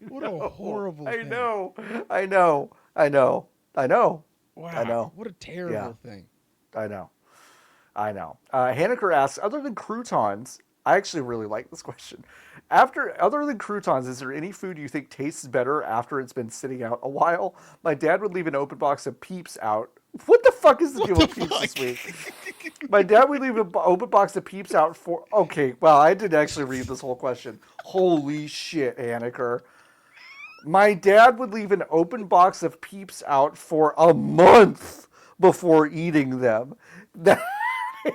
What a horrible I thing. know. I know. I know. I know. Wow. I know. What a terrible thing. I know. I know. Haneker asks, other than croutons, I actually really like this question. Other than croutons, is there any food you think tastes better after it's been sitting out a while? My dad would leave an open box of Peeps out. What the fuck is the deal with Peeps this week? My dad would leave an open box of Peeps out for... Okay, well, I didn't actually read this whole question. Holy shit, Haneker. My dad would leave an open box of Peeps out for a month before eating them. That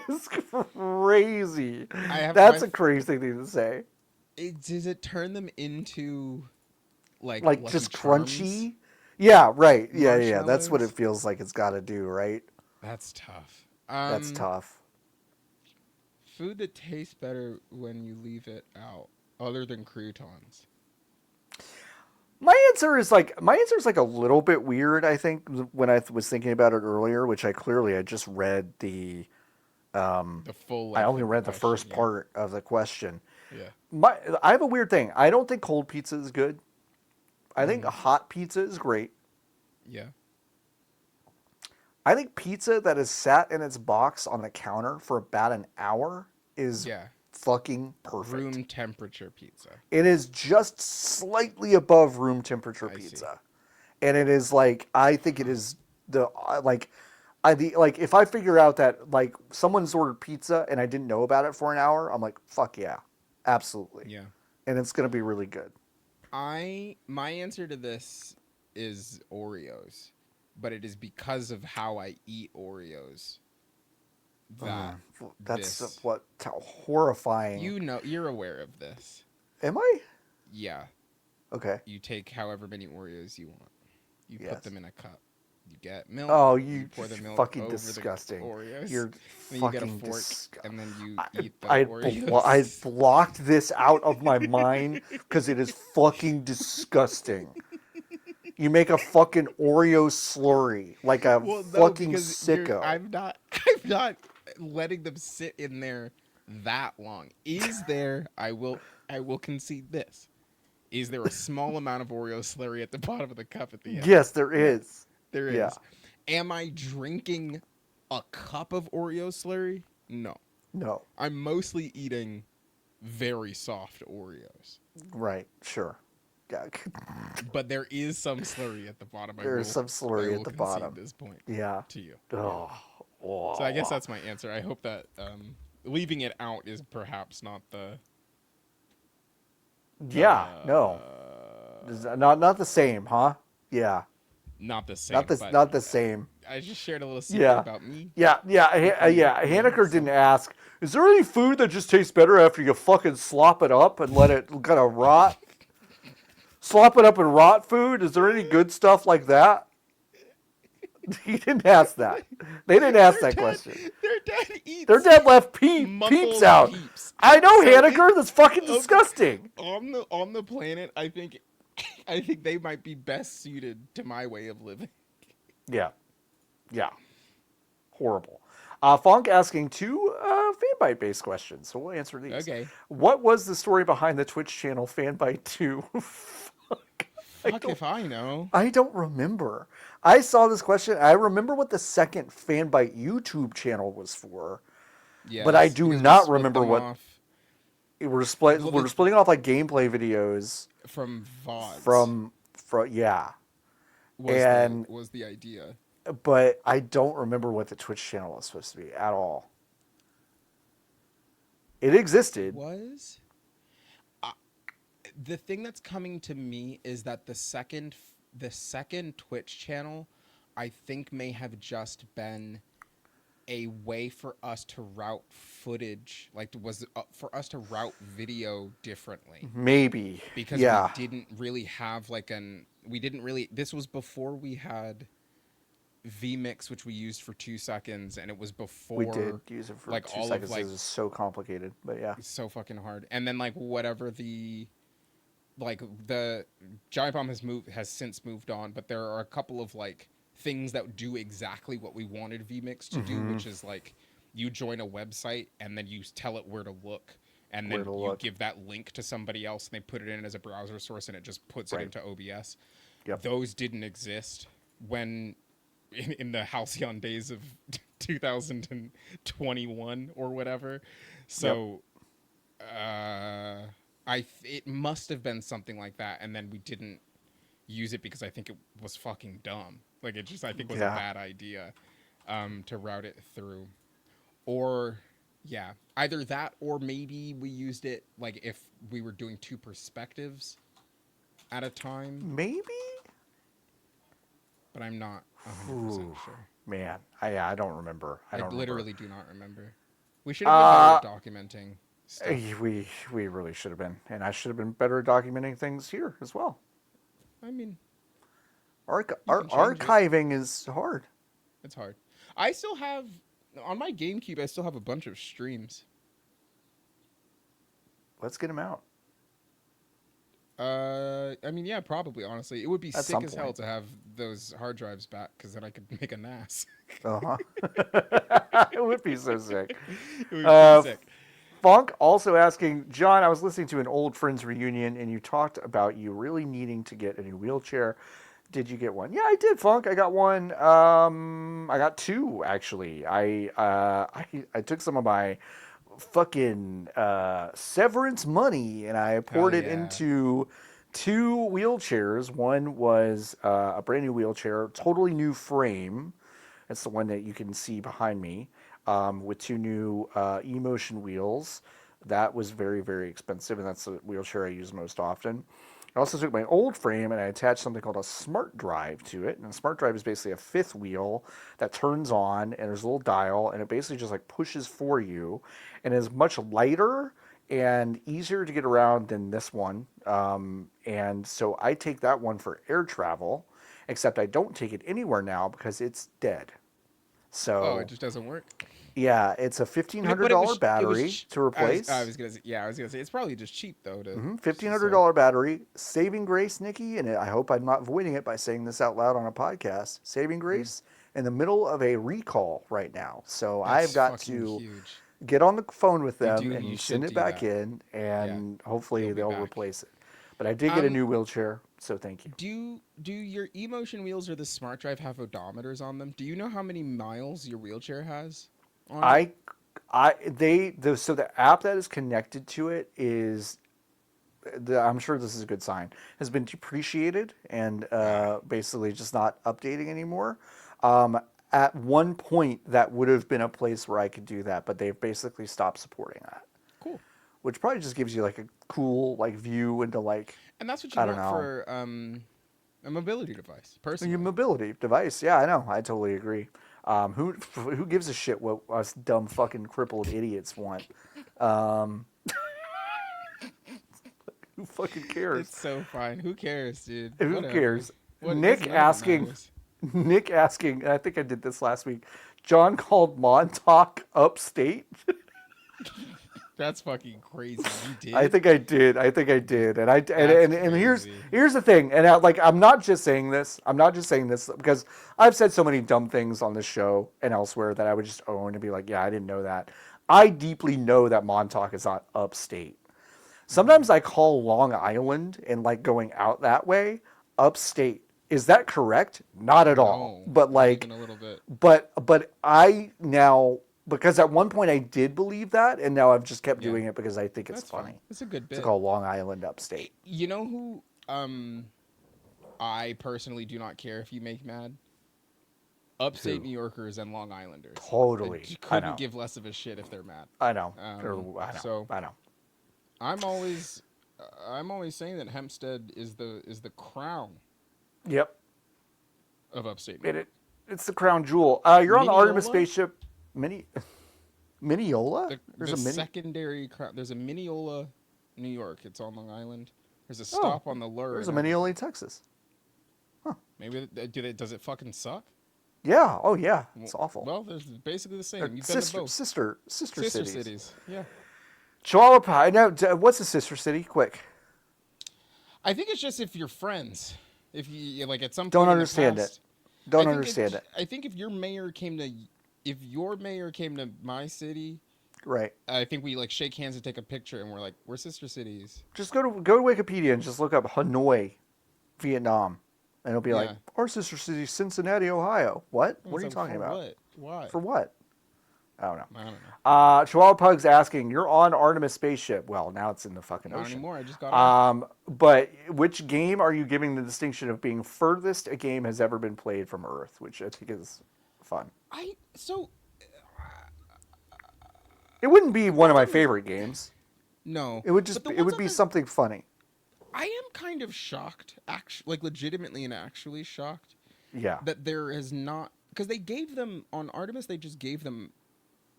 is crazy. That's a crazy thing to say. Does it turn them into like just Charms? crunchy? Yeah, right. Yeah. That's what it Marshmallows? feels like it's got to do, right? That's tough. That's tough. Food that tastes better when you leave it out, other than croutons. My answer is like a little bit weird. I think when I was thinking about it earlier, which I just read the full. I only read the question, first part of the question. Yeah. I have a weird thing. I don't think cold pizza is good. I think a hot pizza is great. Yeah. I think pizza that is sat in its box on the counter for about an hour is fucking perfect. Room temperature pizza. It is just slightly above room temperature pizza. And it is like, I think it is the, if I figure out that like someone's ordered pizza and I didn't know about it for an hour, I'm like, fuck yeah, absolutely. Yeah. And it's going to be really good. My answer to this is Oreos, but it is because of how I eat Oreos. That's horrifying. You know, you're aware of this. Am I? Yeah. Okay. You take however many Oreos you want. You put them in a cup. You get milk. Oh, you pour the milk fucking over disgusting. The Oreos. You're then fucking you get a fork, and then you eat the I Oreos. blocked this out of my mind because it is fucking disgusting. You make a fucking Oreo slurry like a fucking sicko. I'm not letting them sit in there that long. Is there? I will concede this. Is there a small amount of Oreo slurry at the bottom of the cup at the end? Yes, there is. There is. Yeah. Am I drinking a cup of Oreo slurry? No. No. I'm mostly eating very soft Oreos. Right. Sure. Yeah. But there is some slurry at the bottom. There's some slurry at the bottom. At this point. Yeah. To you. Oh. So I guess that's my answer. I hope that leaving it out is perhaps not the. Yeah. No. Not the same, huh? Yeah. Not the same. Not the same. I just shared a little secret about me. Yeah. Haneker didn't ask, is there any food that just tastes better after you fucking slop it up and let it kind of rot? Slop it up and rot food? Is there any good stuff like that? He didn't ask that. They didn't ask that question. Their dad left peeps out. Peeps. I know, so Haneker. That's fucking disgusting. On the planet, I think they might be best suited to my way of living. Yeah. Horrible. Fonk asking two Fanbite-based questions, so we'll answer these. Okay. What was the story behind the Twitch channel Fanbite 2? Fuck if I know. I don't remember. I saw this question. I remember what the second Fanbite YouTube channel was for, Yes, but I do because we not split remember them what. off We're Well, splitting off like gameplay videos from VODs. from yeah. And was the idea. but I don't remember what the Twitch channel was supposed to be at all. It existed. Was the thing that's coming to me is that the second Twitch channel, I think, may have just been a way for us to route footage, for us to route video differently. Maybe. Because yeah. we didn't really have this was before we had vmix, which we used for 2 seconds, and it was before We did use it for like 2 all seconds. of like This is so complicated, but yeah. it's so fucking hard. And then like whatever the Giant Bomb has since moved on, but there are a couple of like things that do exactly what we wanted vmix to do, which is like you join a website and then you tell it where to look, and then you give that link to somebody else and they put it in as a browser source and it just puts it into OBS. Yep. Those didn't exist when in the halcyon days of 2021 or whatever. So it must have been something like that, and then we didn't use it because I think it was fucking dumb. Like it just, I think, was a bad idea to route it through. Or either that, or maybe we used it like if we were doing 2 perspectives at a time. Maybe. But I'm not 100% sure. Man, I don't remember. I literally do not remember. We should have been better at documenting stuff. We really should have been, and I should have been better at documenting things here as well. I mean, archiving is hard. It's hard. I still have on my GameCube. I still have a bunch of streams. Let's get them out. I mean, yeah, probably. Honestly, it would be At sick some as hell point. to have those hard drives back, because then I could make a NAS. It would be so sick. It would be sick. Funk also asking, John, I was listening to an old friends reunion and you talked about you really needing to get a new wheelchair. Did you get one? Yeah, I did, Funk. I got one. I got 2 actually. I took some of my fucking severance money and I poured it into 2 wheelchairs. One was a brand new wheelchair, totally new frame. That's the one that you can see behind me, with 2 new e-motion wheels. That was very, very expensive, and that's the wheelchair I use most often. I also took my old frame and I attached something called a smart drive to it. And a smart drive is basically a 5th wheel that turns on, and there's a little dial, and it basically just like pushes for you, and is much lighter and easier to get around than this one. And so I take that one for air travel, except I don't take it anywhere now because it's dead. So it just doesn't work. Yeah, it's a $1,500 battery to replace. I was gonna say it's probably just cheap though. $1,500 battery. Saving grace, Nikki, and I hope I'm not voiding it by saying this out loud on a podcast. Saving grace in the middle of a recall right now, so I've got to get on the phone with them and send it back in, and hopefully they'll replace it. But I did get a new wheelchair, so thank you. Do your e-motion wheels or the smart drive have odometers on them? Do you know how many miles your wheelchair has? So the app that is connected to it is, I'm sure this is a good sign, has been depreciated and basically just not updating anymore. At one point, that would have been a place where I could do that, but they've basically stopped supporting that. Cool. Which probably just gives you like a cool like view into like. And that's what you want for a mobility device, personally. Your mobility device, yeah, I know. I totally agree. Who gives a shit what us dumb fucking crippled idiots want? Who fucking cares? It's so fine. Who cares, dude? Who cares? Nick asking, and I think I did this last week. John called Montauk upstate. That's fucking crazy. You did. I think I did. And crazy. here's the thing. And I'm not just saying this. I'm not just saying this because I've said so many dumb things on this show and elsewhere that I would just own and be like, yeah, I didn't know that. I deeply know that Montauk is not upstate. Sometimes I call Long Island and like going out that way upstate. Is that correct? Not at all. No, But not like, even a little bit. but I now, because at one point I did believe that, and now I've just kept doing it because I think it's That's funny. fine. It's a good bit. To call Long Island upstate. You know who I personally do not care if you make mad? Upstate New Yorkers and Long Islanders. Totally. I I know. couldn't give less of a shit if they're mad. I know. So I know. I'm always saying that Hempstead is the crown Yep. of upstate New York. It's the crown jewel. You're on the Artemis Mineola? spaceship. Mineola? There's a Mineola, New York. It's on Long Island. There's a stop on the lure. There's a Mineola, Texas. Maybe does it fucking suck? Yeah. Oh, yeah. It's awful. Well, there's basically the same. You've been to Sister both. sister Sister cities. Yeah. Chihuahua Pie. Now, what's a sister city? Quick. I think it's just if you're friends. If you like at some point Don't in understand the it. past, Don't understand it. I think if your mayor came to my city, Right. I think we like shake hands and take a picture, and we're like, we're sister cities. Just go to Wikipedia and just look up Hanoi, Vietnam, and it'll be like our sister city, Cincinnati, Ohio. What? What are you talking about? What? Why? For what? I don't know. I don't know. Chihuahua Pug's asking, you're on Artemis spaceship. Well, now it's in the fucking Not ocean. anymore. I just got on. But which game are you giving the distinction of being furthest a game has ever been played from Earth, which I think is fun. It wouldn't be one of my favorite games. No. It would be something funny. I am kind of shocked, actually, like legitimately and actually shocked. Yeah. That there is not, because they gave them on Artemis, they just gave them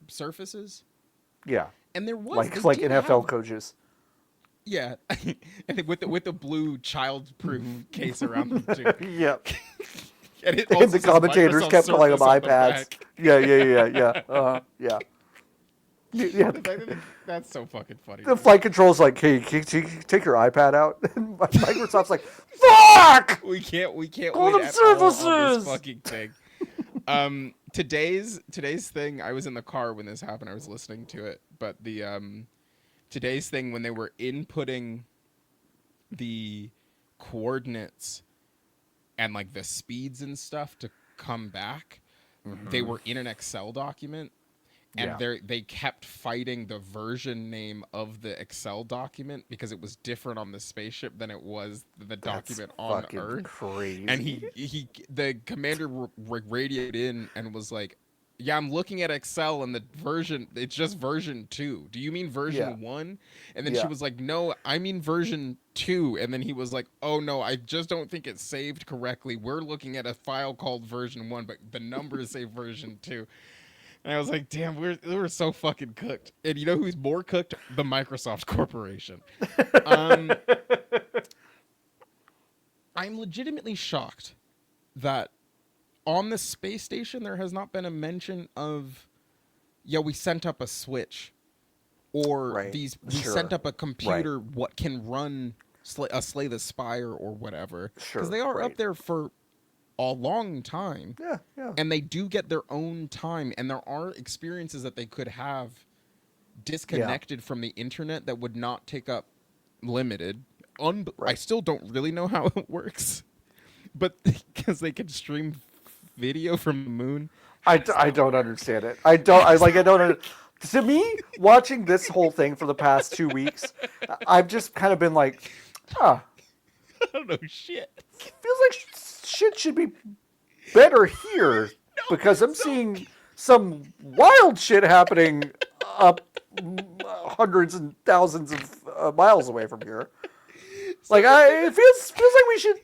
surfaces. Yeah. And there was like NFL coaches. Yeah, and with the blue child-proof case around them too. Yep. And the commentators kept calling them iPads. Yeah. Yeah. That's so fucking funny. The flight control's like, hey, can you take your iPad out? And Microsoft's like, fuck! We can't win Call them at all on services! this fucking thing. Today's thing, I was in the car when this happened. I was listening to it. But the today's thing, when they were inputting the coordinates and like the speeds and stuff to come back, they were in an Excel document. And they kept fighting the version name of the Excel document because it was different on the spaceship than it was the document on Earth. Crazy. And the commander radioed in and was like, "Yeah, I'm looking at Excel and the version, it's just version 2. Do you mean version 1?" And then she was like, "No, I mean version 2." And then he was like, "Oh no, I just don't think it's saved correctly. We're looking at a file called version 1, but the numbers say version 2." And I was like, damn, we're so fucking cooked. And you know who's more cooked? The Microsoft Corporation. I'm legitimately shocked that on the space station there has not been a mention of, we sent up a switch. Or we sent up a computer what can run Slay the Spire or whatever. Because they are up there for a long time. Yeah. And they do get their own time, and there are experiences that they could have disconnected from the internet that would not take up limited. I still don't really know how it works, but because they can stream video from the moon. I don't understand it. I don't. To me, watching this whole thing for the past 2 weeks, I've just kind of been like, I don't know shit. Feels like shit should be better here because I'm seeing some wild shit happening up hundreds and thousands of miles away from here. Like it feels like we should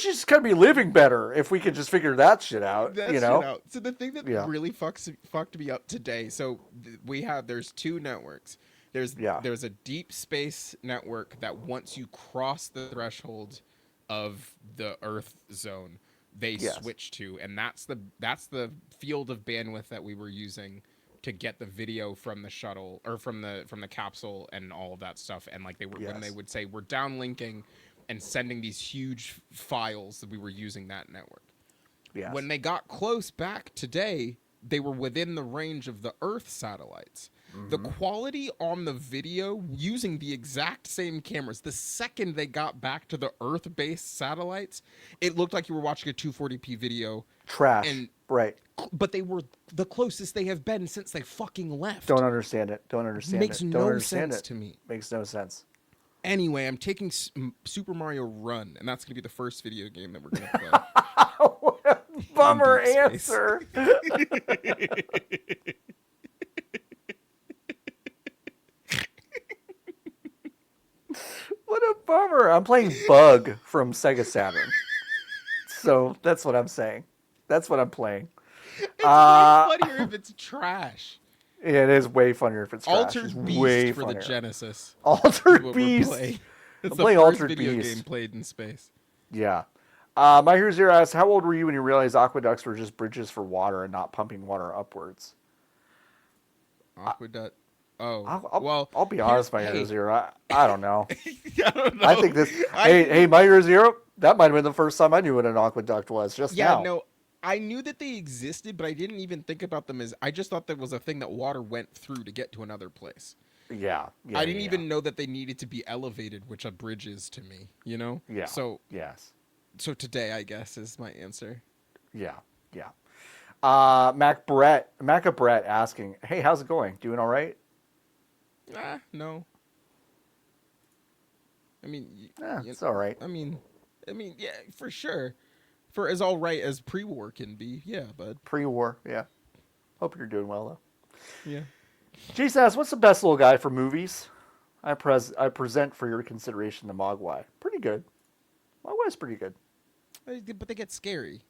just kind of be living better if we could just figure that shit out. So the thing that really fucked me up today. So there's 2 networks. There's a deep space network that once you cross the threshold of the Earth zone, they switch to, and that's the field of bandwidth that we were using to get the video from the shuttle or from the capsule and all of that stuff. And like when they would say we're downlinking and sending these huge files that we were using that network. Yes. When they got close back today, they were within the range of the Earth satellites. The quality on the video using the exact same cameras, the second they got back to the Earth-based satellites, it looked like you were watching a 240p video. Trash. Right. But they were the closest they have been since they fucking left. Don't understand it. Makes Don't no understand sense it. to me. Makes no sense. Anyway, I'm taking Super Mario Run, and that's going to be the first video game that we're going to play. What a bummer deep space. answer. What a bummer. I'm playing Bug from Sega Saturn. So that's what I'm saying. That's what I'm playing. It's way funnier if it's trash. Yeah, it is way funnier if it's trash. Altered It's Beast way for funnier. the Genesis. Altered Beast. It's I'm the playing first Altered video Beast. game played in space. Yeah. My Hero Zero asks, how old were you when you realized aqueducts were just bridges for water and not pumping water upwards? Aqueduct. Oh, I'll be honest, My Hero hey. Zero. I don't know. I don't know. I think this. Hey, My Hero Zero. That might have been the first time I knew what an aqueduct was. Just now. No, I knew that they existed, but I didn't even think about them as. I just thought there was a thing that water went through to get to another place. Yeah. I didn't even know that they needed to be elevated, which a bridge is to me. You know. Yeah. So yes. So today, I guess, is my answer. Yeah. Maca Brett asking, hey, how's it going? Doing all right? No. I mean, It's all right. I mean, yeah, for sure. For as all right as pre-war can be, yeah, bud. Pre-war, yeah. Hope you're doing well, though. Yeah. Jason asks, what's the best little guy for movies? I present for your consideration the Mogwai. Pretty good. Mogwai's pretty good. But they get scary.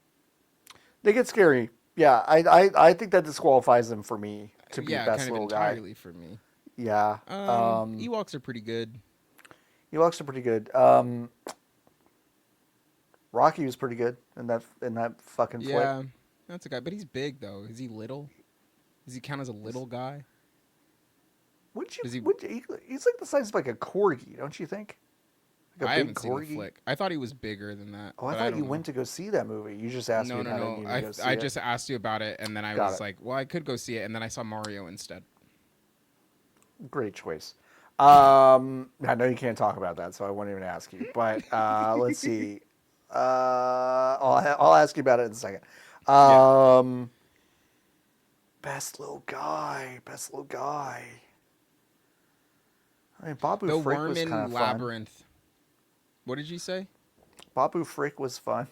They get scary. Yeah, I think that disqualifies them for me to be best kind of little guy. entirely for me. Yeah. Ewoks are pretty good. Ewoks are pretty good. Rocky was pretty good in that fucking flick. Yeah, that's a guy. But he's big though. Is he little? Does he count as a little guy? He's like the size of like a corgi, don't you think? Like a I big haven't seen the flick. I thought he was bigger than that. Oh, I thought you went to go see that movie. You just asked me if I didn't need to go see it. I just asked you about it, and then I was like, well, I could go see it, and then I saw Mario instead. Great choice. I know you can't talk about that, so I won't even ask you. But let's see. I'll ask you about it in a second. Best little guy. I mean, Babu The Frick Worm was in kind of Labyrinth. Fun. What did you say? Babu Frick was fun.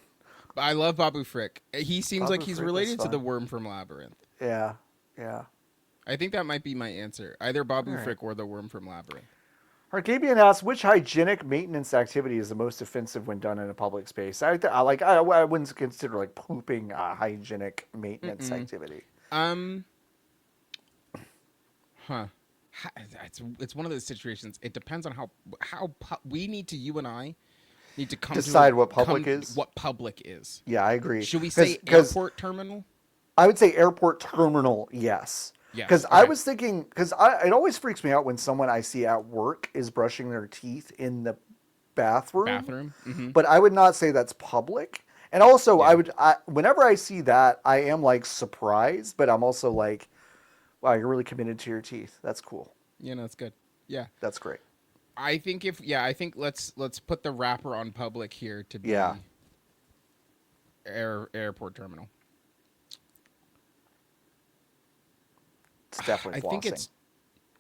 I love Babu Frick. He seems Babu like he's Frick related was to the fun. Worm from Labyrinth. Yeah. I think that might be my answer. Either Babu All right. Frick or the Worm from Labyrinth. Arcabian asks, which hygienic maintenance activity is the most offensive when done in a public space? I wouldn't consider like pooping a hygienic maintenance activity. It's one of those situations. It depends on how we need to. You and I need to come decide what public is. What public is? Yeah, I agree. Should we say airport terminal? I would say airport terminal. Yes. Yes. Because I was thinking, it always freaks me out when someone I see at work is brushing their teeth in the bathroom. Mm-hmm. But I would not say that's public. And also, whenever I see that, I am like surprised, but I'm also like, wow, you're really committed to your teeth. That's cool. Yeah, no, that's good. Yeah, that's great. I think let's put the wrapper on public here to be airport terminal. It's definitely flossing. I think it's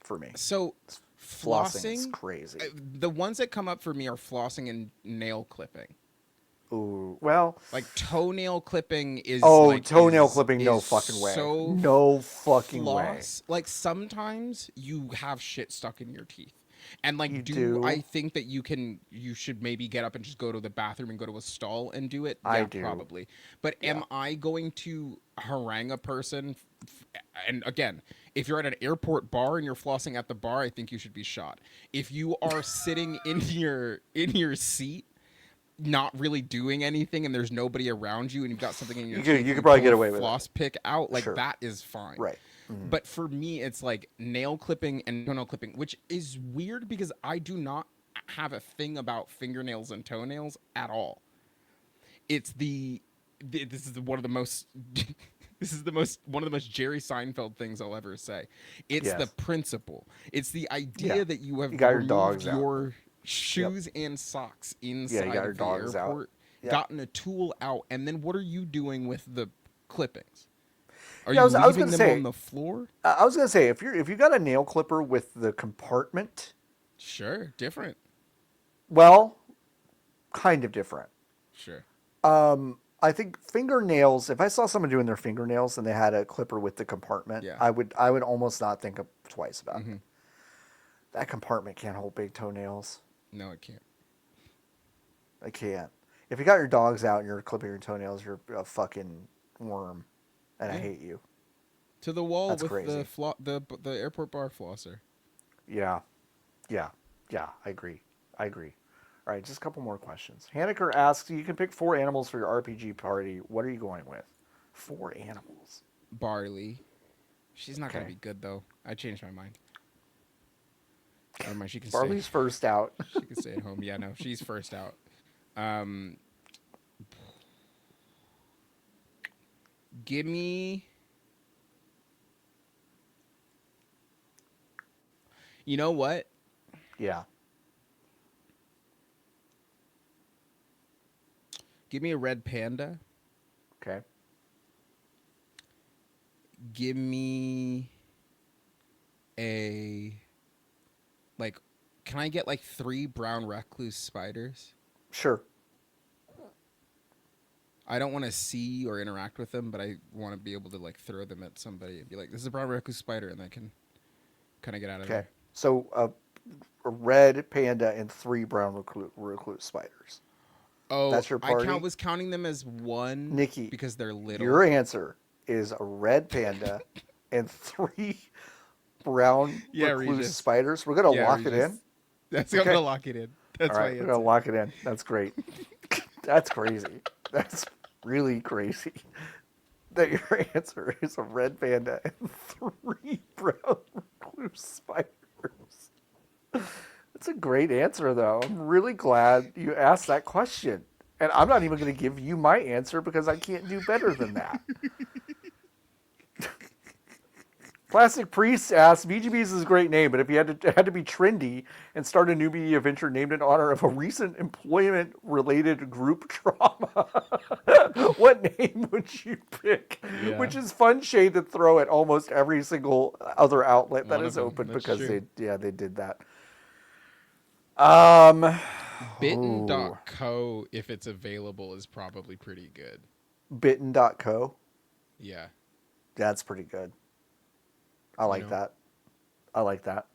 for me. So flossing is crazy. The ones that come up for me are flossing and nail clipping. Ooh, well, like toenail clipping is. Toenail clipping, no fucking way. No fucking way. Like sometimes you have shit stuck in your teeth, and like, I think that you should maybe get up and just go to the bathroom and go to a stall and do it. I Yeah, do. probably. But am I going to harangue a person? And again, if you're at an airport bar and you're flossing at the bar, I think you should be shot. If you are sitting in your seat, not really doing anything, and there's nobody around you, and you've got something in your teeth, you could probably get away with floss pick out, like Sure. that is fine. Right. But for me, it's like nail clipping and toenail clipping, which is weird because I do not have a thing about fingernails and toenails at all. It's this is one of the most one of the most Jerry Seinfeld things I'll ever say. It's the Yes. principle. It's the idea Yeah. that you have You got your removed dogs out. your Yep. shoes and socks Yeah, you inside got your of the dogs out. airport, Yep. gotten a tool out, and then what are you doing with the clippings? Are Yeah, you I was leaving gonna them say. on the floor? I was gonna say if you got a nail clipper with the compartment, Sure, different. well, kind of different. Sure. I think fingernails. If I saw someone doing their fingernails and they had a clipper with the compartment, Yeah. I would almost not think of twice about it. That compartment can't hold big toenails. No, it can't. I can't. If you got your dogs out and you're clipping your toenails, you're a fucking worm, and I Yeah. hate you. To the wall That's with crazy. the airport bar flosser. Yeah, yeah, yeah. I agree. I agree. All right, just a couple more questions. Haneker asks, you can pick 4 animals for your RPG party. What are you going with? 4 animals. Barley. She's not gonna Okay. be good though. I changed my mind. Never mind. She can Barley's stay. first out. She can stay at home. Yeah, no, she's first out. Give me. You know what? Yeah. Give me a red panda. Okay. Give me a like. Can I get like 3 brown recluse spiders? Sure. I don't want to see or interact with them, but I want to be able to like throw them at somebody and be like, "This is a brown recluse spider," and I can kind of get out of Okay. there. So a red panda and 3 brown recluse spiders. Oh, That's your party? was counting them as one Nikki, because they're little. your answer is a red panda and 3 brown Yeah, recluse Regis. spiders. We're going to Yeah, lock it Regis. in. That's Okay. I'm gonna lock it in. That's All right, my we're going answer. to lock it in. That's great. That's crazy. That's really crazy. That your answer is a red panda and 3 brown recluse spiders. That's a great answer, though. I'm really glad you asked that question. And I'm not even going to give you my answer because I can't do better than that. Classic Priest asks, VGBs is a great name, but if you had to be trendy and start a new media venture named in honor of a recent employment-related group trauma, what name would you pick? Yeah. Which is fun shade to throw at almost every single other outlet that One of is them. open That's because true. they did that. Bitten.co, if it's available, is probably pretty good. Bitten.co. Yeah. That's pretty good. I like know? that. I like that.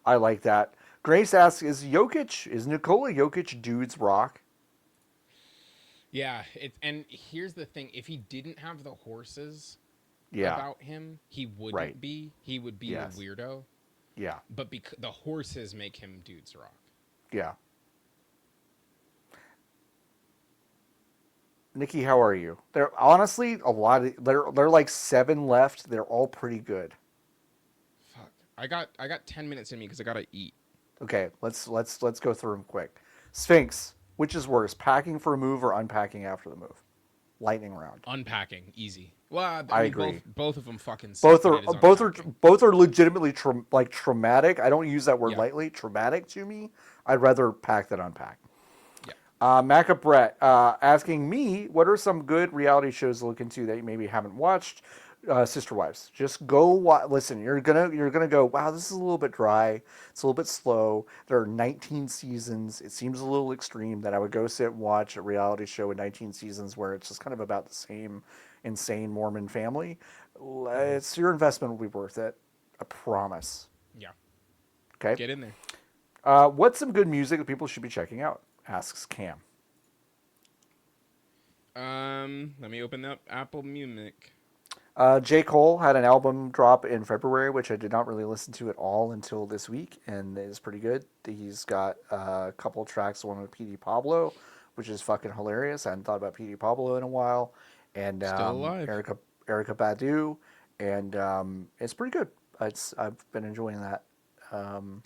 I like that. Grace asks, is Nikola Jokic dudes rock? Yeah. And here's the thing: if he didn't have the horses Yeah. about him, he wouldn't Right. be. He would be Yes. a weirdo. Yeah. But the horses make him dudes rock. Yeah. Nikki, how are you? They're honestly they're like 7 left. They're all pretty good. Fuck. I got 10 minutes in me because I gotta eat. Okay, let's go through them quick. Sphinx, which is worse, packing for a move or unpacking after the move? Lightning round. Unpacking, easy. Well, I mean, agree. Both of them fucking suck, but it is unpacking. Both are legitimately traumatic. I don't use that word Yeah. lightly. Traumatic to me. I'd rather pack than unpack. Yeah. Maca Brett asking me, what are some good reality shows to look into that you maybe haven't watched? Sister Wives. Just go listen. You're gonna go, wow, this is a little bit dry. It's a little bit slow. There are 19 seasons. It seems a little extreme that I would go sit and watch a reality show with 19 seasons where it's just kind of about the same insane Mormon family. It's your investment will be worth it. I promise. Yeah. Okay. Get in there. What's some good music that people should be checking out? Asks Cam. Let me open up Apple Music. J. Cole had an album drop in February, which I did not really listen to at all until this week, and it is pretty good. He's got a couple tracks, one with P.D. Pablo, which is fucking hilarious. I hadn't thought about P.D. Pablo in a while. And Still alive. Erica Badu and it's pretty good. I've been enjoying that. Um,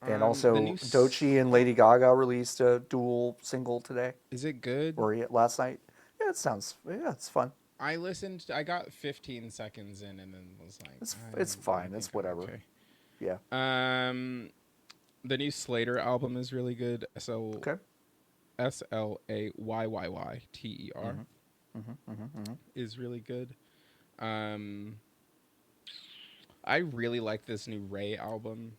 and The also, new Dochi and Lady Gaga released a dual single today is it good? or last night. Yeah, it's fun. I got 15 seconds in and then was like, It's I fine. think It's I'm whatever. okay. Yeah. The new Slater album is really good. Okay. Slayyyter is really good. Um, I really like this new Ray album.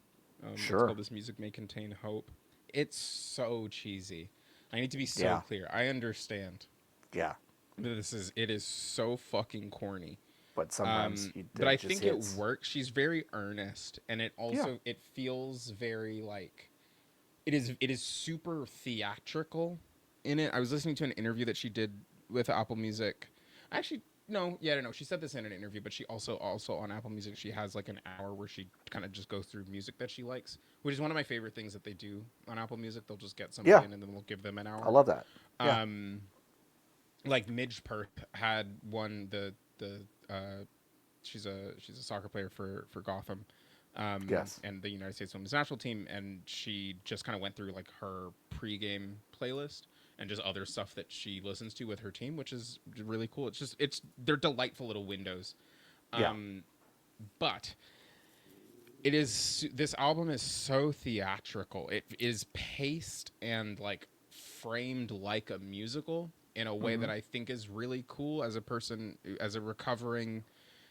It's Sure. called "This Music May Contain Hope." It's so cheesy. I need to be so Yeah. clear. I understand. Yeah. It is so fucking corny. But sometimes But I it just think it hits. works. She's very earnest, and Yeah. it feels very like it is super theatrical in it. I was listening to an interview that she did with Apple Music. Actually, no, yeah, no. She said this in an interview, but she also on Apple Music she has like an hour where she kind of just goes through music that she likes, which is one of my favorite things that they do on Apple Music. They'll just get somebody Yeah. in and then they'll give them an I hour. love that. Yeah. Like Midge Perth had one she's a soccer player for Gotham, Yes. and the United States Women's National Team, and she just kind of went through like her pregame playlist and just other stuff that she listens to with her team, which is really cool. They're delightful little windows, Yeah. but this album is so theatrical. It is paced and like framed like a musical in a way that I think is really cool as a recovering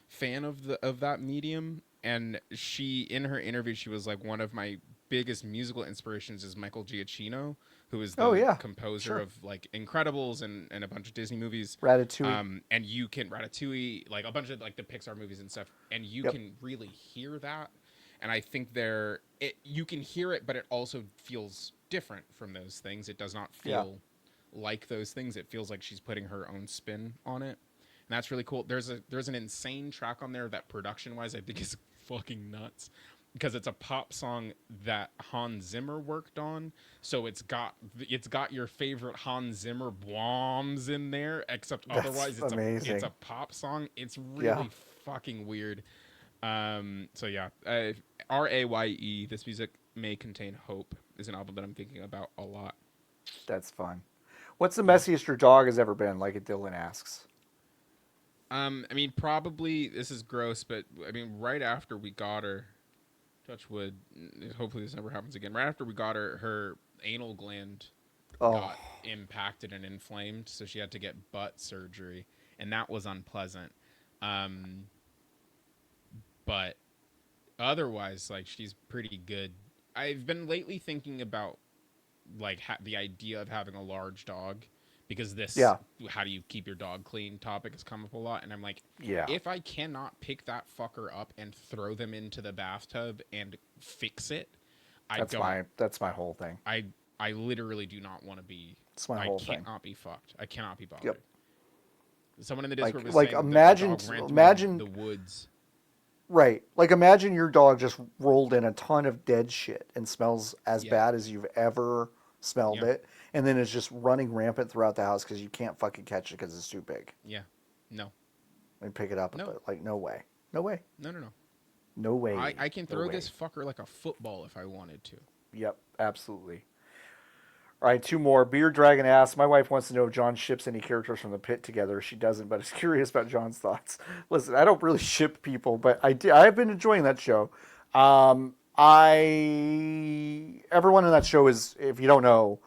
fan of that medium. And she, in her interview, she was like, one of my biggest musical inspirations is Michael Giacchino, who is Oh the yeah. composer Sure. of like Incredibles and a bunch of Disney movies. Ratatouille. And you can Ratatouille, like a bunch of like the Pixar movies and stuff, and you Yep. can really hear that. And I think you can hear it, but it also feels different from those things. It does not feel like those things. It feels like she's putting her own spin on it. And that's really cool. There's an insane track on there that production wise I think is fucking nuts because it's a pop song that Hans Zimmer worked on. So it's got your favorite Hans Zimmer bombs in there, except That's otherwise amazing. it's a pop song. It's really Yeah. fucking weird. So yeah, Raye, This Music May Contain Hope is an album that I'm thinking about a lot. That's fun. What's the messiest your dog has ever been? Like Dylan asks. I mean, probably this is gross, but I mean, right after we got her, touch wood, hopefully this never happens again. Right after we got her, her anal gland Oh. got impacted and inflamed, so she had to get butt surgery, and that was unpleasant. But otherwise, like, she's pretty good. I've been lately thinking about like the idea of having a large dog because how do you keep your dog clean topic has come up a lot, and I'm like, if I cannot pick that fucker up and throw them into the bathtub and fix it, that's my whole thing. I literally do not want to be. It's my whole thing. I cannot be fucked. I cannot be bothered. Yep. Someone in the Discord was like saying imagine that the dog ran imagine through the woods. Right. Like imagine your dog just rolled in a ton of dead shit and smells as bad as you've ever smelled it, and then it's just running rampant throughout the house because you can't fucking catch it because it's too big. Yeah. No. And pick it up. No. But like no way. No way. No. No way. I can throw this fucker like a football if I wanted to. Yep, absolutely. All right, two more. Beard Dragon asks, my wife wants to know if John ships any characters from the pit together. She doesn't, but is curious about John's thoughts. Listen, I don't really ship people, but I've been enjoying that show. Everyone in that show is, if you don't know,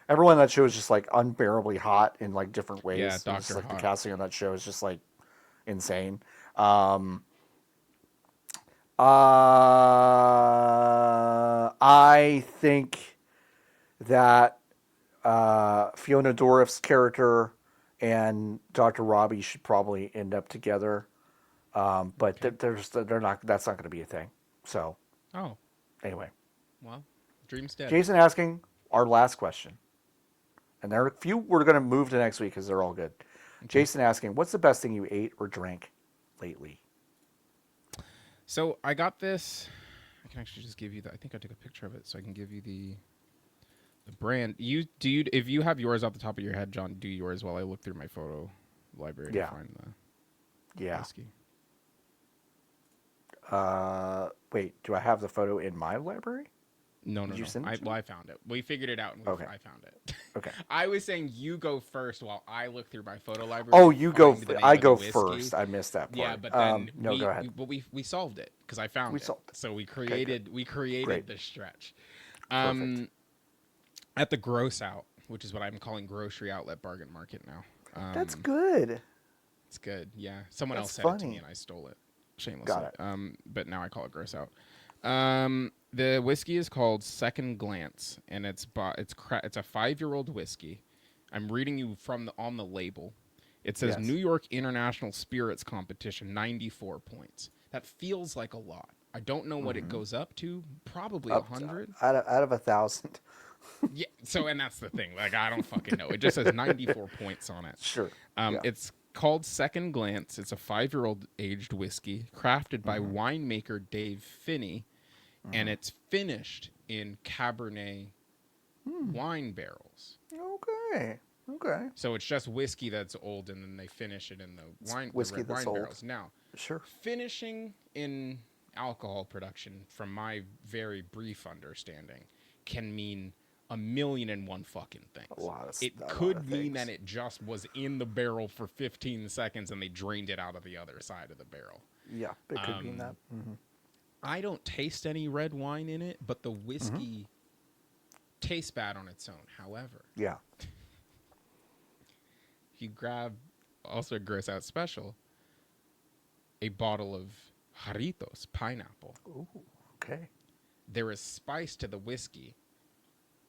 everyone in that show is just like unbearably hot in like different ways. Yeah, Dr. Just, like Hot. the casting on that show is just like insane. I think that Fiona Dourif's character and Dr. Robbie should probably end up together, but they're not. That's not going to be a thing. So, anyway, well, dream's dead. Jason asking our last question, and there are a few we're going to move to next week because they're all good. Okay. Jason asking, what's the best thing you ate or drank lately? So I got this. I can actually just give you I think I took a picture of it, so I can give you the brand. If you have yours off the top of your head, John, do yours while I look through my photo library to find the. Yeah. whiskey. Wait, do I have the photo in my library? No, Did no, you no. send it to I found it. We figured it out, and Okay. I found it. Okay. I was saying you go first while I look through my photo library. Oh, and you go. find the name I of the go whiskey. first. I missed that part. Yeah, but then no, go ahead. we solved it because I found it. solved it. So we Okay, good. created Great. the stretch. Perfect. At the gross out, which is what I'm calling grocery outlet bargain market now. That's good. It's good. Yeah, someone That's else said it to funny. me and I stole it shamelessly. Got it. But now I call it gross out. The whiskey is called Second Glance, and it's a 5-year-old whiskey. I'm reading you on the label. It says Yes. New York International Spirits Competition, 94 points. That feels like a lot. I don't know what it goes up to. Probably 100. Out of 1,000. Yeah. So, and that's the thing. Like, I don't fucking know. It just says 94 points on it. Sure. Yeah. It's called Second Glance. It's a 5-year-old aged whiskey crafted by winemaker Dave Finney, and it's finished in Cabernet wine barrels. Okay. Okay. So it's just whiskey that's old, and then they finish it in the red whiskey that's wine old. barrels. Now, Sure. finishing in alcohol production, from my very brief understanding, can mean a million and one fucking things. A lot of it a lot could of mean things. that it just was in the barrel for 15 seconds and they drained it out of the other side of the barrel. Yeah, it could mean that. Mm-hmm. I don't taste any red wine in it, but the whiskey tastes bad on its own. However, Yeah. if you grab, also a gross out special, a bottle of Jarritos pineapple, Ooh. Okay. there is spice to the whiskey,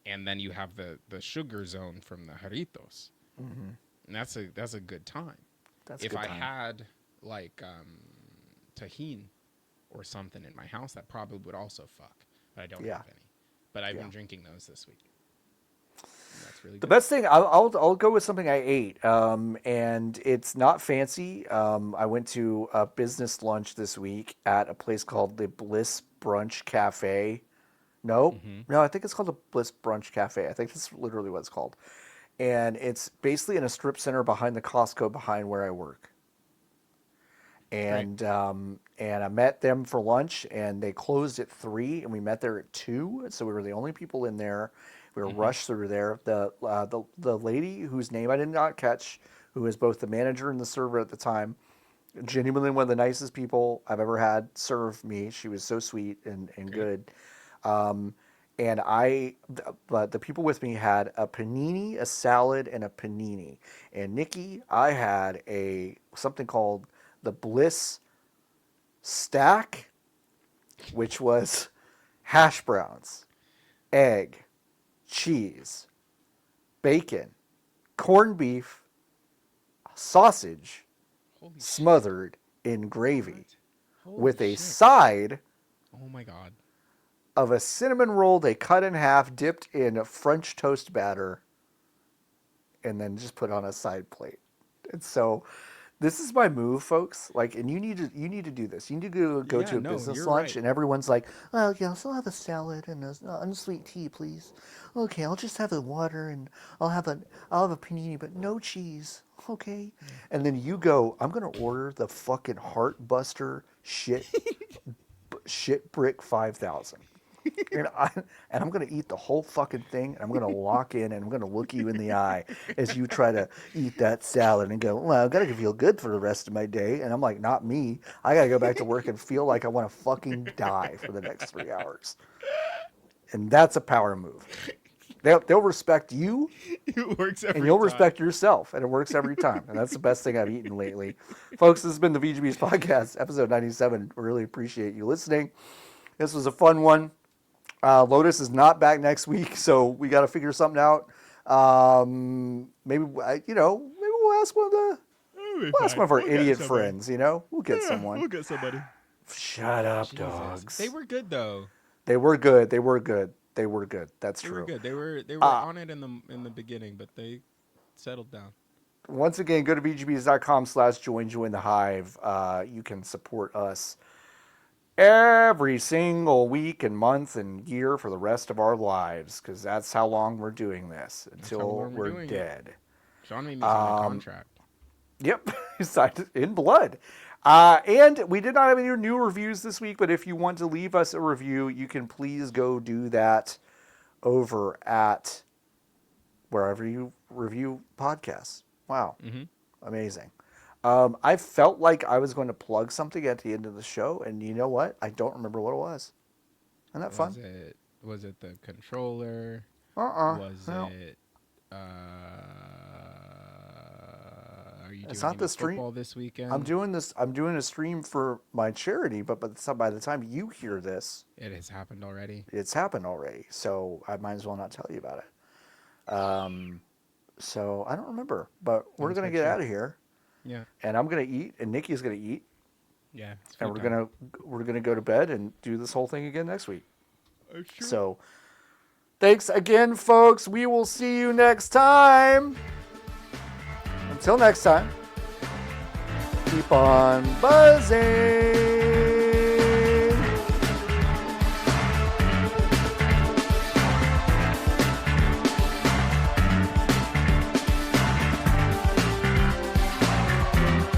and then you have the sugar zone from the Jarritos, and that's a good time. That's a if good I time. had like tahini or something in my house, that probably would also fuck, but I don't have any. But I've been drinking those this week. And that's really The good. best thing, I'll go with something I ate, and it's not fancy. I went to a business lunch this week at a place called the Bliss Brunch Cafe. No, I think it's called the Bliss Brunch Cafe. I think that's literally what it's called, and it's basically in a strip center behind the Costco behind where I work. And I met them for lunch, and they closed at 3, and we met there at 2. So we were the only people in there. We were rushed through there. The lady whose name I did not catch, who was both the manager and the server at the time, genuinely one of the nicest people I've ever had serve me. She was so sweet and good. But the people with me had a panini, a salad, and a panini. And Niki, I had something called the Bliss Stack, which was hash browns, egg, cheese, bacon, corned beef, sausage, Holy smothered in gravy, Holy with a shit. side Oh my god. of a cinnamon roll they cut in half, dipped in French toast batter, and then just put on a side plate. And so this is my move, folks. Like, and you need to do this. You need to go to a business you're lunch, right. and everyone's like, "Oh, yes, I'll have a salad and a unsweet tea, please. Okay, I'll just have a water, and I'll have a panini, but no cheese. Okay." And then you go, "I'm gonna order the fucking Heartbuster shit brick 5,000." And I'm going to eat the whole fucking thing, and I'm going to lock in, and I'm going to look you in the eye as you try to eat that salad and go, "Well, I've got to feel good for the rest of my day." And I'm like, "Not me. I got to go back to work and feel like I want to fucking die for the next 3 hours." And that's a power move. They'll respect you, It works every and you'll time. respect yourself, and it works every time. And that's the best thing I've eaten lately. Folks, this has been the VGB's Podcast, episode 97. We really appreciate you listening. This was a fun one. Lotus is not back next week, so we got to figure something out. Maybe we'll ask one of our idiot friends. We'll get someone. We'll get somebody. Shut up, Jesus. dogs. They were good though. They were good. That's They true. were good. They were on it in the beginning, but they settled down. Once again, go to bgbs.com/join the Hive. You can support us every single week and month and year for the rest of our lives, because that's how long we're doing this, how until long we're we're doing it. dead. Sean made me sign a contract. Yep, he signed it in blood. And we did not have any new reviews this week, but if you want to leave us a review, you can please go do that over at wherever you review podcasts. Wow. Amazing. I felt like I was going to plug something at the end of the show, and you know what? I don't remember what it was. Isn't that fun? Was it the controller? Was it? Are you It's doing not the stream football this weekend? I'm doing a stream for my charity, but by the time you hear this, it has happened already. It's happened already, so I might as well not tell you about it. So I don't remember, but we're gonna get out of here. Yeah. And I'm gonna eat, and Nikki's gonna eat. Yeah. And we're gonna go to bed and do this whole thing again next week. Sure. So thanks again, folks. We will see you next time. Until next time, keep on buzzing.